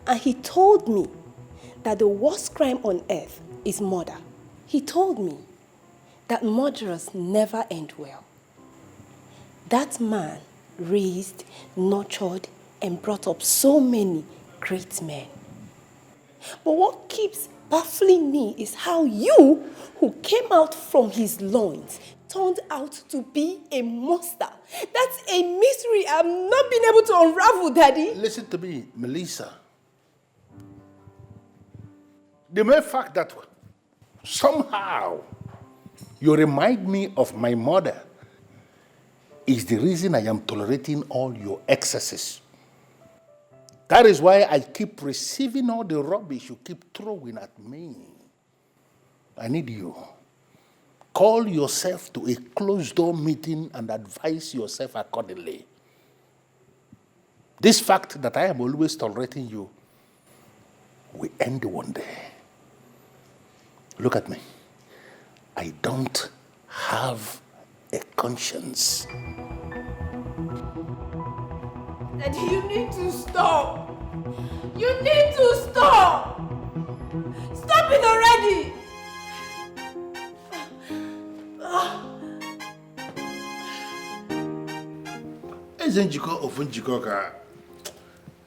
And he told me that the worst crime on earth is murder. He told me that murderers never end well. That man raised, nurtured, and brought up so many great men. But what keeps baffling me is how you, who came out from his loins, turned out to be a monster. That's a mystery I've not been able to unravel, Daddy. Listen to me, Melissa. The mere fact that somehow you remind me of my mother is the reason I am tolerating all your excesses. That is why I keep receiving all the rubbish you keep throwing at me. I need you. Call yourself to a closed-door meeting and advise yourself accordingly. This fact that I am always tolerating you will end one day. Look at me. I don't have a conscience. Daddy, you need to stop. You need to stop. Stop it already.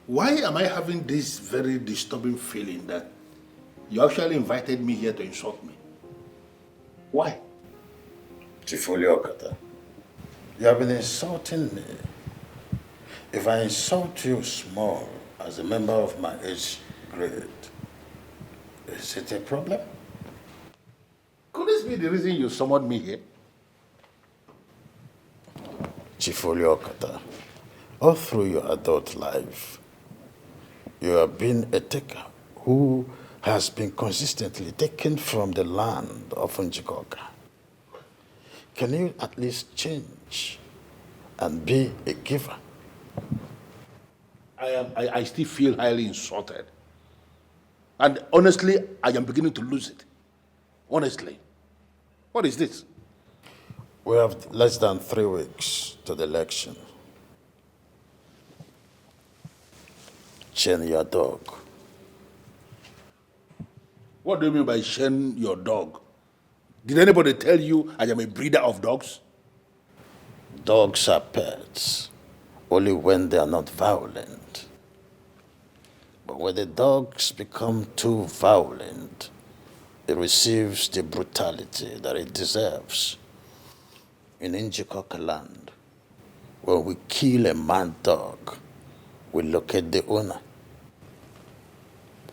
Why am I having this very disturbing feeling that you actually invited me here to insult me? Why? Tifoliokata, you have been insulting me. If I insult you small as a member of my age grade, is it a problem? Could this be the reason you summoned me here? Tifoliokata, all through your adult life, you have been a taker who has been consistently taken from the land of Njikoka. Can you at least change and be a giver? I still feel highly insulted. And honestly, I am beginning to lose it. Honestly. What is this? We have less than 3 weeks to the election. Chain your dog. What do you mean by chain your dog? Did anybody tell you I am a breeder of dogs? Dogs are pets, only when they are not violent. But when the dogs become too violent, it receives the brutality that it deserves. In Njikoka land, when we kill a mad dog, we locate the owner.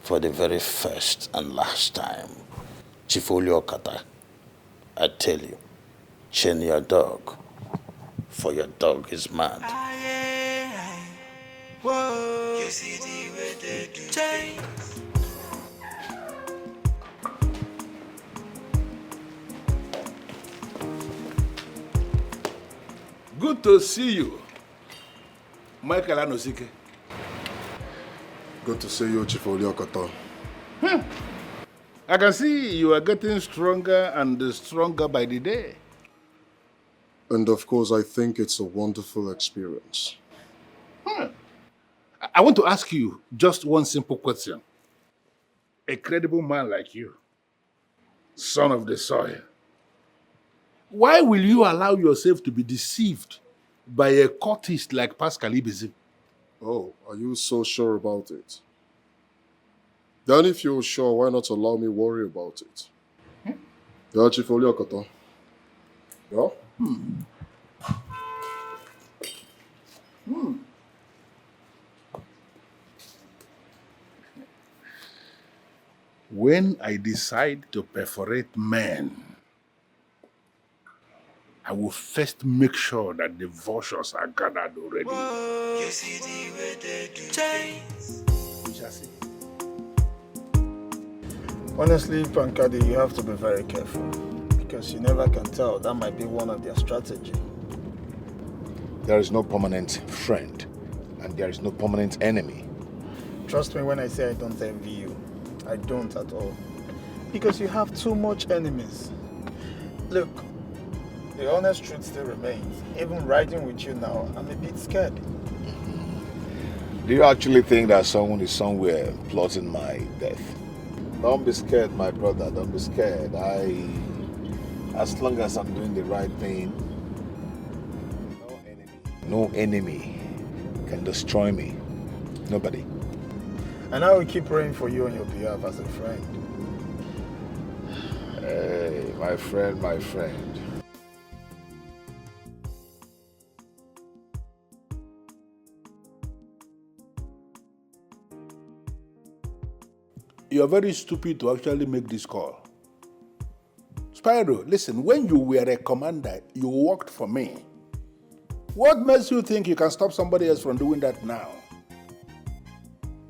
For the very first and last time, Tifoliokata, I tell you, chain your dog, for your dog is mad. Whoa, you see the way they do things. Good to see you, Michael Anosike. Good to see you, Tifoliokata. I can see you are getting stronger and stronger by the day. And of course, I think it's a wonderful experience. I want to ask you just one simple question. a credible man like you, son of the soil, why will you allow yourself to be deceived by a cultist like Pascal Ibezim? Oh, are you so sure about it? Then if you're sure, why not allow me worry about it? Yeah, Chief Oliokoto. Yeah? When I decide to perforate men, I will first make sure that the vultures are gathered already. You see the way they do things. We shall see. Honestly, Pankadi, you have to be very careful because you never can tell. That might be one of their strategy. There is no permanent friend, and there is no permanent enemy. Trust me when I say I don't envy you. I don't at all. Because you have too much enemies. Look, the honest truth still remains. Even riding with you now, I'm a bit scared. Do you actually think that someone is somewhere plotting my death? Don't be scared, my brother. Don't be scared. As long as I'm doing the right thing, no enemy can destroy me. Nobody. And I will keep praying for you on your behalf as a friend. Hey, my friend, my friend. You are very stupid to actually make this call. Spyro, listen, when you were a commander, you worked for me. What makes you think you can stop somebody else from doing that now?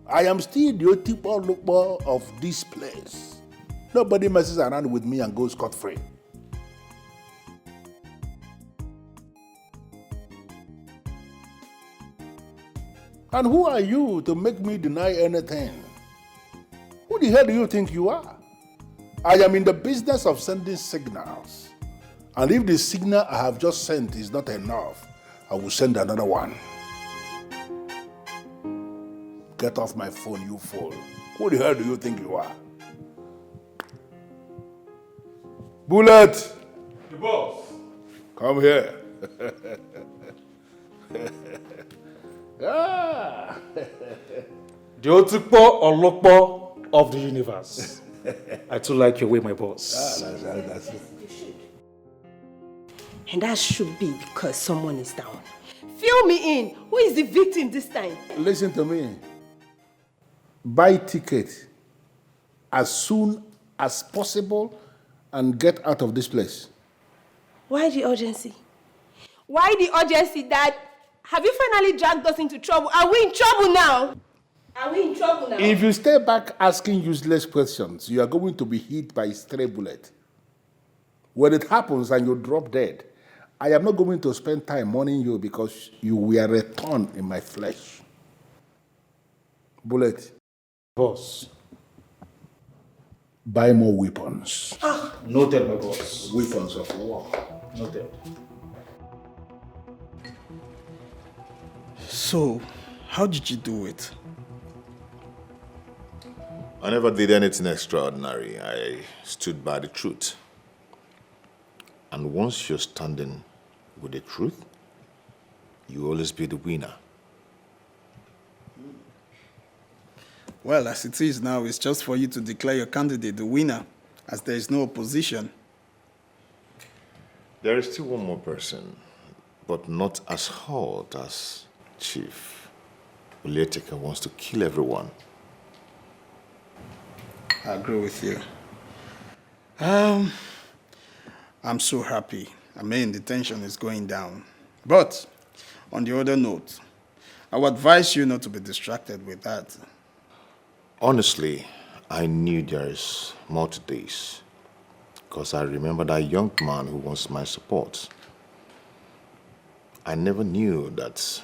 I am still the Otipo of this place. Nobody messes around with me and goes scot-free. And who are you to make me deny anything? Who the hell do you think you are? I am in the business of sending signals. And if the signal I have just sent is not enough, I will send another one. Get off my phone, you fool. Who the hell do you think you are? Bullet! The boss. Come here. Ah. The Otukpo Olokpo of the universe. I too like your way, my boss. That's it. And that should be because someone is down. Fill me in. Who is the victim this time? Listen to me. Buy ticket as soon as possible and get out of this place. Why the urgency? Why the urgency, Dad? Have you finally dragged us into trouble? Are we in trouble now? Are we in trouble now? If you stay back asking useless questions, you are going to be hit by a stray bullet. When it happens and you drop dead, I am not going to spend time mourning you because you were a thorn in my flesh. Bullet. Boss. Buy more weapons. Noted, my boss. Weapons of war. Noted. So, how did you do it? I never did anything extraordinary. I stood by the truth. And once you're standing with the truth, you always be the winner. Well, as it is now, it's just for you to declare your candidate the winner, as there is no opposition. There is still one more person, but not as hot as Chief. Uleteka wants to kill everyone. I agree with you. I'm so happy. I mean, the tension is going down. But, on the other note, I would advise you not to be distracted with that. Honestly, I knew there is more to this, because I remember that young man who wants my support. I never knew that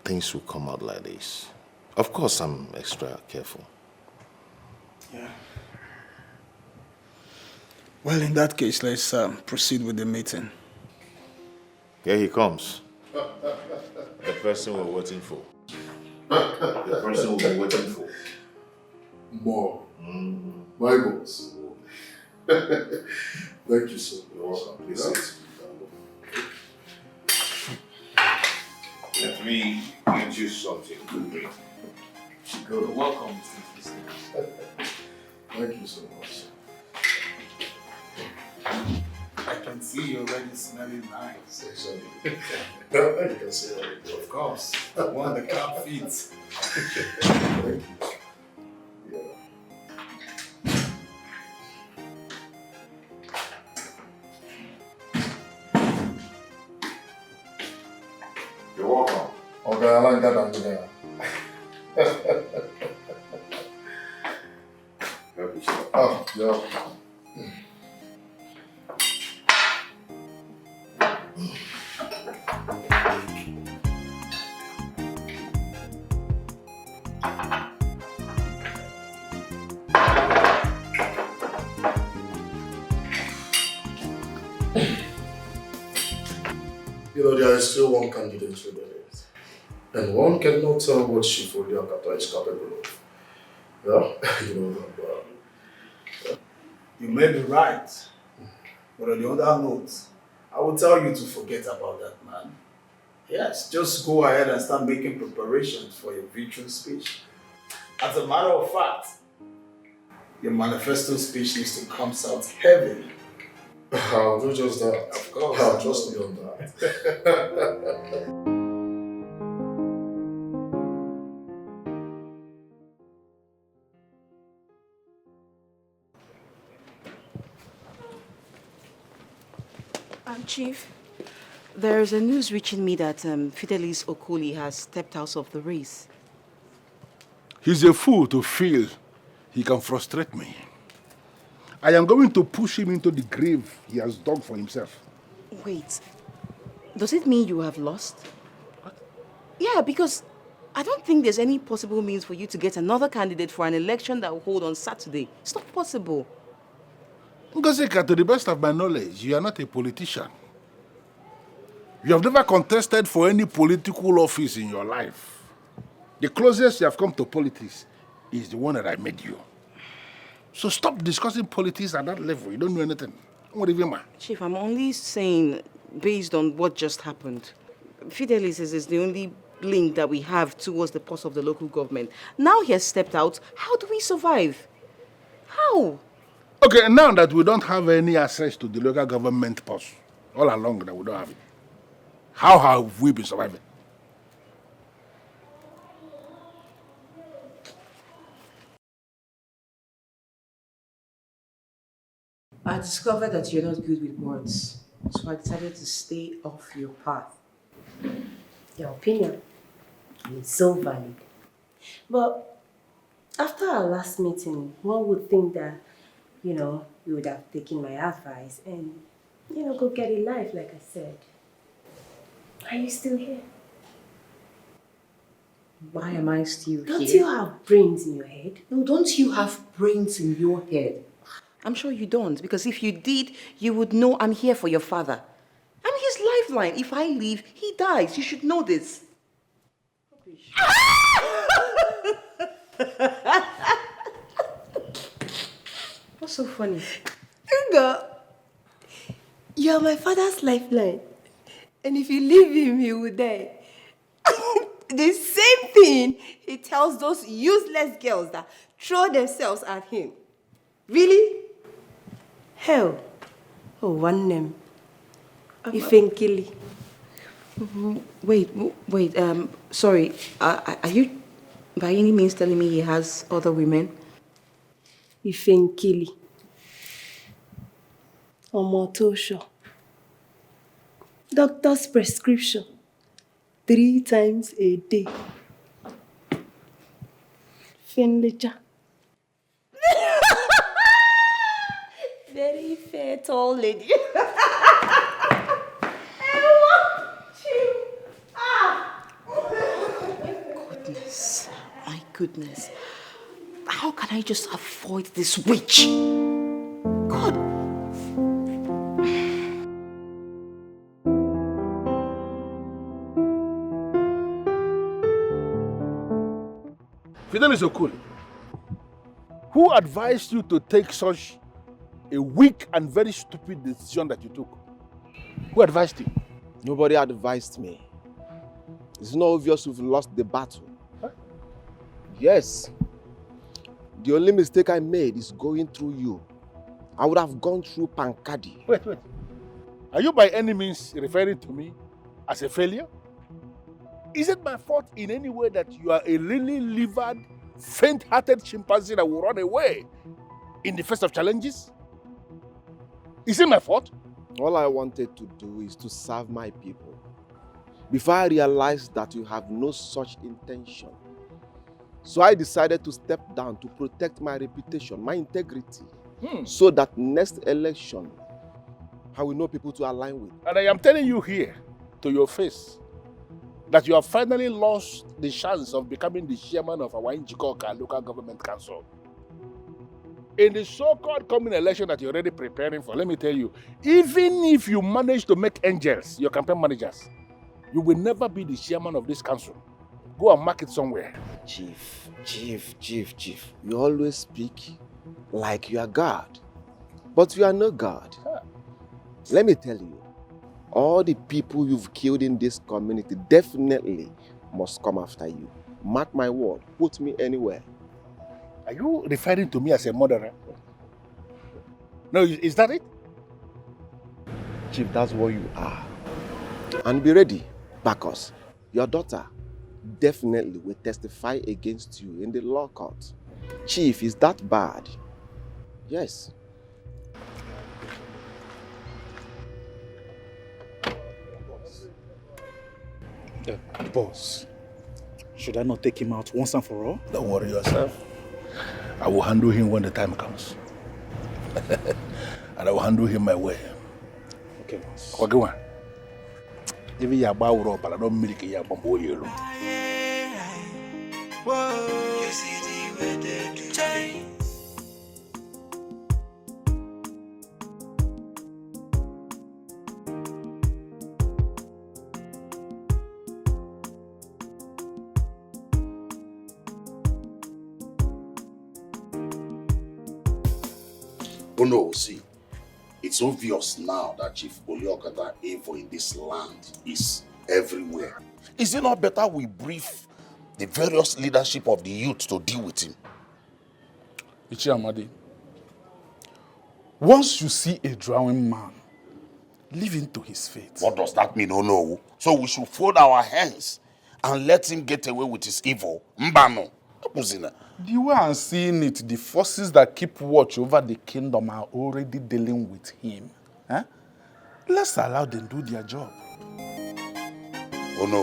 things would come out like this. Of course, I'm extra careful. Yeah. Well, in that case, let's proceed with the meeting. Here he comes. The person we're waiting for. The person we're waiting for. More. My boss. Thank you so much. You're welcome. Please sit. Let me get you something to drink. You're welcome, Mr. Thank you so much. I can see you're already smelling nice. Exactly. You can say that. Of course. The one the cap fits. Thank you. You're welcome. Okay, I like that idea. Help yourself. Oh, yeah. You know, there is still one candidate for the list. And one cannot tell what Shifoli Akata is capable of. Yeah? You know that. You may be right. But on the other note, I will tell you to forget about that man. Yes, just go ahead and start making preparations for your victory speech. As a matter of fact, your manifesto speech needs to come out heavy. I'll do just that. Of course. I'll trust me on that. Chief, there is a news reaching me that Fidelis Okoli has stepped out of the race. He's a fool to feel he can frustrate me. I am going to push him into the grave he has dug for himself. Wait, does it mean you have lost? What? Yeah, because I don't think there's any possible means for you to get another candidate for an election that will hold on Saturday. It's not possible. Ngozika, to the best of my knowledge, you are not a politician. You have never contested for any political office in your life. The closest you have come to politics is the one that I made you. So stop discussing politics at that level. You don't know anything. What do you mean? Chief, I'm only saying, based on what just happened, Fidelis is the only link that we have towards the pulse of the local government. Now he has stepped out. How do we survive? How? Okay, now that we don't have any access to the local government pulse, all along that we don't have it, how have we been surviving? I discovered that you're not good with words, so I decided to stay off your path. Your opinion is so valid. But after our last meeting, one would think that, you would have taken my advice and, go get a life, like I said. Are you still here? Why am I still Don't here? you have brains in your head? No, don't you have brains in your head? I'm sure you don't, because if you did, you would know I'm here for your father. I'm his lifeline. If I leave, he dies. You should know this. What's so funny? Inga, you're my father's lifeline. And if you leave him, he will die. The same thing he tells those useless girls that throw themselves at him. Really? Hell. Oh, one name. Ifenkili. Wait, sorry. Are you by any means telling me he has other women? Ifenkili. Omotosho. Doctor's prescription. 3 times a day. Finlicha. Very fair, tall lady. My goodness. How can I just avoid this witch? God. Fidelis Okoli, Who advised you to take such a weak and very stupid decision that you took? Who advised you? Nobody advised me. It's not obvious we've lost the battle. Huh? Yes. The only mistake I made is going through you. I would have gone through Pankadi. Wait. Are you by any means referring to me as a failure? Is it my fault in any way that you are a lily-livered, faint-hearted chimpanzee that will run away in the face of challenges? Is it my fault? All I wanted to do is to serve my people. Before I realized that you have no such intention. So I decided to step down to protect my reputation, my integrity, so that next election, I will know people to align with. And I am telling you here, to your face, that you have finally lost the chance of becoming the chairman of our Njikoka local government council. In the so-called coming election that you're already preparing for, let me tell you, even if you manage to make angels your campaign managers, you will never be the chairman of this council. Go and mark it somewhere. Chief. You always speak like you are God, but you are no God. Let me tell you, all the people you've killed in this community definitely must come after you. Mark my word, put me anywhere. Are you referring to me as a murderer? No, is that it? Chief, that's what you are. And be ready, Bacchus. Your daughter definitely will testify against you in the law court. Chief, is that bad? Yes. Boss, should I not take him out once and for all? Don't worry yourself. I will handle him when the time comes. And I will handle him my way. Okay, boss. Okay, one. Even your bow but I don't milk your bamboo yellow. Whoa, you see the way they do change. Oh no, see, it's obvious now that Chief Oliokata evil in this land is everywhere. Is it not better we brief the various leadership of the youth to deal with him? Ichiamadi, once you see a drowning man, leave him to his fate. What does that mean? Oh no. So we should fold our hands and let him get away with his evil? Mbano. The way I'm seeing it, the forces that keep watch over the kingdom are already dealing with him. Eh? Let's allow them do their job. Oh no.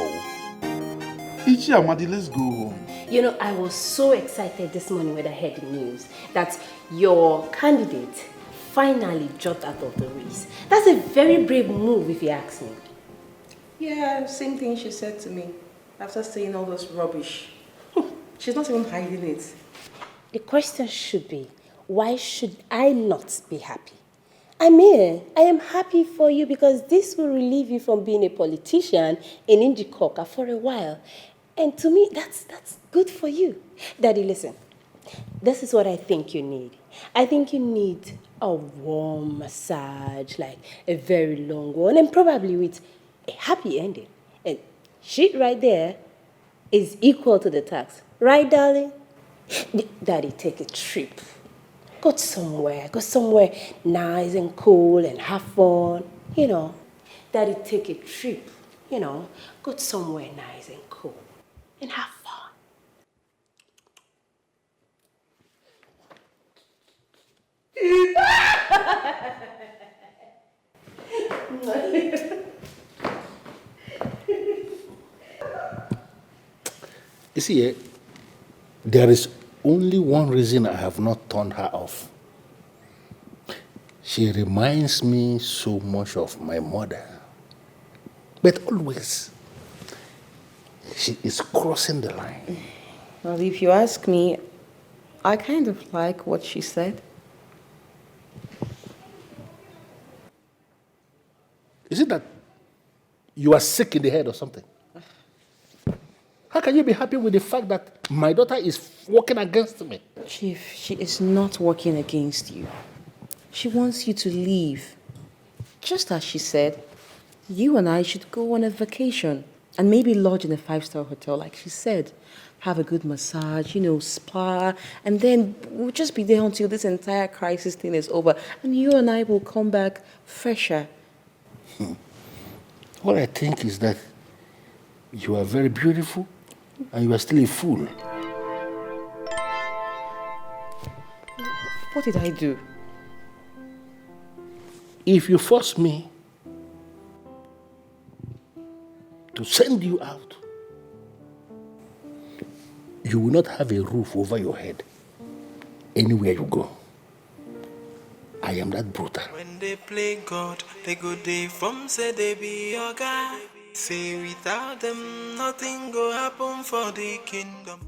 Ichiamadi, let's go home. You know, I was so excited this morning when I heard the news that your candidate finally dropped out of the race. That's a very brave move, if you ask me. Yeah, same thing she said to me after saying all this rubbish. She's not even hiding it. The question should be, why should I not be happy? I mean, I am happy for you because this will relieve you from being a politician in Njikoka for a while. And to me, that's good for you. Daddy, listen, this is what I think you need. I think you need a warm massage, like a very long one, and probably with a happy ending. And shit right there is equal to the tax. Right, darling? Daddy, take a trip. Go somewhere nice and cool and have fun. You know, Daddy, take a trip. You know, go somewhere nice and cool and have fun. You see, there is only one reason I have not turned her off. She reminds me so much of my mother. But always, she is crossing the line. Well, if you ask me, I kind of like what she said. Is it that you are sick in the head or something? How can you be happy with the fact that my daughter is working against me? Chief, she is not working against you. She wants you to leave. Just as she said, you and I should go on a vacation and maybe lodge in a 5-star hotel, like she said. Have a good massage, spa, and then we'll just be there until this entire crisis thing is over. And you and I will come back fresher. What I think is that you are very beautiful and you are still a fool. What did I do? If you force me to send you out, you will not have a roof over your head anywhere you go. I am that brutal. When they play God, they go they from say they be your guy. Say without them, nothing go happen for the kingdom.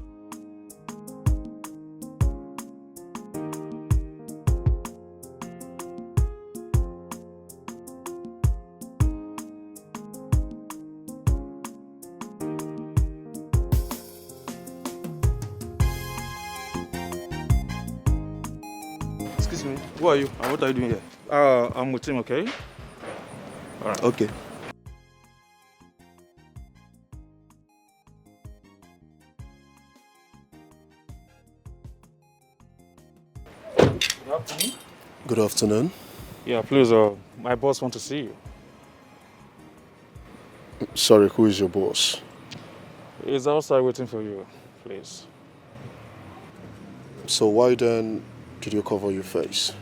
Excuse me, who are you and what are you doing here? I'm with him, okay? All right. Okay. Good afternoon. Good afternoon. Yeah, please, my boss wants to see you. Sorry, who is your boss? He's outside waiting for you, please. So why then did you cover your face?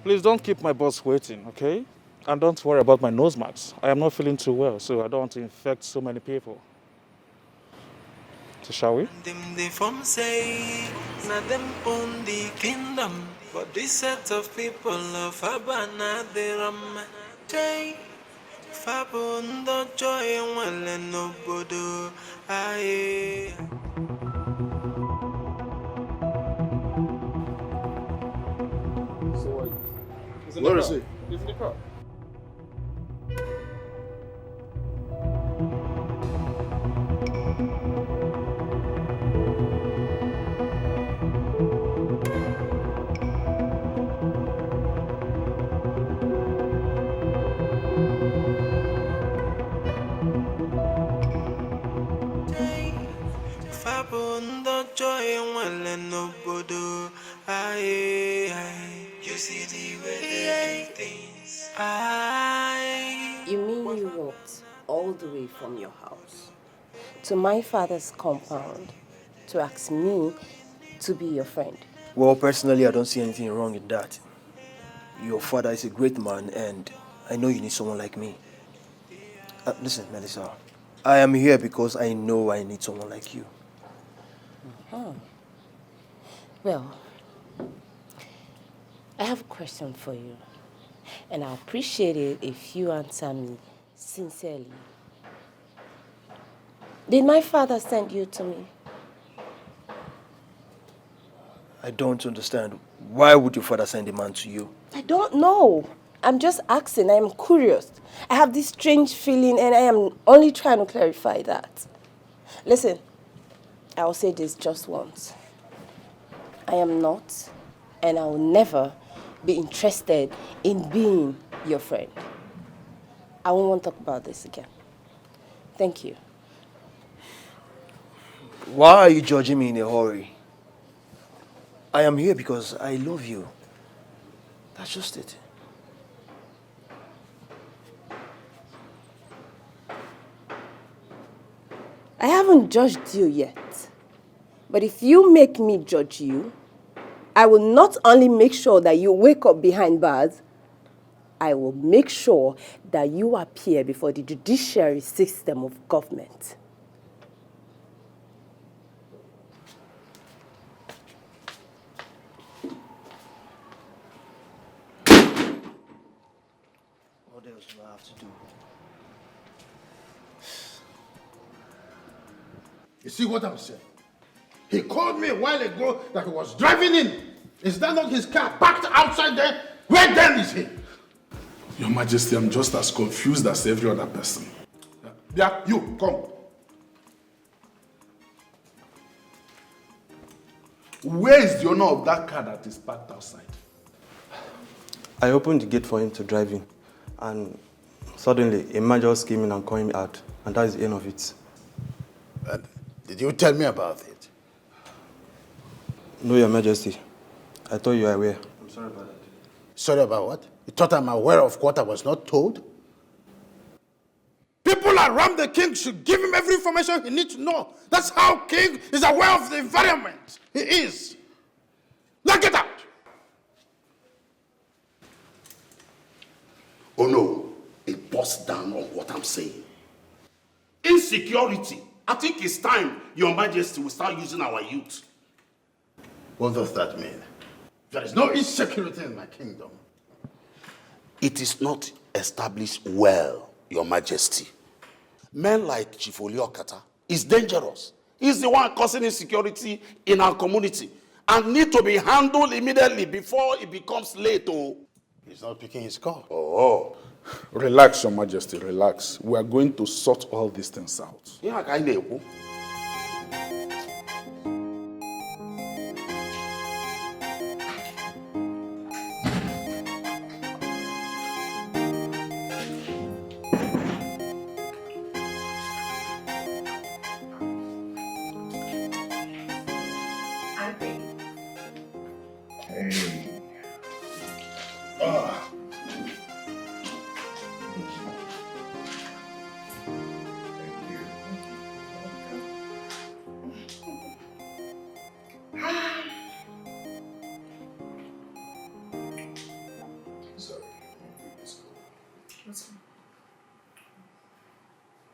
Please don't keep my boss waiting, okay? And don't worry about my nose marks. I am not feeling too well, so I don't want to infect so many people. So shall we? Them they from say, now them own the kingdom. But this set of people of Abana, they ram. Jay, Fabundo joy and well and no bodo. Aye. Where is he? He's in the car. Fabundo joy and well and no bodo. Aye, aye. You see the way they do things. Aye. You mean you walked all the way from your house to my father's compound to ask me to be your friend? Well, personally, I don't see anything wrong in that. Your father is a great man, and I know you need someone like me. Listen, Melissa, I am here because I know I need someone like you. Huh. Well, I have a question for you, and I appreciate it if you answer me sincerely. Did my father send you to me? I don't understand. Why would your father send a man to you? I don't know. I'm just asking. I'm curious. I have this strange feeling, and I am only trying to clarify that. Listen, I will say this just once. I am not, and I will never be interested in being your friend. I won't want to talk about this again. Thank you. Why are you judging me in a hurry? I am here because I love you. That's just it. I haven't judged you yet. But if you make me judge you, I will not only make sure that you wake up behind bars, I will make sure that you appear before the judiciary system of government. What else do I have to do? You see what I'm saying? He called me a while ago that he was driving in. Is that not his car parked outside there? Where then is he? Your Majesty, I'm just as confused as every other person. Yeah, you, come. Where is the owner of that car that is parked outside? I opened the gate for him to drive in, and suddenly a man just came in and called me out, and that is the end of it. Did you tell me about it? No, Your Majesty. I thought you were aware. I'm sorry about that. Sorry about what? You thought I'm aware of what I was not told? People around the king should give him every information he needs to know. That's how king is aware of the environment. He is. Now get out! Oh no, it busts down on what I'm saying. Insecurity. I think it's time Your Majesty will start using our youth. What does that mean? There is no insecurity in my kingdom. It is not established well, Your Majesty. Men like Chief Oliokata is dangerous. He's the one causing insecurity in our community and need to be handled immediately before it becomes late. Oh. He's not picking his call. Oh. Relax, Your Majesty, relax. We are going to sort all these things out. Yeah, I know.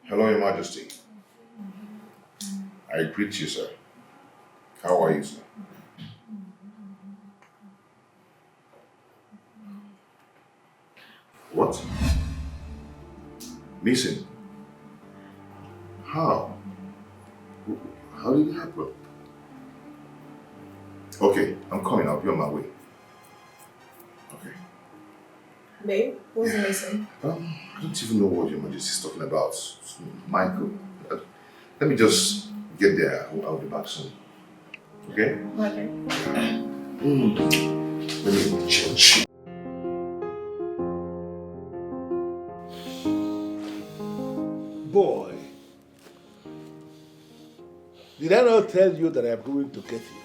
Hello, Your Majesty. I greet you, sir. How are you, sir? What? Missing? How? How did it happen? Okay, I'm coming. I'll be on my way. Okay. Babe, what's missing? I don't even know what Your Majesty is talking about. Michael, let me just get there. I'll be back soon. Okay? Okay. Let me change. Boy, did I not tell you that I'm going to get you?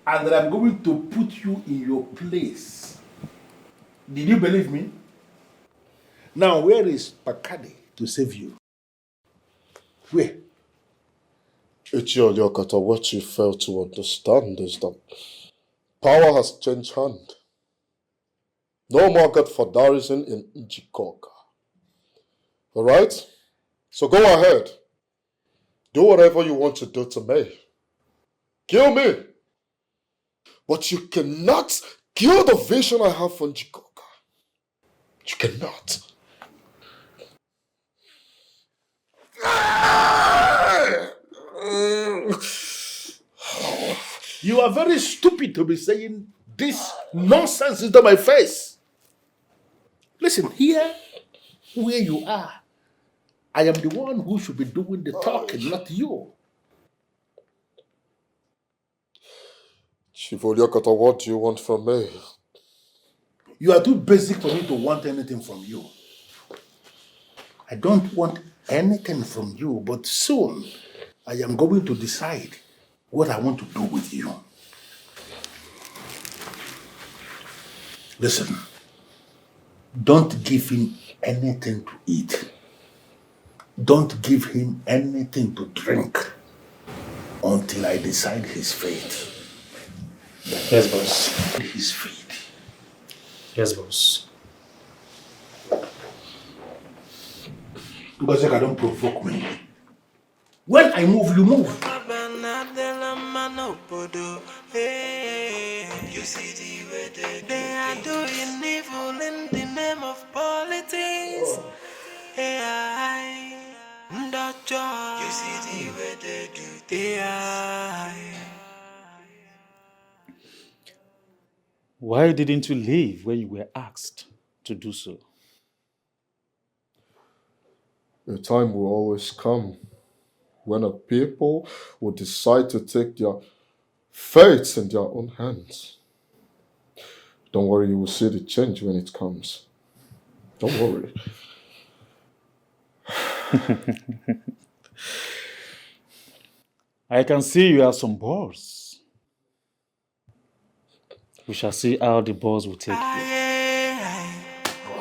And that I'm going to put you in your place. Did you believe me? Now, where is Pakadi to save you? Where? Ichioliokata, what you fail to understand is that power has changed hand. No more godfatherism in Njikoka. Alright? So go ahead. Do whatever you want to do to me. Kill me. But you cannot kill the vision I have for Njikoka. You cannot. You are very stupid to be saying this nonsense into my face. Listen, here where you are, I am the one who should be doing the talking, not you. Shivoliokata, what do you want from me? You are too basic for me to want anything from you. I don't want anything from you, but soon I am going to decide what I want to do with you. Listen, don't give him anything to eat. Don't give him anything to drink until I decide his fate. Yes, boss. His fate. Yes, boss. Because I don't provoke me. When I move, you move. You see the way they are doing evil in the name of politics. AI, you see the way they do AI. Why didn't you leave when you were asked to do so? Your time will always come. when a people will decide to take their fates in their own hands. Don't worry, you will see the change when it comes. Don't worry. I can see you have some balls. We shall see how the balls will take you.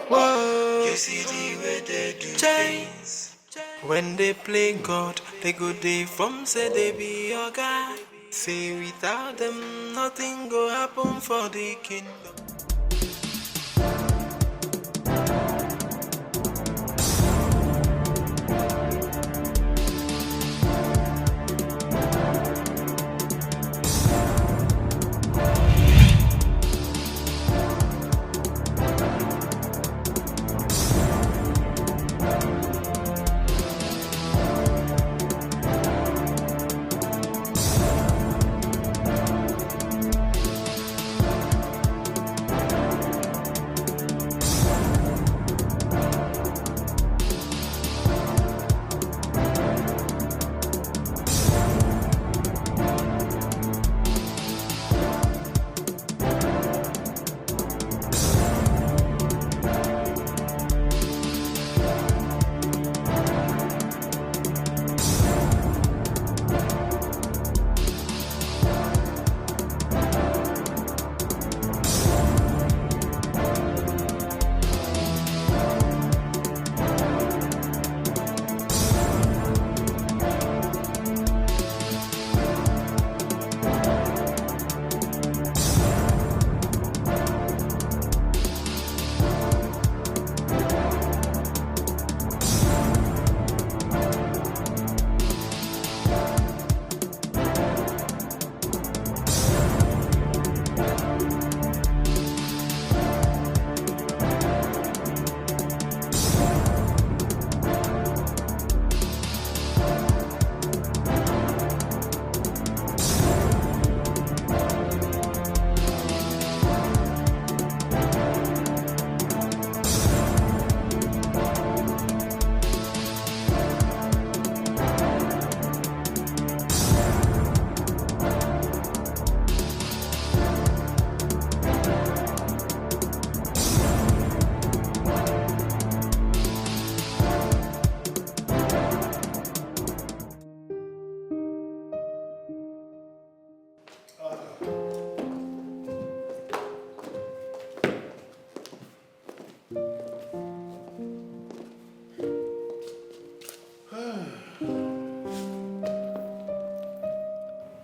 Whoa, you see the way they do things. When they play God, they go they from say they be your guy. Say without them, nothing go happen for the kingdom.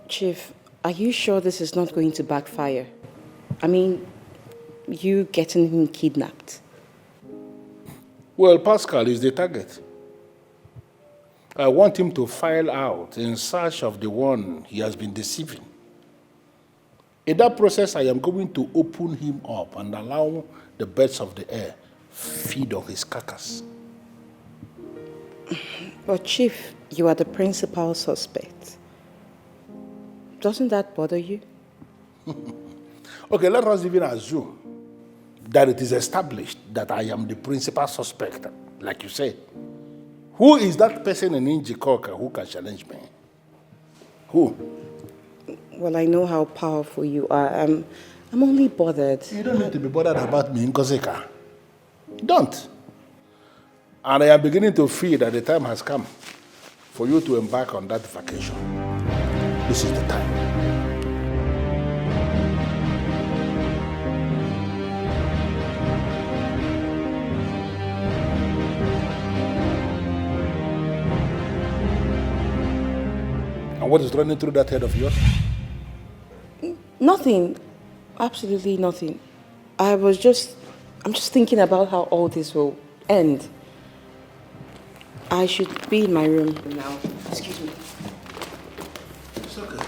Chief, are you sure this is not going to backfire? I mean, you getting him kidnapped. Well, Pascal is the target. I want him to file out in search of the one he has been deceiving. In that process, I am going to open him up and allow the birds of the air feed on his carcass. But Chief, you are the principal suspect. Doesn't that bother you? Okay, let us even assume that it is established that I am the principal suspect, like you said. Who is that person in Njikoka who can challenge me? Who? Well, I know how powerful you are. I'm only bothered. You don't need to be bothered about me, Nkozeka. Don't. And I am beginning to feel that the time has come for you to embark on that vacation. This is the time. And what is running through that head of yours? Nothing. Absolutely nothing. I'm just thinking about how all this will end. I should be in my room now. Excuse me. It's okay.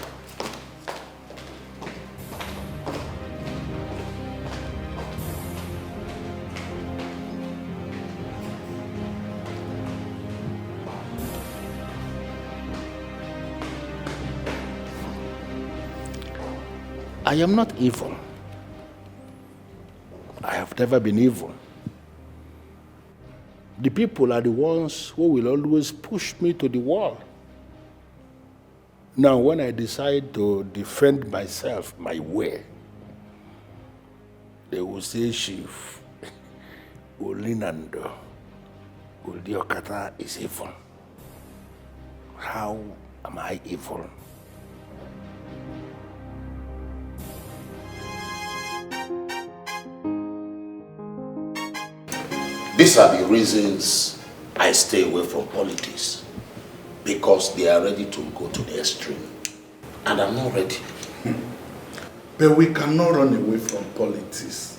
I am not evil. I have never been evil. The people are the ones who will always push me to the wall. Now, when I decide to defend myself my way, they will say Chief Olinando Uliokata is evil. How am I evil? These are the reasons I stay away from politics. Because they are ready to go to the extreme. And I'm not ready. But we cannot run away from politics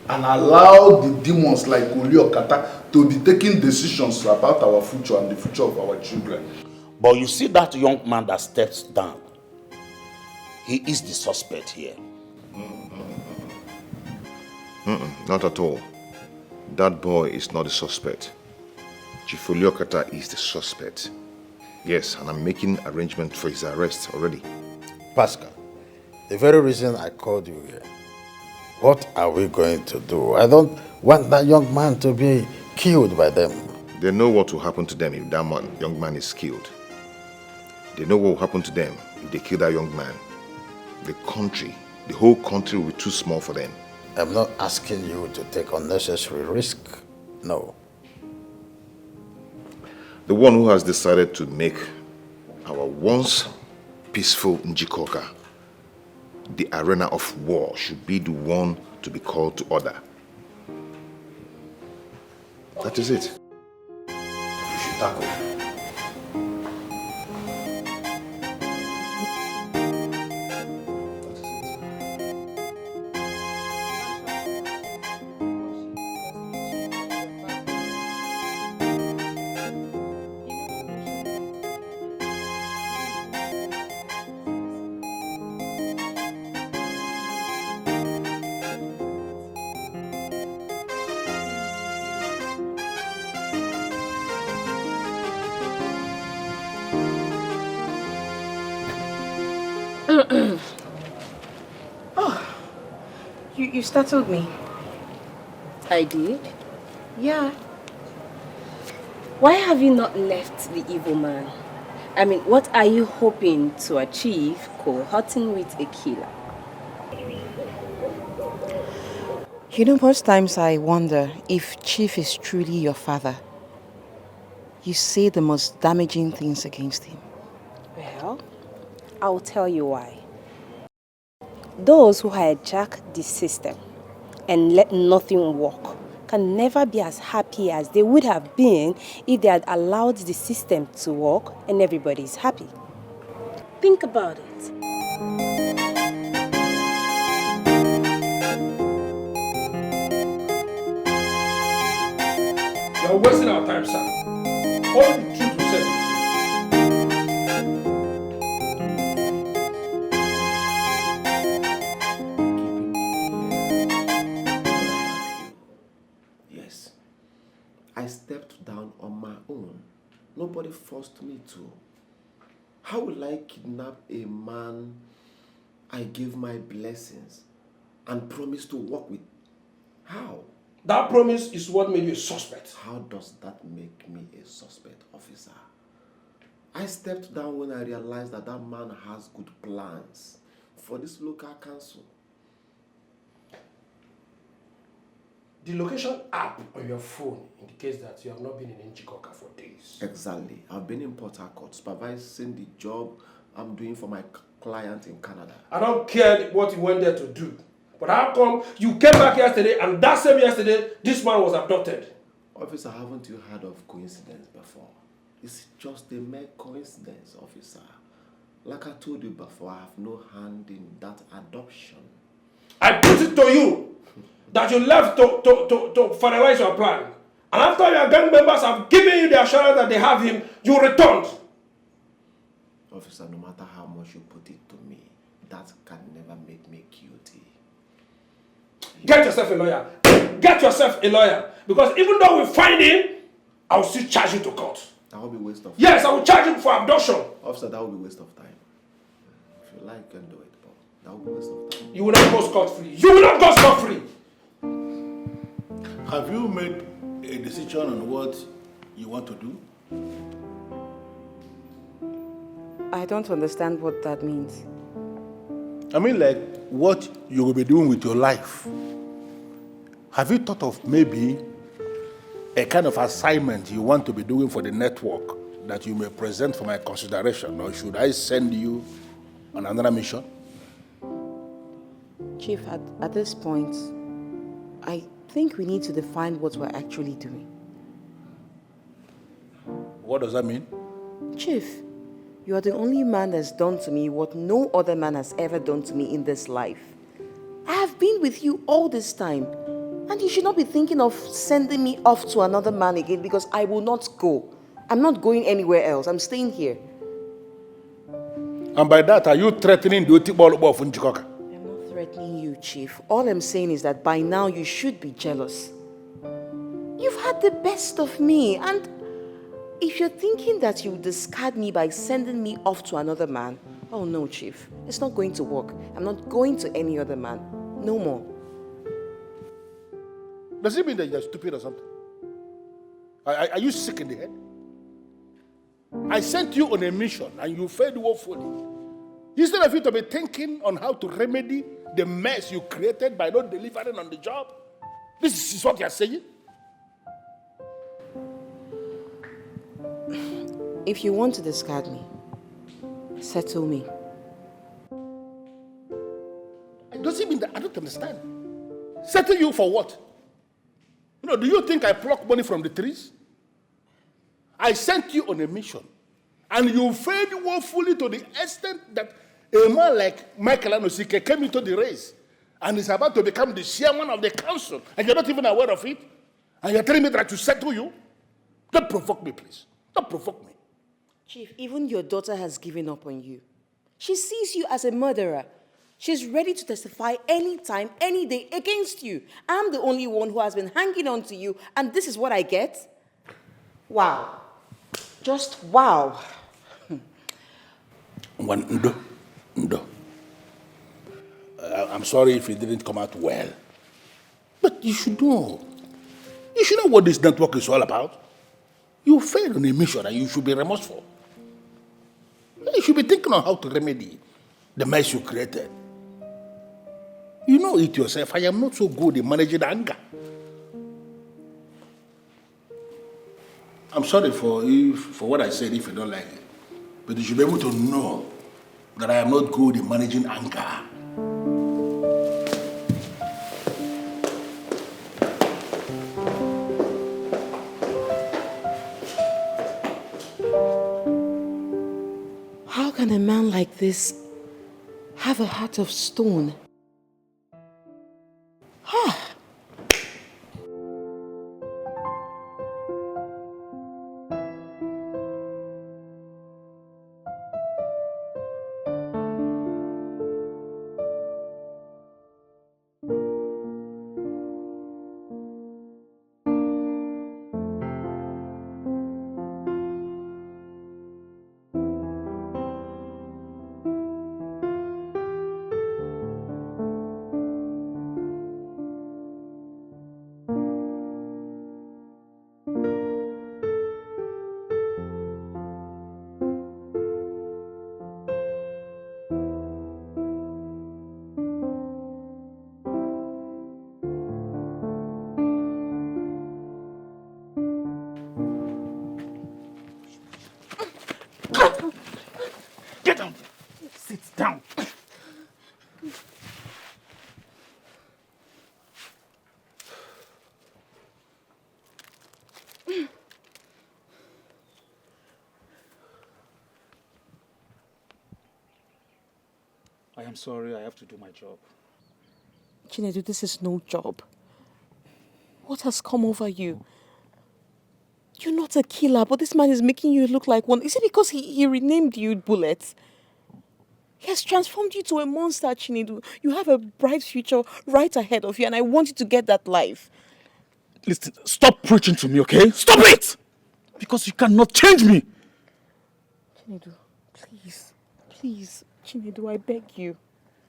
and allow the demons like Uliokata to be taking decisions about our future and the future of our children. But you see that young man that steps down, he is the suspect here. Not at all. That boy is not the suspect. Chief Uliokata is the suspect. Yes, and I'm making arrangements for his arrest already. Pascal, the very reason I called you here, what are we going to do? I don't want that young man to be killed by them. They know what will happen to them if that young man is killed. They know what will happen to them if they kill that young man. The whole country will be too small for them. I'm not asking you to take unnecessary risk. No. The one who has decided to make our once peaceful Njikoka the arena of war should be the one to be called to order. That is it. You should tackle him. You startled me. I did? Yeah. Why have you not left the evil man? I mean, what are you hoping to achieve cohorting with a killer? You know, most times I wonder if Chief is truly your father. You say the most damaging things against him. Well, I'll tell you why. Those who hijack the system and let nothing work can never be as happy as they would have been if they had allowed the system to work and everybody is happy. Think about it. You're wasting our time, sir. All the truth we said. Yes. I stepped down on my own. Nobody forced me to. How will I kidnap a man I gave my blessings and promised to work with? How? That promise is what made you a suspect. How does that make me a suspect, officer? I stepped down when I realized that that man has good plans for this local council. The location app on your phone indicates that you have not been in Njikoka for days. Exactly. I've been in Port Harcourt supervising the job I'm doing for my client in Canada. I don't care what you went there to do. But how come you came back yesterday and that same yesterday, this man was abducted? Officer, haven't you heard of coincidence before? It's just a mere coincidence, officer. Like I told you before, I have no hand in that adoption. I put it to you that you left to finalize your plan. And after your gang members have given you the assurance that they have him, you returned. Officer, no matter how much you put it to me, that can never make me guilty. Get yourself a lawyer. Get yourself a lawyer. Because even though we find him, I will still charge you to court. That will be waste of time. Yes, I will charge him for abduction. Officer, that will be waste of time. If you like, you can do it, but that will be waste of time. You will not go scot-free. You will not go scot-free. Have you made a decision on what you want to do? I don't understand what that means. I mean, like, what you will be doing with your life. Have you thought of maybe a kind of assignment you want to be doing for the network that you may present for my consideration, or should I send you on another mission? Chief, at this point, I think we need to define what we're actually doing. What does that mean? Chief, you are the only man that's done to me what no other man has ever done to me in this life. I have been with you all this time, and you should not be thinking of sending me off to another man again, because I will not go. I'm not going anywhere else. I'm staying here. And by that, are you threatening the Otibolo of Njikoka? I'm not threatening you, Chief. All I'm saying is that by now you should be jealous. You've had the best of me, and if you're thinking that you discard me by sending me off to another man, oh no, Chief. It's not going to work. I'm not going to any other man. No more. Does it mean that you're stupid or something? Are you sick in the head? I sent you on a mission and you failed woefully. Instead of you to be thinking on how to remedy the mess you created by not delivering on the job, this is what you're saying? If you want to discard me, settle me. Does it mean that? I don't understand. Settle you for what? Do you think I pluck money from the trees? I sent you on a mission, and you failed woefully to the extent that a man like Michael Anosike came into the race and is about to become the chairman of the council, and you're not even aware of it, and you're telling me that to settle you? Don't provoke me, please. Don't provoke me. Chief, even your daughter has given up on you. She sees you as a murderer. She's ready to testify anytime, any day against you. I'm the only one who has been hanging on to you, and this is what I get? Wow. Just wow. Ndo. I'm sorry if it didn't come out well. But you should know. You should know what this network is all about. You failed on a mission and you should be remorseful. You should be thinking on how to remedy the mess you created. You know it yourself. I am not so good in managing anger. I'm sorry for what I said if you don't like it. But you should be able to know that I am not good in managing anger. How can a man like this have a heart of stone? Get down. Sit down. I am sorry, I have to do my job. Chinedu, this is no job. What has come over you? You're not a killer, but this man is making you look like one. Is it because he renamed you Bullet? He has transformed you to a monster, Chinedu. You have a bright future right ahead of you, and I want you to get that life. Listen, stop preaching to me, okay? Stop it! Because you cannot change me. Chinedu, please, Chinedu, I beg you.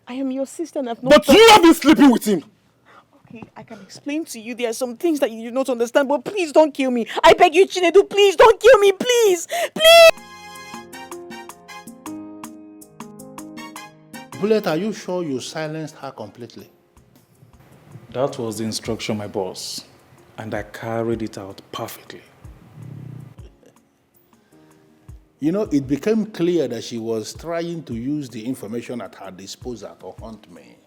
I am your sister and I've not... But you have been sleeping with him! Okay, I can explain to you. There are some things that you do not understand, but please don't kill me. I beg you, Chinedu, please don't kill me, please! Please! Bullet, are you sure you silenced her completely? That was the instruction, my boss. And I carried it out perfectly. You know, it became clear that she was trying to use the information at her disposal to hunt me.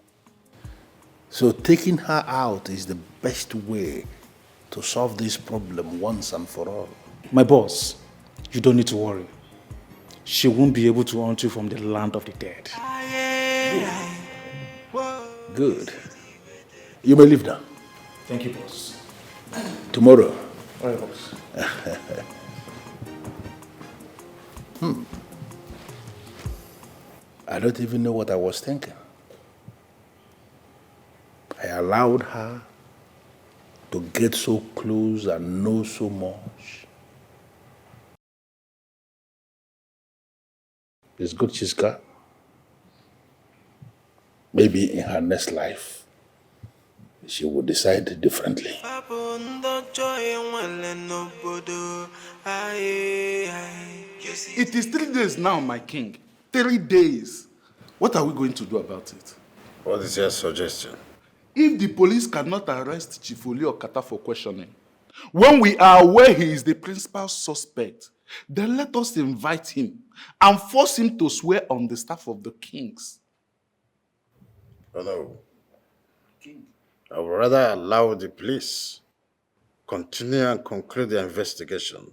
So taking her out is the best way to solve this problem once and for all. My boss, you don't need to worry. She won't be able to hunt you from the land of the dead. Good. You may leave now. Thank you, boss. Tomorrow. All right, boss. I don't even know what I was thinking. I allowed her to get so close and know so much. It's good she's gone. Maybe in her next life, she will decide differently. It is 3 days now, my king. 3 days. What are we going to do about it? What is your suggestion? If the police cannot arrest Chief Okata for questioning, when we are aware he is the principal suspect, then let us invite him and force him to swear on the staff of the kings. Oh, no. I would rather allow the police continue and conclude the investigation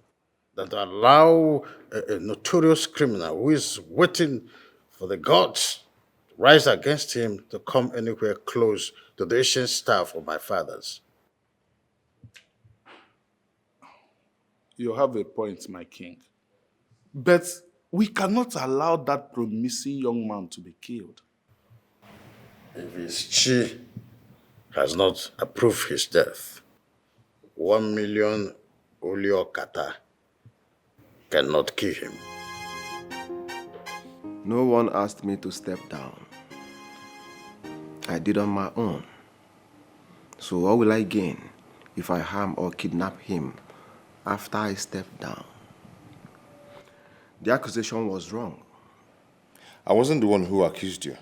than to allow a notorious criminal who is waiting for the gods to rise against him to come anywhere close to the ancient staff of my fathers. You have a point, my king. But we cannot allow that promising young man to be killed. If his chi has not approved his death, 1 million Oliokata cannot kill him. No one asked me to step down. I did on my own. So what will I gain if I harm or kidnap him after I step down? The accusation was wrong. I wasn't the one who accused you.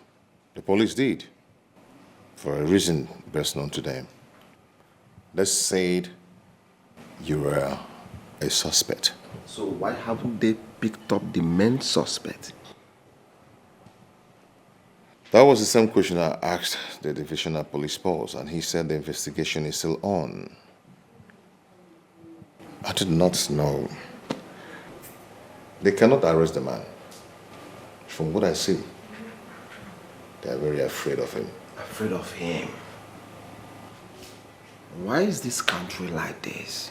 The police did. For a reason best known to them. Let's say you were a suspect. So why haven't they picked up the main suspect? That was the same question I asked the divisional police boss, and he said the investigation is still on. I did not know. They cannot arrest the man. From what I see, they are very afraid of him. Afraid of him? Why is this country like this?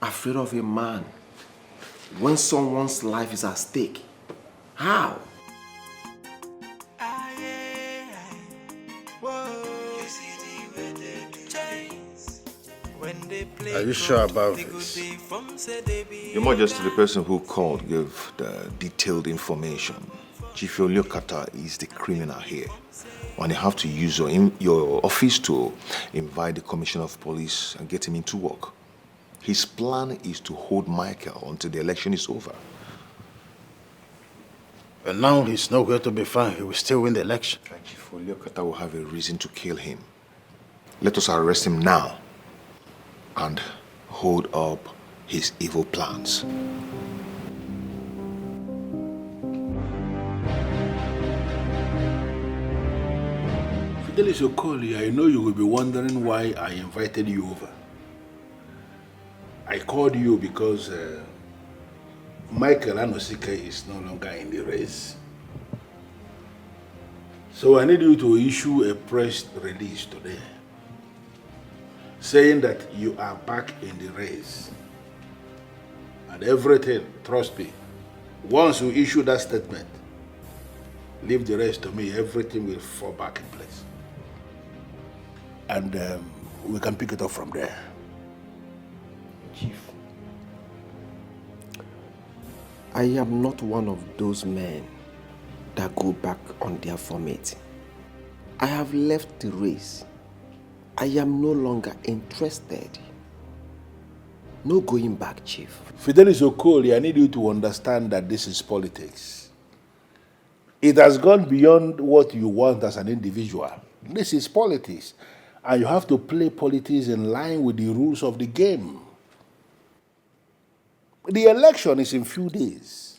Afraid of a man when someone's life is at stake? How? Are you sure about this? Your Majesty, the person who called gave the detailed information. Chief Oliokata is the criminal here. And you have to use your office to invite the Commissioner of Police and get him into work. His plan is to hold Michael until the election is over. And now he's nowhere to be found. He will still win the election. And Chief Oliokata will have a reason to kill him. Let us arrest him now and hold up his evil plans. Fidelis Okoli, I know you will be wondering why I invited you over. I called you because Michael Anosike is no longer in the race. So I need you to issue a press release today saying that you are back in the race. And everything, trust me, once you issue that statement, leave the rest to me, everything will fall back in place. And we can pick it up from there. Chief, I am not one of those men that go back on their format. I have left the race. I am no longer interested. No going back, Chief. Fidelis Okoli, I need you to understand that this is politics. It has gone beyond what you want as an individual. This is politics, and you have to play politics in line with the rules of the game. The election is in few days.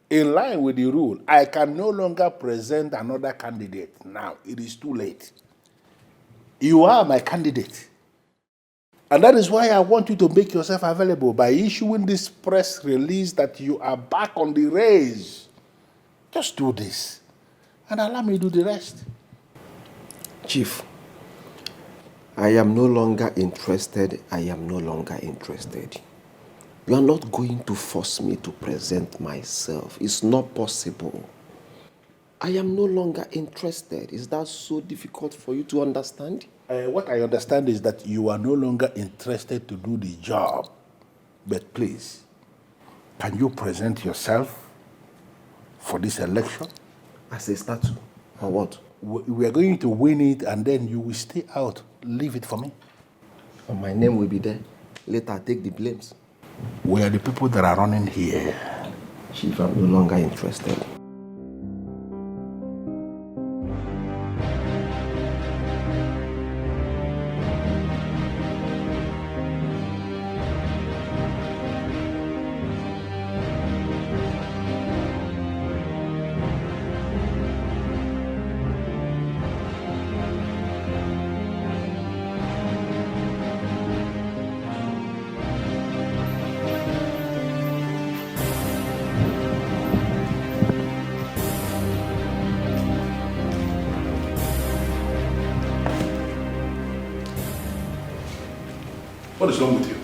In line with the rule, I can no longer present another candidate now. It is too late. You are my candidate. And that is why I want you to make yourself available by issuing this press release that you are back on the race. Just do this, and allow me to do the rest. Chief, I am no longer interested. I am no longer interested. You are not going to force me to present myself. It's not possible. I am no longer interested. Is that so difficult for you to understand? What I understand is that you are no longer interested to do the job. But please, can you present yourself for this election? As a statue, or what? We are going to win it, and then you will stay out. Leave it for me. And my name will be there. Later, take the blames. We are the people that are running here. Chief, I'm no longer interested. What is wrong with you?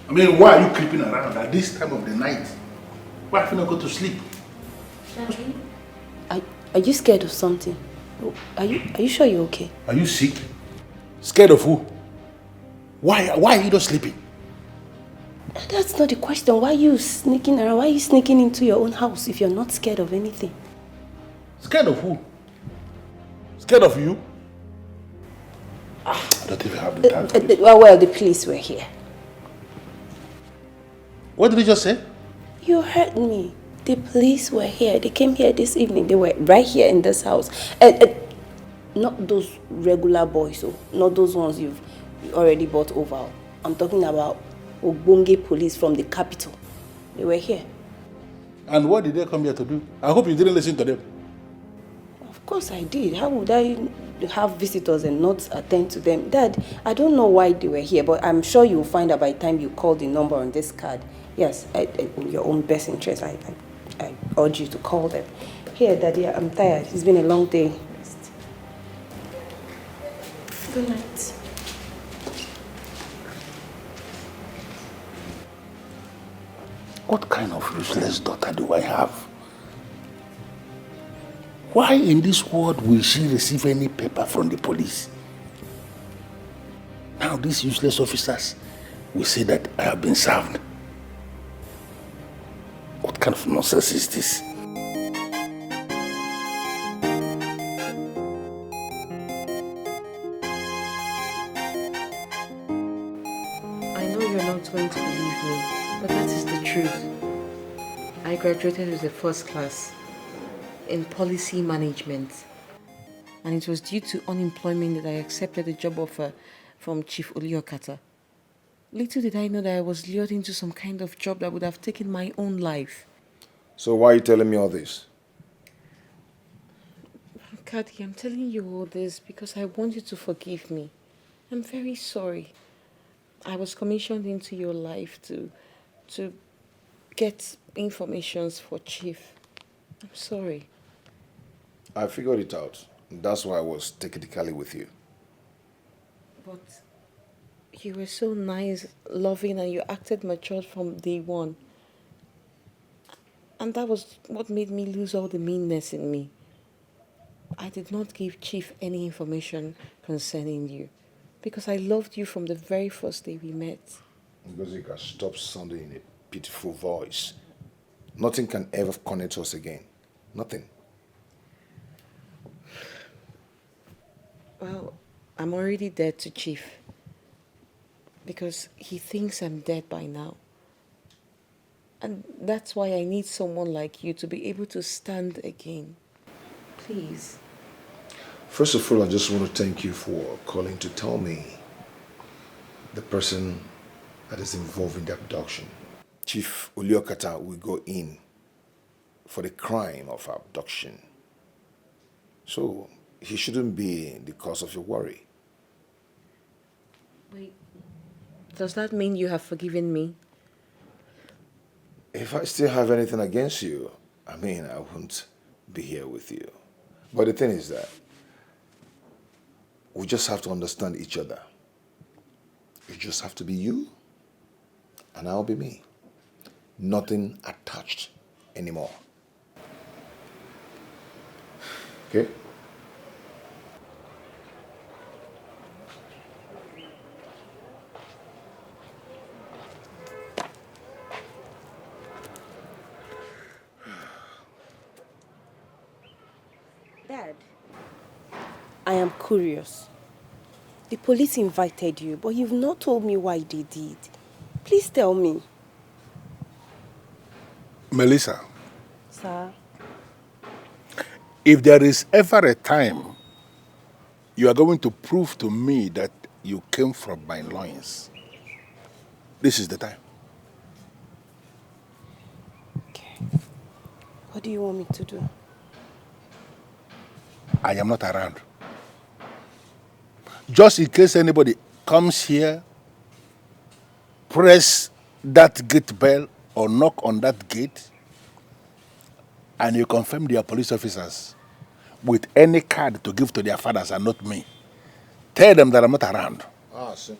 I mean, why are you creeping around at this time of the night? Why have you not go to sleep? Daddy? Are you scared of something? Are you sure you're okay? Are you sick? Scared of who? Why are you not sleeping? That's not the question. Why are you sneaking around? Why are you sneaking into your own house if you're not scared of anything? Scared of who? Scared of you? I don't even have the time for this. Well, the police were here. What did you just say? You heard me. The police were here. They came here this evening. They were right here in this house. Not those regular boys, not those ones you've already bought over. I'm talking about Ogbonge police from the capital. They were here. And what did they come here to do? I hope you didn't listen to them. Of course I did. How would I have visitors and not attend to them? Dad, I don't know why they were here, but I'm sure you'll find out by the time you call the number on this card. Yes, in your own best interest, I urge you to call them. Here, Daddy, I'm tired. It's been a long day. Good night. What kind of useless daughter do I have? Why in this world will she receive any paper from the police? Now these useless officers will say that I have been served. What kind of nonsense is this? I know you're not going to believe me, but that is the truth. I graduated with a first class in policy management, and it was due to unemployment that I accepted a job offer from Chief Oliokata. Little did I know that I was lured into some kind of job that would have taken my own life. So why are you telling me all this? Kati, I'm telling you all this because I want you to forgive me. I'm very sorry. I was commissioned into your life to get informations for Chief. I'm sorry. I figured it out. That's why I was technically with you. But you were so nice, loving, and you acted mature from day one. And that was what made me lose all the meanness in me. I did not give Chief any information concerning you because I loved you from the very first day we met. Because you can stop sounding in a pitiful voice. Nothing can ever connect us again. Nothing. Well, I'm already dead to Chief because he thinks I'm dead by now. And that's why I need someone like you to be able to stand again. Please. First of all, I just want to thank you for calling to tell me the person that is involved in the abduction. Chief Uliokata will go in for the crime of abduction. So he shouldn't be the cause of your worry. Wait, does that mean you have forgiven me? If I still have anything against you, I won't be here with you. But the thing is that we just have to understand each other. You just have to be you, and I'll be me. Nothing attached anymore. Okay? Dad, I am curious. The police invited you, but you've not told me why they did. Please tell me. Melissa, Sir? if there is ever a time you are going to prove to me that you came from my loins, this is the time. What do you want me to do? I am not around. Just in case anybody comes here, press that gate bell or knock on that gate, and you confirm they are police officers with any card to give to their fathers and not me. Tell them that I'm not around. Ah, see.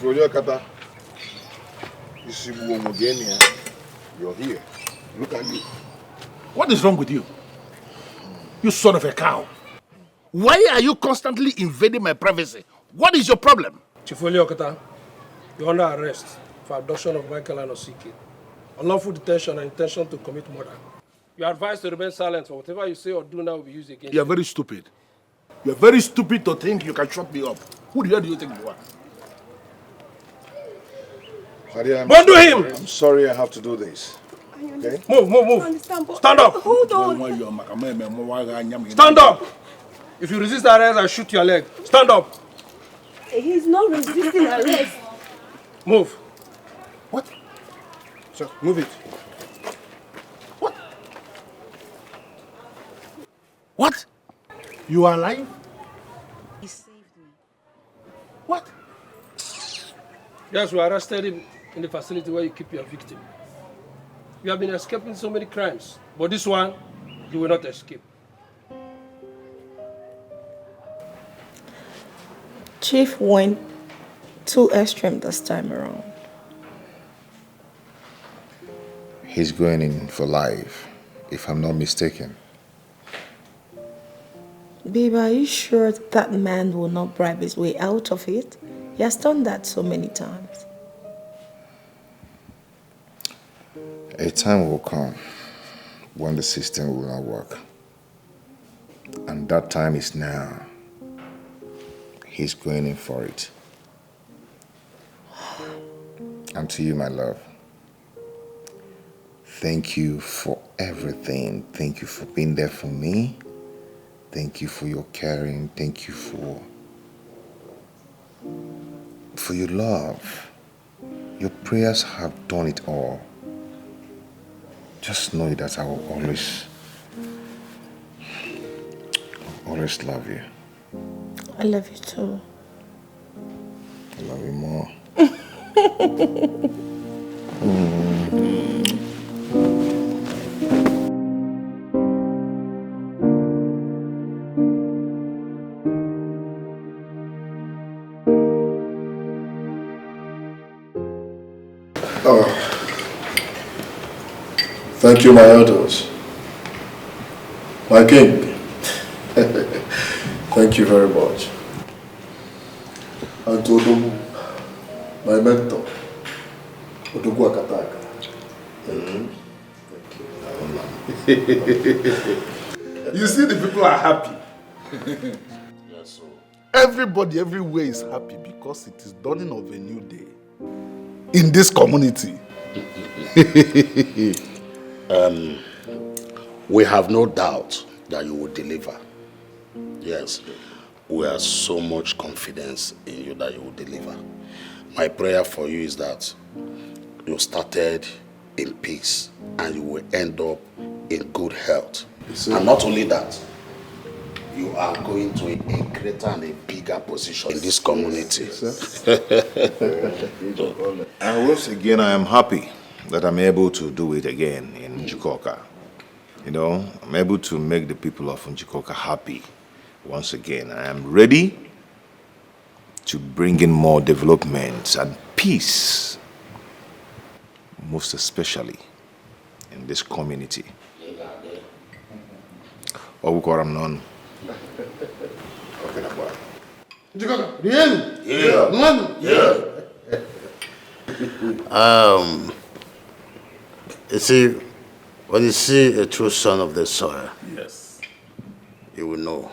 Uliokata, you're here. Look at you. What is wrong with you? You son of a cow. Why are you constantly invading my privacy? What is your problem? Chief Uliokata, you're under arrest for abduction of Michael Anosike, unlawful detention and intention to commit murder. You are advised to remain silent, for whatever you say or do now will be used against you. You are very stupid. You are very stupid to think you can shut me up. Who the hell do you think you are? Undo him! I'm sorry I have to do this. Okay? Move. Stand up! Hold on. Stand up! If you resist arrest, I'll shoot your leg. Stand up! He's not resisting arrest. Move. What? Sir, move it. What? You are alive? He saved me. What? Yes, we arrested him in the facility where you keep your victim. You have been escaping so many crimes, but this one, you will not escape. Chief went too extreme this time around. He's going in for life, if I'm not mistaken. Babe, are you sure that man will not bribe his way out of it? He has done that so many times. A time will come when the system will not work. And that time is now. He's going in for it. And to you, my love, thank you for everything. Thank you for being there for me. Thank you for your caring. Thank you for your love. Your prayers have done it all. Just know that I will always love you. I love you too. I love you more. Thank you, my elders. My king. Thank you very much. And to Odogu, my mentor, Odogu Akataka. You see, the people are happy. Yes, sir. Everybody everywhere is happy because it is dawning of a new day in this community. We have no doubt that you will deliver. Yes, we have so much confidence in you that you will deliver. My prayer for you is that you started in peace and you will end up in good health. And not only that, you are going to a greater and a bigger position in this community. And once again, I am happy that I'm able to do it again in Njikoka. You know, I'm able to make the people of Njikoka happy once again. I am ready to bring in more development and peace, most especially in this community. Ogukoram non. Okay, na boy. Njikoka, really? Yeah. You see, when you see a true son of the soil, Yes. you will know.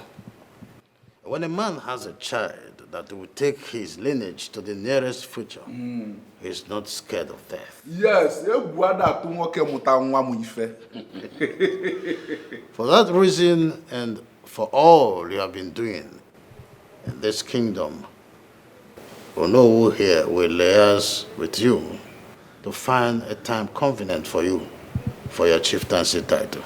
When a man has a child that will take his lineage to the nearest future, he's not scared of death. Yes, For that reason and for all you have been doing in this kingdom, Onowu here will liaise with you to find a time convenient for you for your chieftaincy title.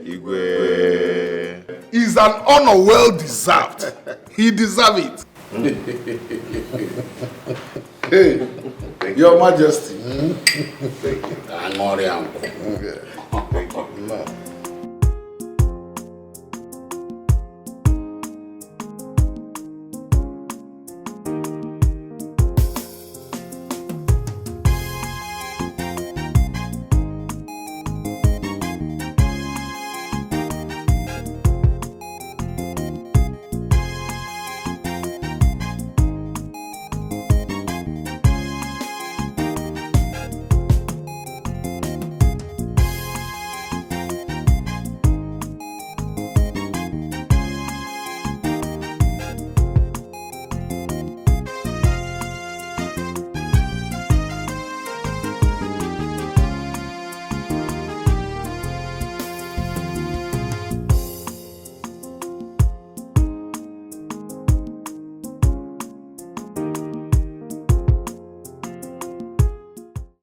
Igwe. Is an honor well deserved. He deserves it. Hey, Your Majesty. Thank you.